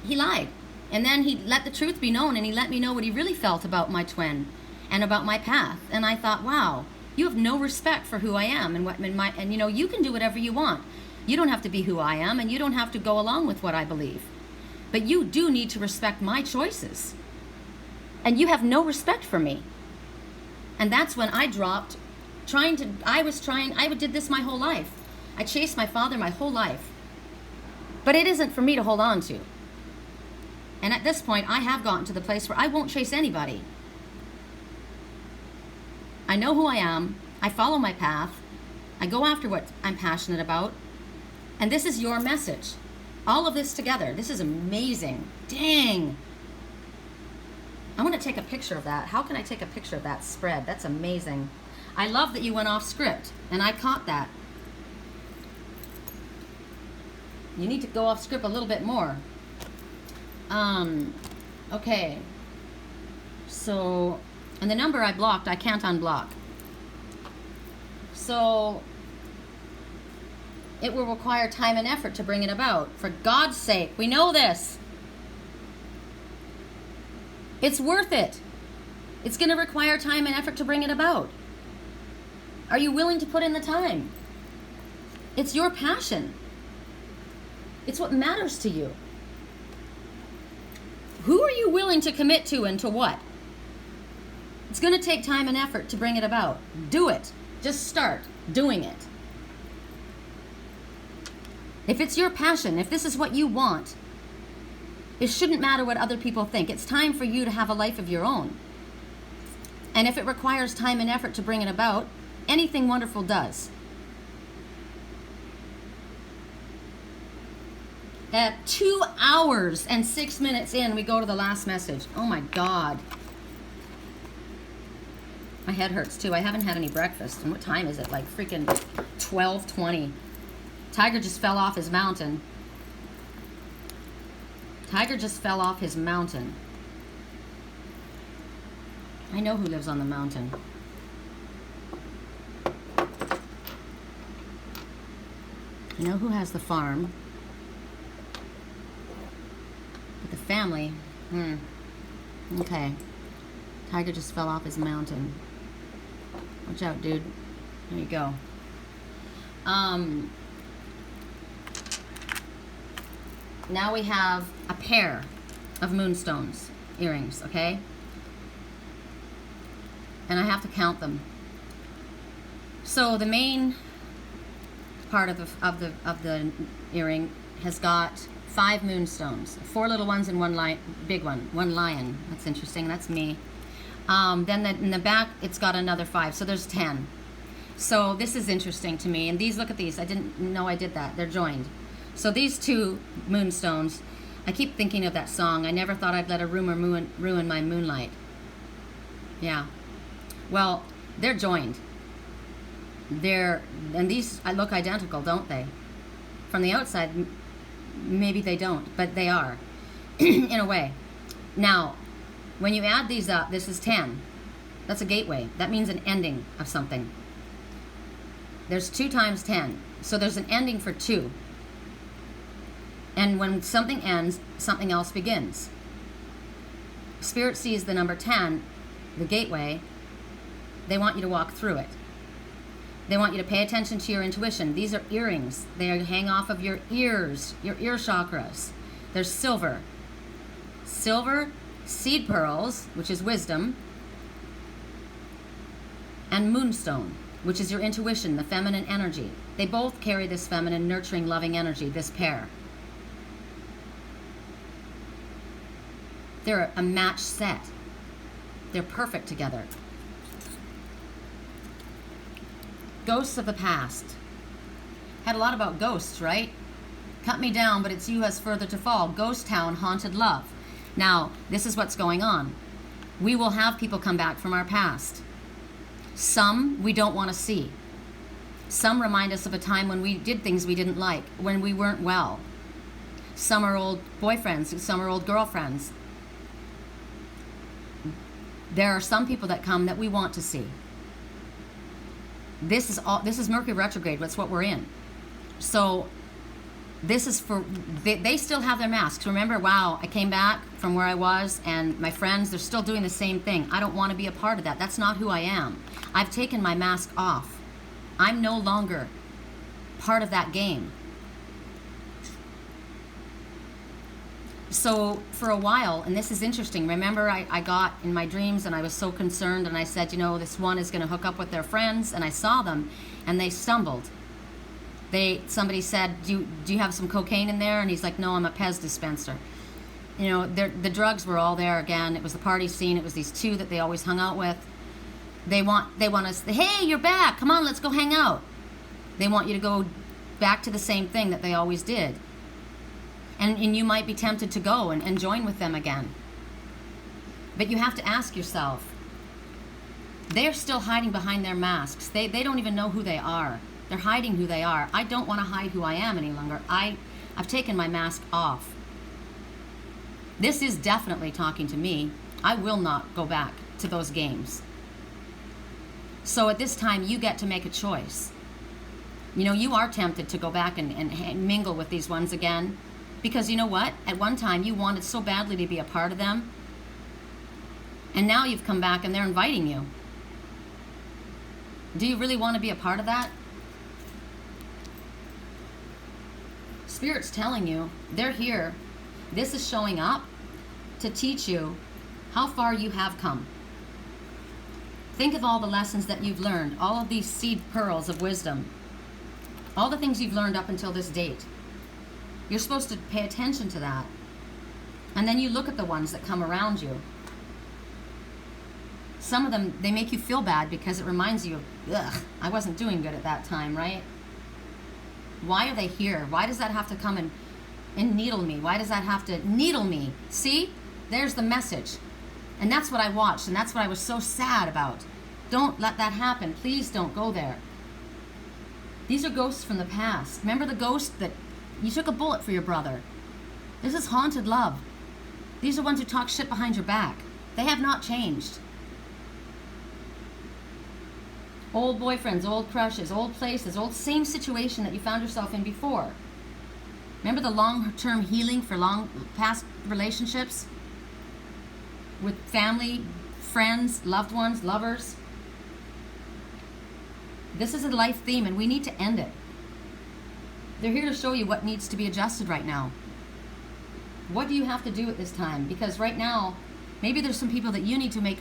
He lied. And then he let the truth be known, and he let me know what he really felt about my twin and about my path. And I thought, wow, you have no respect for who I am and you know, you can do whatever you want. You don't have to be who I am, and you don't have to go along with what I believe. But you do need to respect my choices. And you have no respect for me. And that's when I dropped I did this my whole life. I chased my father my whole life. But it isn't for me to hold on to. And at this point, I have gotten to the place where I won't chase anybody. I know who I am. I follow my path. I go after what I'm passionate about. And this is your message. All of this together. This is amazing. Dang. I want to take a picture of that. How can I take a picture of that spread? That's amazing. I love that you went off script, and I caught that. You need to go off script a little bit more. Okay. So, and the number I blocked, I can't unblock. So, it will require time and effort to bring it about. For God's sake, we know this. It's worth it. It's going to require time and effort to bring it about. Are you willing to put in the time? It's your passion. It's what matters to you. Who are you willing to commit to and to what? It's going to take time and effort to bring it about. Do it. Just start doing it. If it's your passion, if this is what you want, it shouldn't matter what other people think. It's time for you to have a life of your own. And if it requires time and effort to bring it about, anything wonderful does. At 2 hours and 6 minutes in, we go to the last message. Oh my God. My head hurts too. I haven't had any breakfast. And what time is it? Like freaking 12:20. Tiger just fell off his mountain. Tiger just fell off his mountain. I know who lives on the mountain. I know who has the farm. But the family, okay. Tiger just fell off his mountain. Watch out, dude. There you go. Now we have a pair of moonstones earrings, okay? And I have to count them. So the main part of the earring has got 5 moonstones, 4 little ones and one big one, one lion. That's interesting. That's me. Then in the back, it's got another 5, so there's 10. So this is interesting to me. And these, look at these. I didn't know I did that. They're joined. So these 2 moonstones, I keep thinking of that song. I never thought I'd let a rumor ruin my moonlight. Yeah. Well, they're joined. And these look identical, don't they? From the outside, maybe they don't, but they are, in a way. Now, when you add these up, this is 10. That's a gateway. That means an ending of something. There's 2 times 10. So there's an ending for 2. And when something ends, something else begins. Spirit sees the number 10, the gateway. They want you to walk through it. They want you to pay attention to your intuition. These are earrings. They hang off of your ears, your ear chakras. They're silver. Silver, seed pearls, which is wisdom, and moonstone, which is your intuition, the feminine energy. They both carry this feminine, nurturing, loving energy, this pair. They're a match set. They're perfect together. Ghosts of the past. Had a lot about ghosts, right? Cut me down, but it's you has further to fall. Ghost town, haunted love. Now, this is what's going on. We will have people come back from our past. Some we don't want to see. Some remind us of a time when we did things we didn't like, when we weren't well. Some are old boyfriends, some are old girlfriends. There are some people that come that we want to see. This is Mercury retrograde. That's what we're in. So This is for, they still have their masks. Remember, wow, I came back from where I was and my friends, they're still doing the same thing. I don't want to be a part of that. That's not who I am. I've taken my mask off. I'm no longer part of that game. So for a while, and this is interesting, remember I got in my dreams and I was so concerned and I said, you know, this one is going to hook up with their friends, and I saw them and they stumbled. Somebody said, do you have some cocaine in there? And he's like, no, I'm a Pez dispenser. You know, the drugs were all there again. It was the party scene. It was these two that they always hung out with. They want us, hey, you're back. Come on, let's go hang out. They want you to go back to the same thing that they always did. And you might be tempted to go and join with them again. But you have to ask yourself, they're still hiding behind their masks. They don't even know who they are. They're hiding who they are. I don't want to hide who I am any longer. I've taken my mask off. This is definitely talking to me. I will not go back to those games. So at this time, you get to make a choice. You know, you are tempted to go back and mingle with these ones again. Because you know what? At one time, you wanted so badly to be a part of them. And now you've come back and they're inviting you. Do you really want to be a part of that? Spirit's telling you, they're here. This is showing up to teach you how far you have come. Think of all the lessons that you've learned, all of these seed pearls of wisdom, all the things you've learned up until this date. You're supposed to pay attention to that. And then you look at the ones that come around you. Some of them, they make you feel bad because it reminds you of, ugh, I wasn't doing good at that time, right? Why are they here? Why does that have to come and needle me? Why does that have to needle me? See? There's the message. And that's what I watched, and that's what I was so sad about. Don't let that happen. Please don't go there. These are ghosts from the past. Remember the ghost that you took a bullet for your brother? This is haunted love. These are ones who talk shit behind your back. They have not changed. Old boyfriends, old crushes, old places, old same situation that you found yourself in before. Remember the long-term healing for long past relationships? With family, friends, loved ones, lovers. This is a life theme and we need to end it. They're here to show you what needs to be adjusted right now. What do you have to do at this time? Because right now, maybe there's some people that you need to make.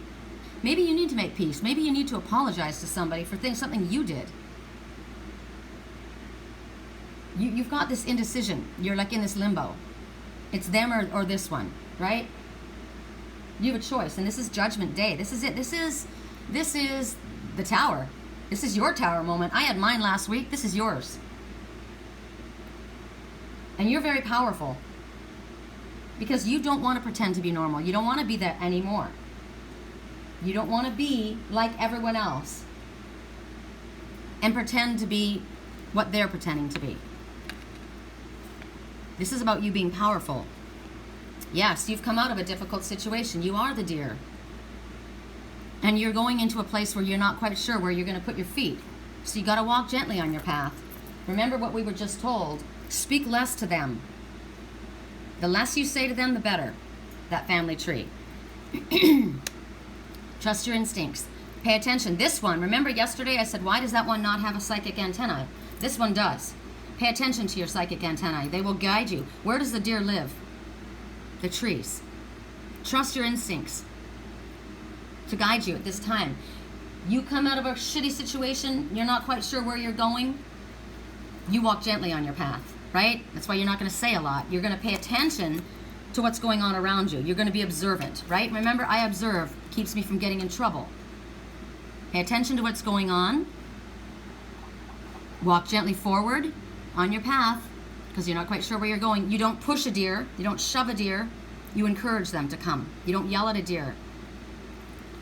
Maybe you need to make peace. Maybe you need to apologize to somebody for something you did. You've got this indecision. You're like in this limbo. It's them or this one, right? You have a choice, and this is Judgment Day. This is it. This is the Tower. This is your Tower moment. I had mine last week. This is yours. And you're very powerful. Because you don't want to pretend to be normal. You don't want to be that anymore. You don't want to be like everyone else and pretend to be what they're pretending to be. This is about you being powerful. Yes, you've come out of a difficult situation. You are the deer. And you're going into a place where you're not quite sure where you're going to put your feet. So you got to walk gently on your path. Remember what we were just told. Speak less to them. The less you say to them, the better. That family tree. Trust your instincts. Pay attention. This one, remember yesterday I said, why does that one not have a psychic antennae? This one does. Pay attention to your psychic antennae. They will guide you. Where does the deer live? The trees. Trust your instincts to guide you at this time. You come out of a shitty situation, you're not quite sure where you're going, you walk gently on your path, right? That's why you're not going to say a lot. You're going to pay attention to what's going on around you. You're going to be observant, right? Remember, I observe keeps me from getting in trouble. Pay attention to what's going on. Walk gently forward on your path because you're not quite sure where you're going. You don't push a deer. You don't shove a deer. You encourage them to come. You don't yell at a deer.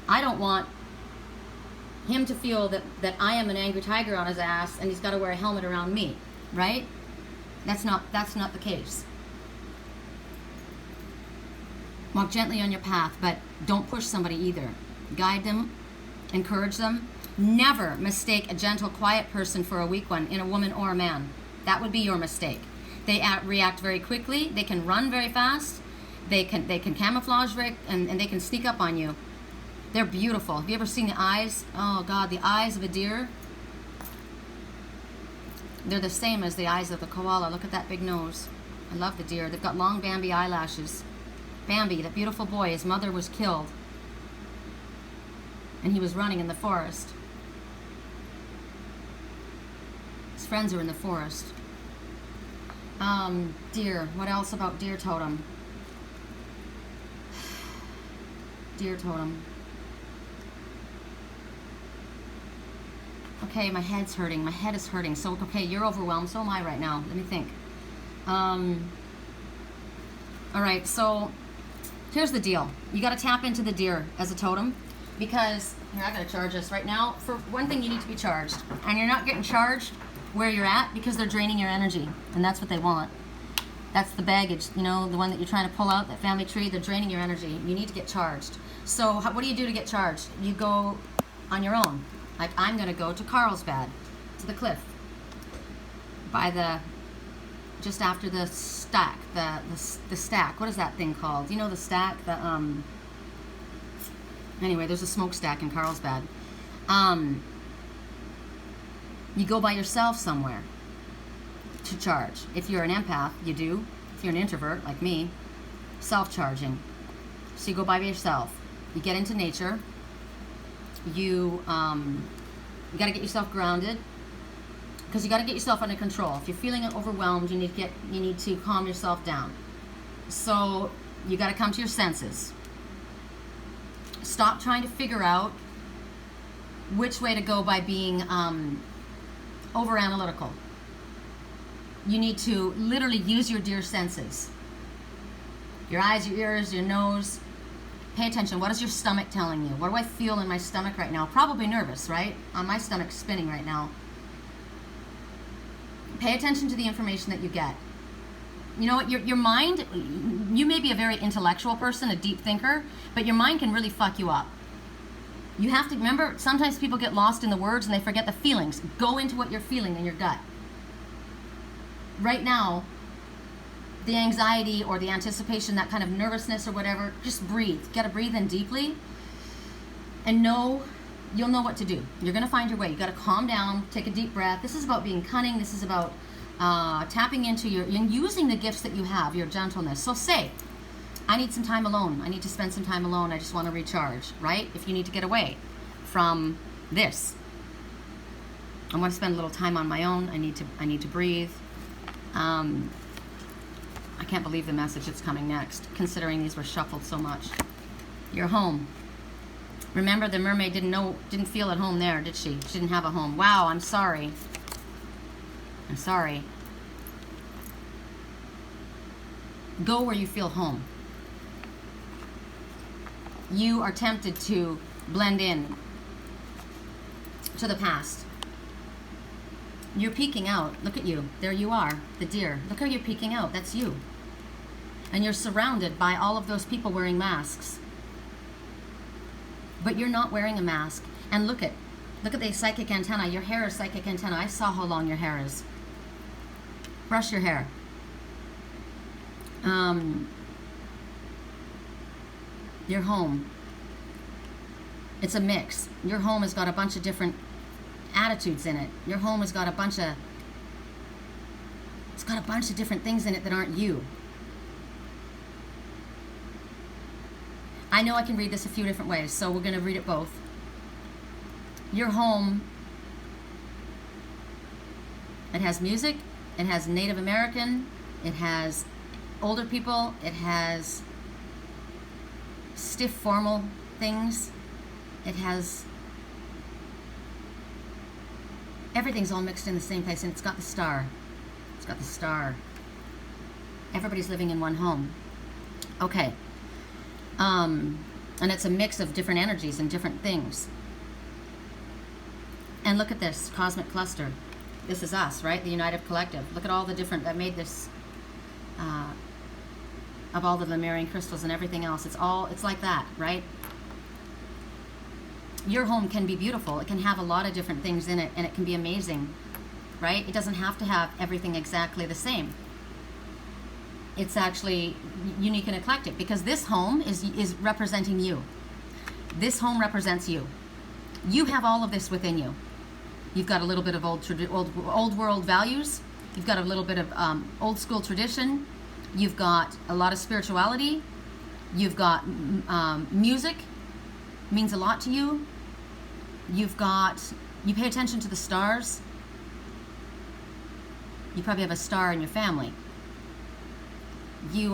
I don't want him to feel that I am an angry tiger on his ass and he's got to wear a helmet around me, right? That's not the case. Walk gently on your path, but don't push somebody either. Guide them, encourage them. Never mistake a gentle, quiet person for a weak one in a woman or a man. That would be your mistake. They react very quickly. They can run very fast. They can camouflage and they can sneak up on you. They're beautiful. Have you ever seen the eyes? Oh God, the eyes of a deer. They're the same as the eyes of the koala. Look at that big nose. I love the deer. They've got long Bambi eyelashes. Bambi, that beautiful boy, his mother was killed. And he was running in the forest. His friends are in the forest. Deer. What else about deer totem? Deer totem. Okay, my head's hurting. My head is hurting. So, okay, you're overwhelmed. So am I right now. Let me think. All right, so here's the deal. You got to tap into the deer as a totem because, here, I got to charge this right now. For one thing, you need to be charged. And you're not getting charged where you're at because they're draining your energy. And that's what they want. That's the baggage, you know, the one that you're trying to pull out, that family tree. They're draining your energy. You need to get charged. So what do you do to get charged? You go on your own. Like, I'm going to go to Carlsbad, to the cliff, by the, just after the stack, the stack. What is that thing called? You know the stack? Anyway, there's a smokestack in Carlsbad. You go by yourself somewhere to charge. If you're an empath, you do. If you're an introvert, like me, self-charging. So you go by yourself. You get into nature. You got to get yourself grounded because you got to get yourself under control. If you're feeling overwhelmed, you need to calm yourself down. So you got to come to your senses. Stop trying to figure out which way to go by being over analytical. You need to literally use your deer senses. Your eyes, your ears, your nose. Pay attention. What is your stomach telling you? What do I feel in my stomach right now? Probably nervous, right? My stomach's spinning right now. Pay attention to the information that you get. You know what? Your mind, you may be a very intellectual person, a deep thinker, but your mind can really fuck you up. You have to remember, sometimes people get lost in the words and they forget the feelings. Go into what you're feeling in your gut. Right now, the anxiety or the anticipation, that kind of nervousness or whatever, just breathe. You gotta breathe in deeply and you'll know what to do. You're gonna find your way. You gotta calm down, take a deep breath. This is about being cunning. This is about tapping into using the gifts that you have, your gentleness. So say, I need some time alone. I need to spend some time alone. I just wanna recharge, right? If you need to get away from this. I wanna spend a little time on my own. I need to breathe. I can't believe the message that's coming next, considering these were shuffled so much. You're home. Remember, the mermaid didn't feel at home there, did she? She didn't have a home. Wow, I'm sorry. I'm sorry. Go where you feel home. You are tempted to blend in to the past. You're peeking out. Look at you. There you are, the deer. Look how you're peeking out. That's you. And you're surrounded by all of those people wearing masks. But you're not wearing a mask. And look at the psychic antenna. Your hair is psychic antenna. I saw how long your hair is. Brush your hair. Your home. It's a mix. Your home has got a bunch of different attitudes in it. Your home has got a bunch of different things in it that aren't you. I know I can read this a few different ways, so we're going to read it both. Your home, it has music, it has Native American, it has older people, it has stiff formal things, it has everything's all mixed in the same place, and it's got the star. It's got the star. Everybody's living in one home. Okay. And it's a mix of different energies and different things. And look at this cosmic cluster. This is us, right? The United Collective. Look at all the different that made this of all the Lemurian crystals and everything else. It's like that, right? Your home can be beautiful. It can have a lot of different things in it, and it can be amazing, right? It doesn't have to have everything exactly the same. it's actually unique and eclectic, because this home is representing you. This home represents you. You have all of this within you. You've got a little bit of old world values. You've got a little bit of old school tradition. You've got a lot of spirituality. You've got music, means a lot to you. You pay attention to the stars. You probably have a star in your family. You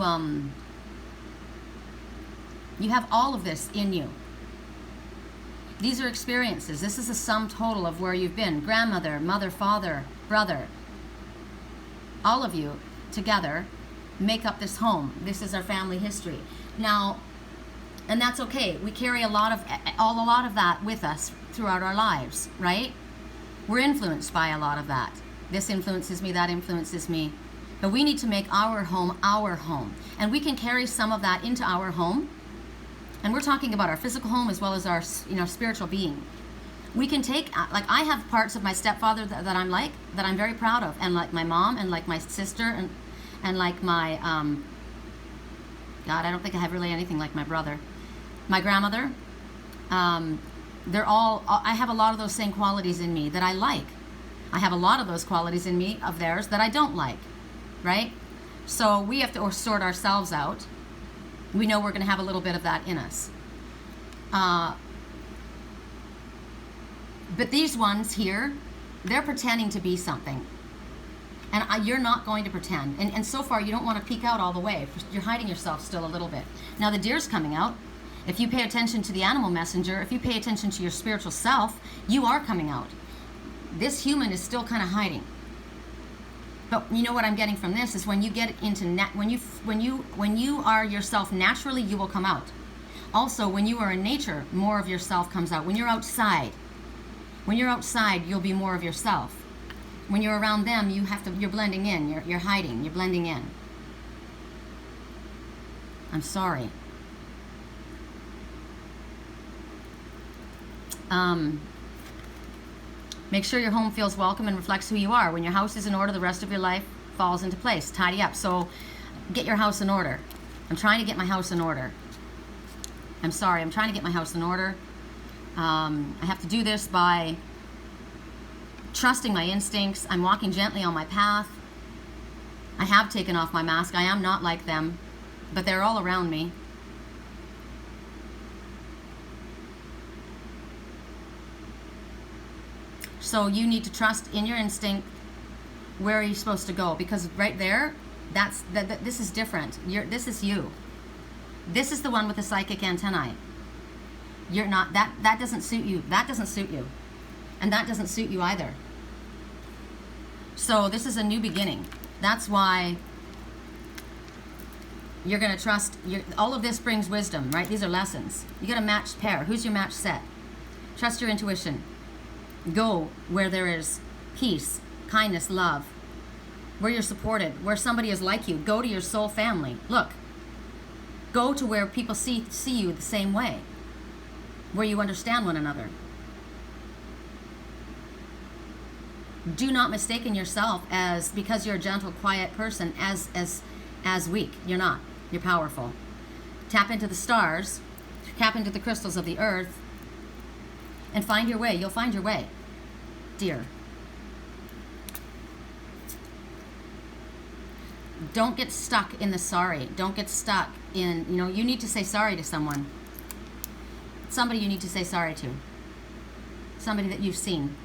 have all of this in you. These are experiences. This is a sum total of where you've been. Grandmother, mother, father, brother. All of you together make up this home. This is our family history. Now, and that's okay. We carry a lot of that with us throughout our lives, right? We're influenced by a lot of that. This influences me, that influences me. But we need to make our home our home. And we can carry some of that into our home. And we're talking about our physical home as well as our, spiritual being. We can take, like, I have parts of my stepfather that I'm like, that I'm very proud of, and like my mom, and like my sister, and like my, God, I don't think I have really anything like my brother. My grandmother, I have a lot of those same qualities in me that I like. I have a lot of those qualities in me of theirs that I don't like, right? So we have to sort ourselves out. We know we're going to have a little bit of that in us. But these ones here, they're pretending to be something. And you're not going to pretend. And so far, you don't want to peek out all the way. You're hiding yourself still a little bit. Now, the deer's coming out. If you pay attention to the animal messenger, if you pay attention to your spiritual self, you are coming out. This human is still kind of hiding. But you know what I'm getting from this is when you get into when you are yourself naturally, you will come out. Also, when you are in nature, more of yourself comes out. When you're outside, you'll be more of yourself. When you're around them, you're blending in. You're hiding. You're blending in. I'm sorry. Make sure your home feels welcome and reflects who you are. When your house is in order, the rest of your life falls into place. Tidy up. So get your house in order. I'm trying to get my house in order. I'm sorry. I'm trying to get my house in order. I have to do this by trusting my instincts. I'm walking gently on my path. I have taken off my mask. I am not like them, but they're all around me. So you need to trust in your instinct. Where are you supposed to go? Because right there, this is different. This is you. This is the one with the psychic antennae. You're not, that doesn't suit you. That doesn't suit you. And that doesn't suit you either. So this is a new beginning. That's why you're going to trust. All of this brings wisdom, right? These are lessons. You got a matched pair. Who's your match set? Trust your intuition. Go where there is peace, kindness, love. Where you're supported, where somebody is like you. Go to your soul family. Look. Go to where people see you the same way. Where you understand one another. Do not mistake yourself as, because you're a gentle, quiet person, as weak. You're not. You're powerful. Tap into the stars. Tap into the crystals of the earth. And find your way. You'll find your way, dear. Don't get stuck in the sorry. Don't get stuck in, you need to say sorry to someone. Somebody you need to say sorry to. Somebody that you've seen.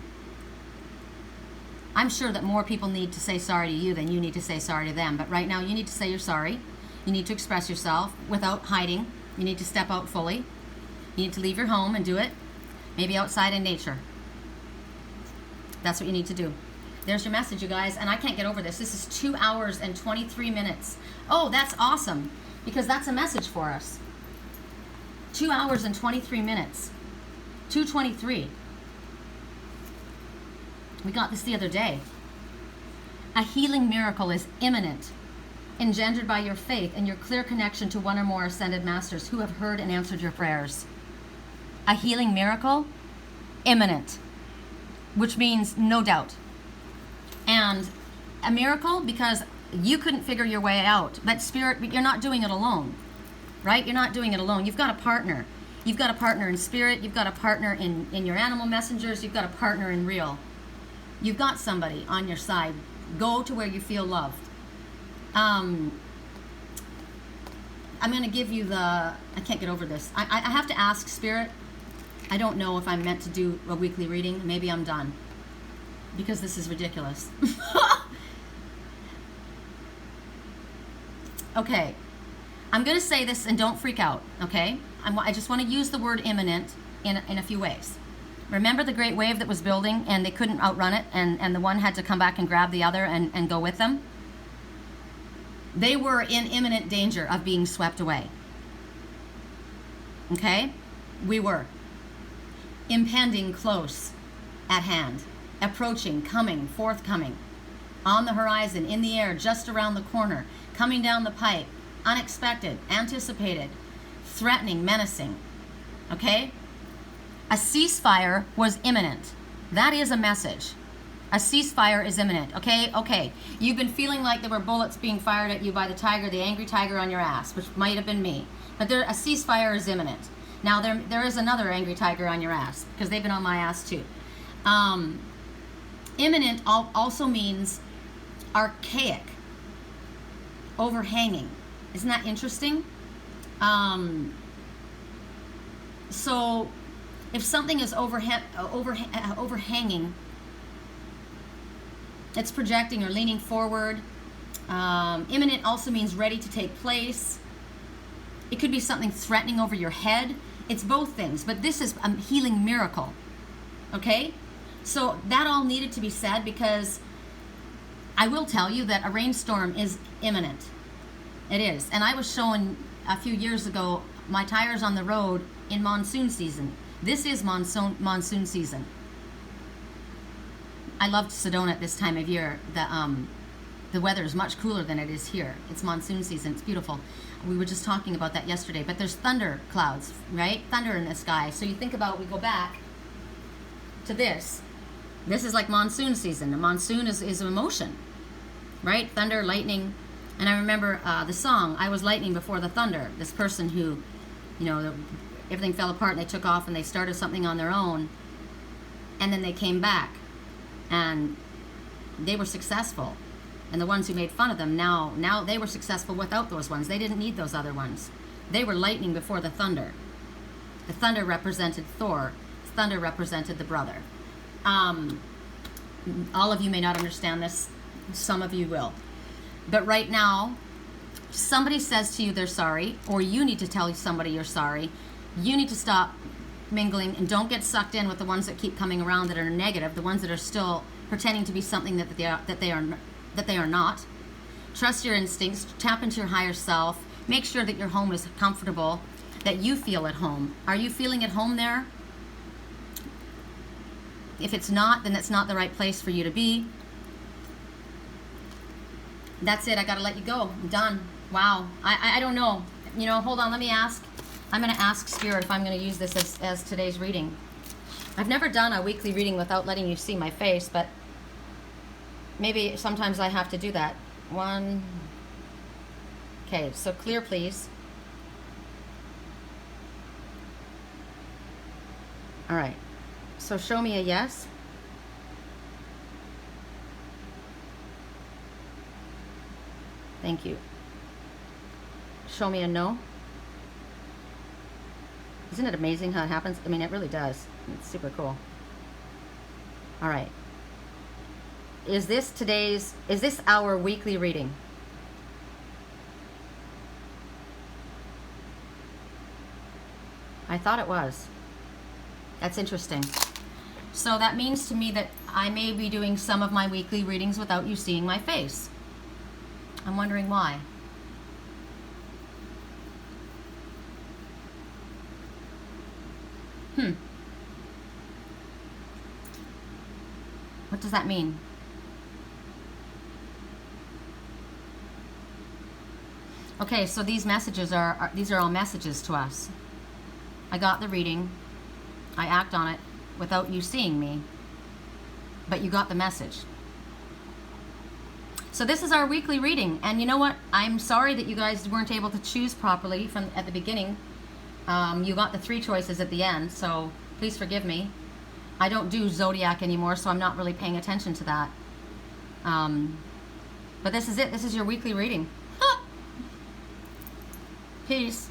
I'm sure that more people need to say sorry to you than you need to say sorry to them. But right now, you need to say you're sorry. You need to express yourself without hiding. You need to step out fully. You need to leave your home and do it. Maybe outside in nature. That's what you need to do. There's your message, you guys. And I can't get over this. This is 2 hours and 23 minutes. Oh, that's awesome. Because that's a message for us. 2 hours and 23 minutes. 2:23. We got this the other day. A healing miracle is imminent, engendered by your faith and your clear connection to one or more ascended masters who have heard and answered your prayers. A healing miracle, imminent, which means no doubt. And a miracle, because You couldn't figure your way out. But Spirit, you're not doing it alone, right? You're not doing it alone. You've got a partner. You've got a partner in spirit. You've got a partner in your animal messengers. You've got a partner in real. You've got somebody on your side. Go to where you feel loved. I'm going to give you I can't get over this. I have to ask Spirit. I don't know if I'm meant to do a weekly reading. Maybe I'm done. Because this is ridiculous. Okay. I'm going to say this and don't freak out, okay? I just want to use the word imminent in a few ways. Remember the great wave that was building and they couldn't outrun it and the one had to come back and grab the other and go with them? They were in imminent danger of being swept away. Okay? We were. Impending, close, at hand, approaching, coming, forthcoming, on the horizon, in the air, just around the corner, coming down the pipe, unexpected, anticipated, threatening, menacing. Okay? A ceasefire was imminent. That is a message. A ceasefire is imminent. Okay? Okay. You've been feeling like there were bullets being fired at you by the tiger, the angry tiger on your ass, which might have been me. But a ceasefire is imminent. Now, there is another angry tiger on your ass, because they've been on my ass too. Imminent also means archaic, overhanging. Isn't that interesting? So, if something is overhanging, it's projecting or leaning forward. Imminent also means ready to take place. It could be something threatening over your head. It's both things, but this is a healing miracle. Okay? So that all needed to be said because I will tell you that a rainstorm is imminent. It is. And I was showing a few years ago my tires on the road in monsoon season. This is monsoon season. I loved Sedona at this time of year. The weather is much cooler than it is here. It's monsoon season. It's beautiful. We were just talking about that yesterday. But there's thunder clouds, right? Thunder in the sky. So you think about, we go back to this. This is like monsoon season. The monsoon is emotion, right? Thunder, lightning. And I remember the song, I Was Lightning Before the Thunder. This person who, everything fell apart and they took off and they started something on their own. And then they came back. And they were successful. And the ones who made fun of them, now they were successful without those ones. They didn't need those other ones. They were lightning before the thunder. The thunder represented Thor. The thunder represented the brother. All of you may not understand this. Some of you will. But right now, somebody says to you they're sorry, or you need to tell somebody you're sorry. You need to stop mingling and don't get sucked in with the ones that keep coming around that are negative, the ones that are still pretending to be something that they are not. Trust your instincts, tap into your higher self, make sure that your home is comfortable, that you feel at home. Are you feeling at home there? If it's not, then that's not the right place for you to be. That's it, I gotta let you go. I'm done. Wow, I don't know. Hold on, let me ask. I'm gonna ask Spirit if I'm gonna use this as today's reading. I've never done a weekly reading without letting you see my face, but maybe sometimes I have to do that. One. Okay, so clear, please. All right, so show me a yes. Thank you. Show me a no. Isn't it amazing how it happens? I mean, it really does. It's super cool. All right. Is this our weekly reading? I thought it was. That's interesting. So that means to me that I may be doing some of my weekly readings without you seeing my face. I'm wondering why. What does that mean? Okay, so these messages are all messages to us. I got the reading. I act on it without you seeing me. But you got the message. So this is our weekly reading. And you know what? I'm sorry that you guys weren't able to choose properly from at the beginning. You got the 3 choices at the end, so please forgive me. I don't do zodiac anymore, so I'm not really paying attention to that. But this is it. This is your weekly reading. Peace.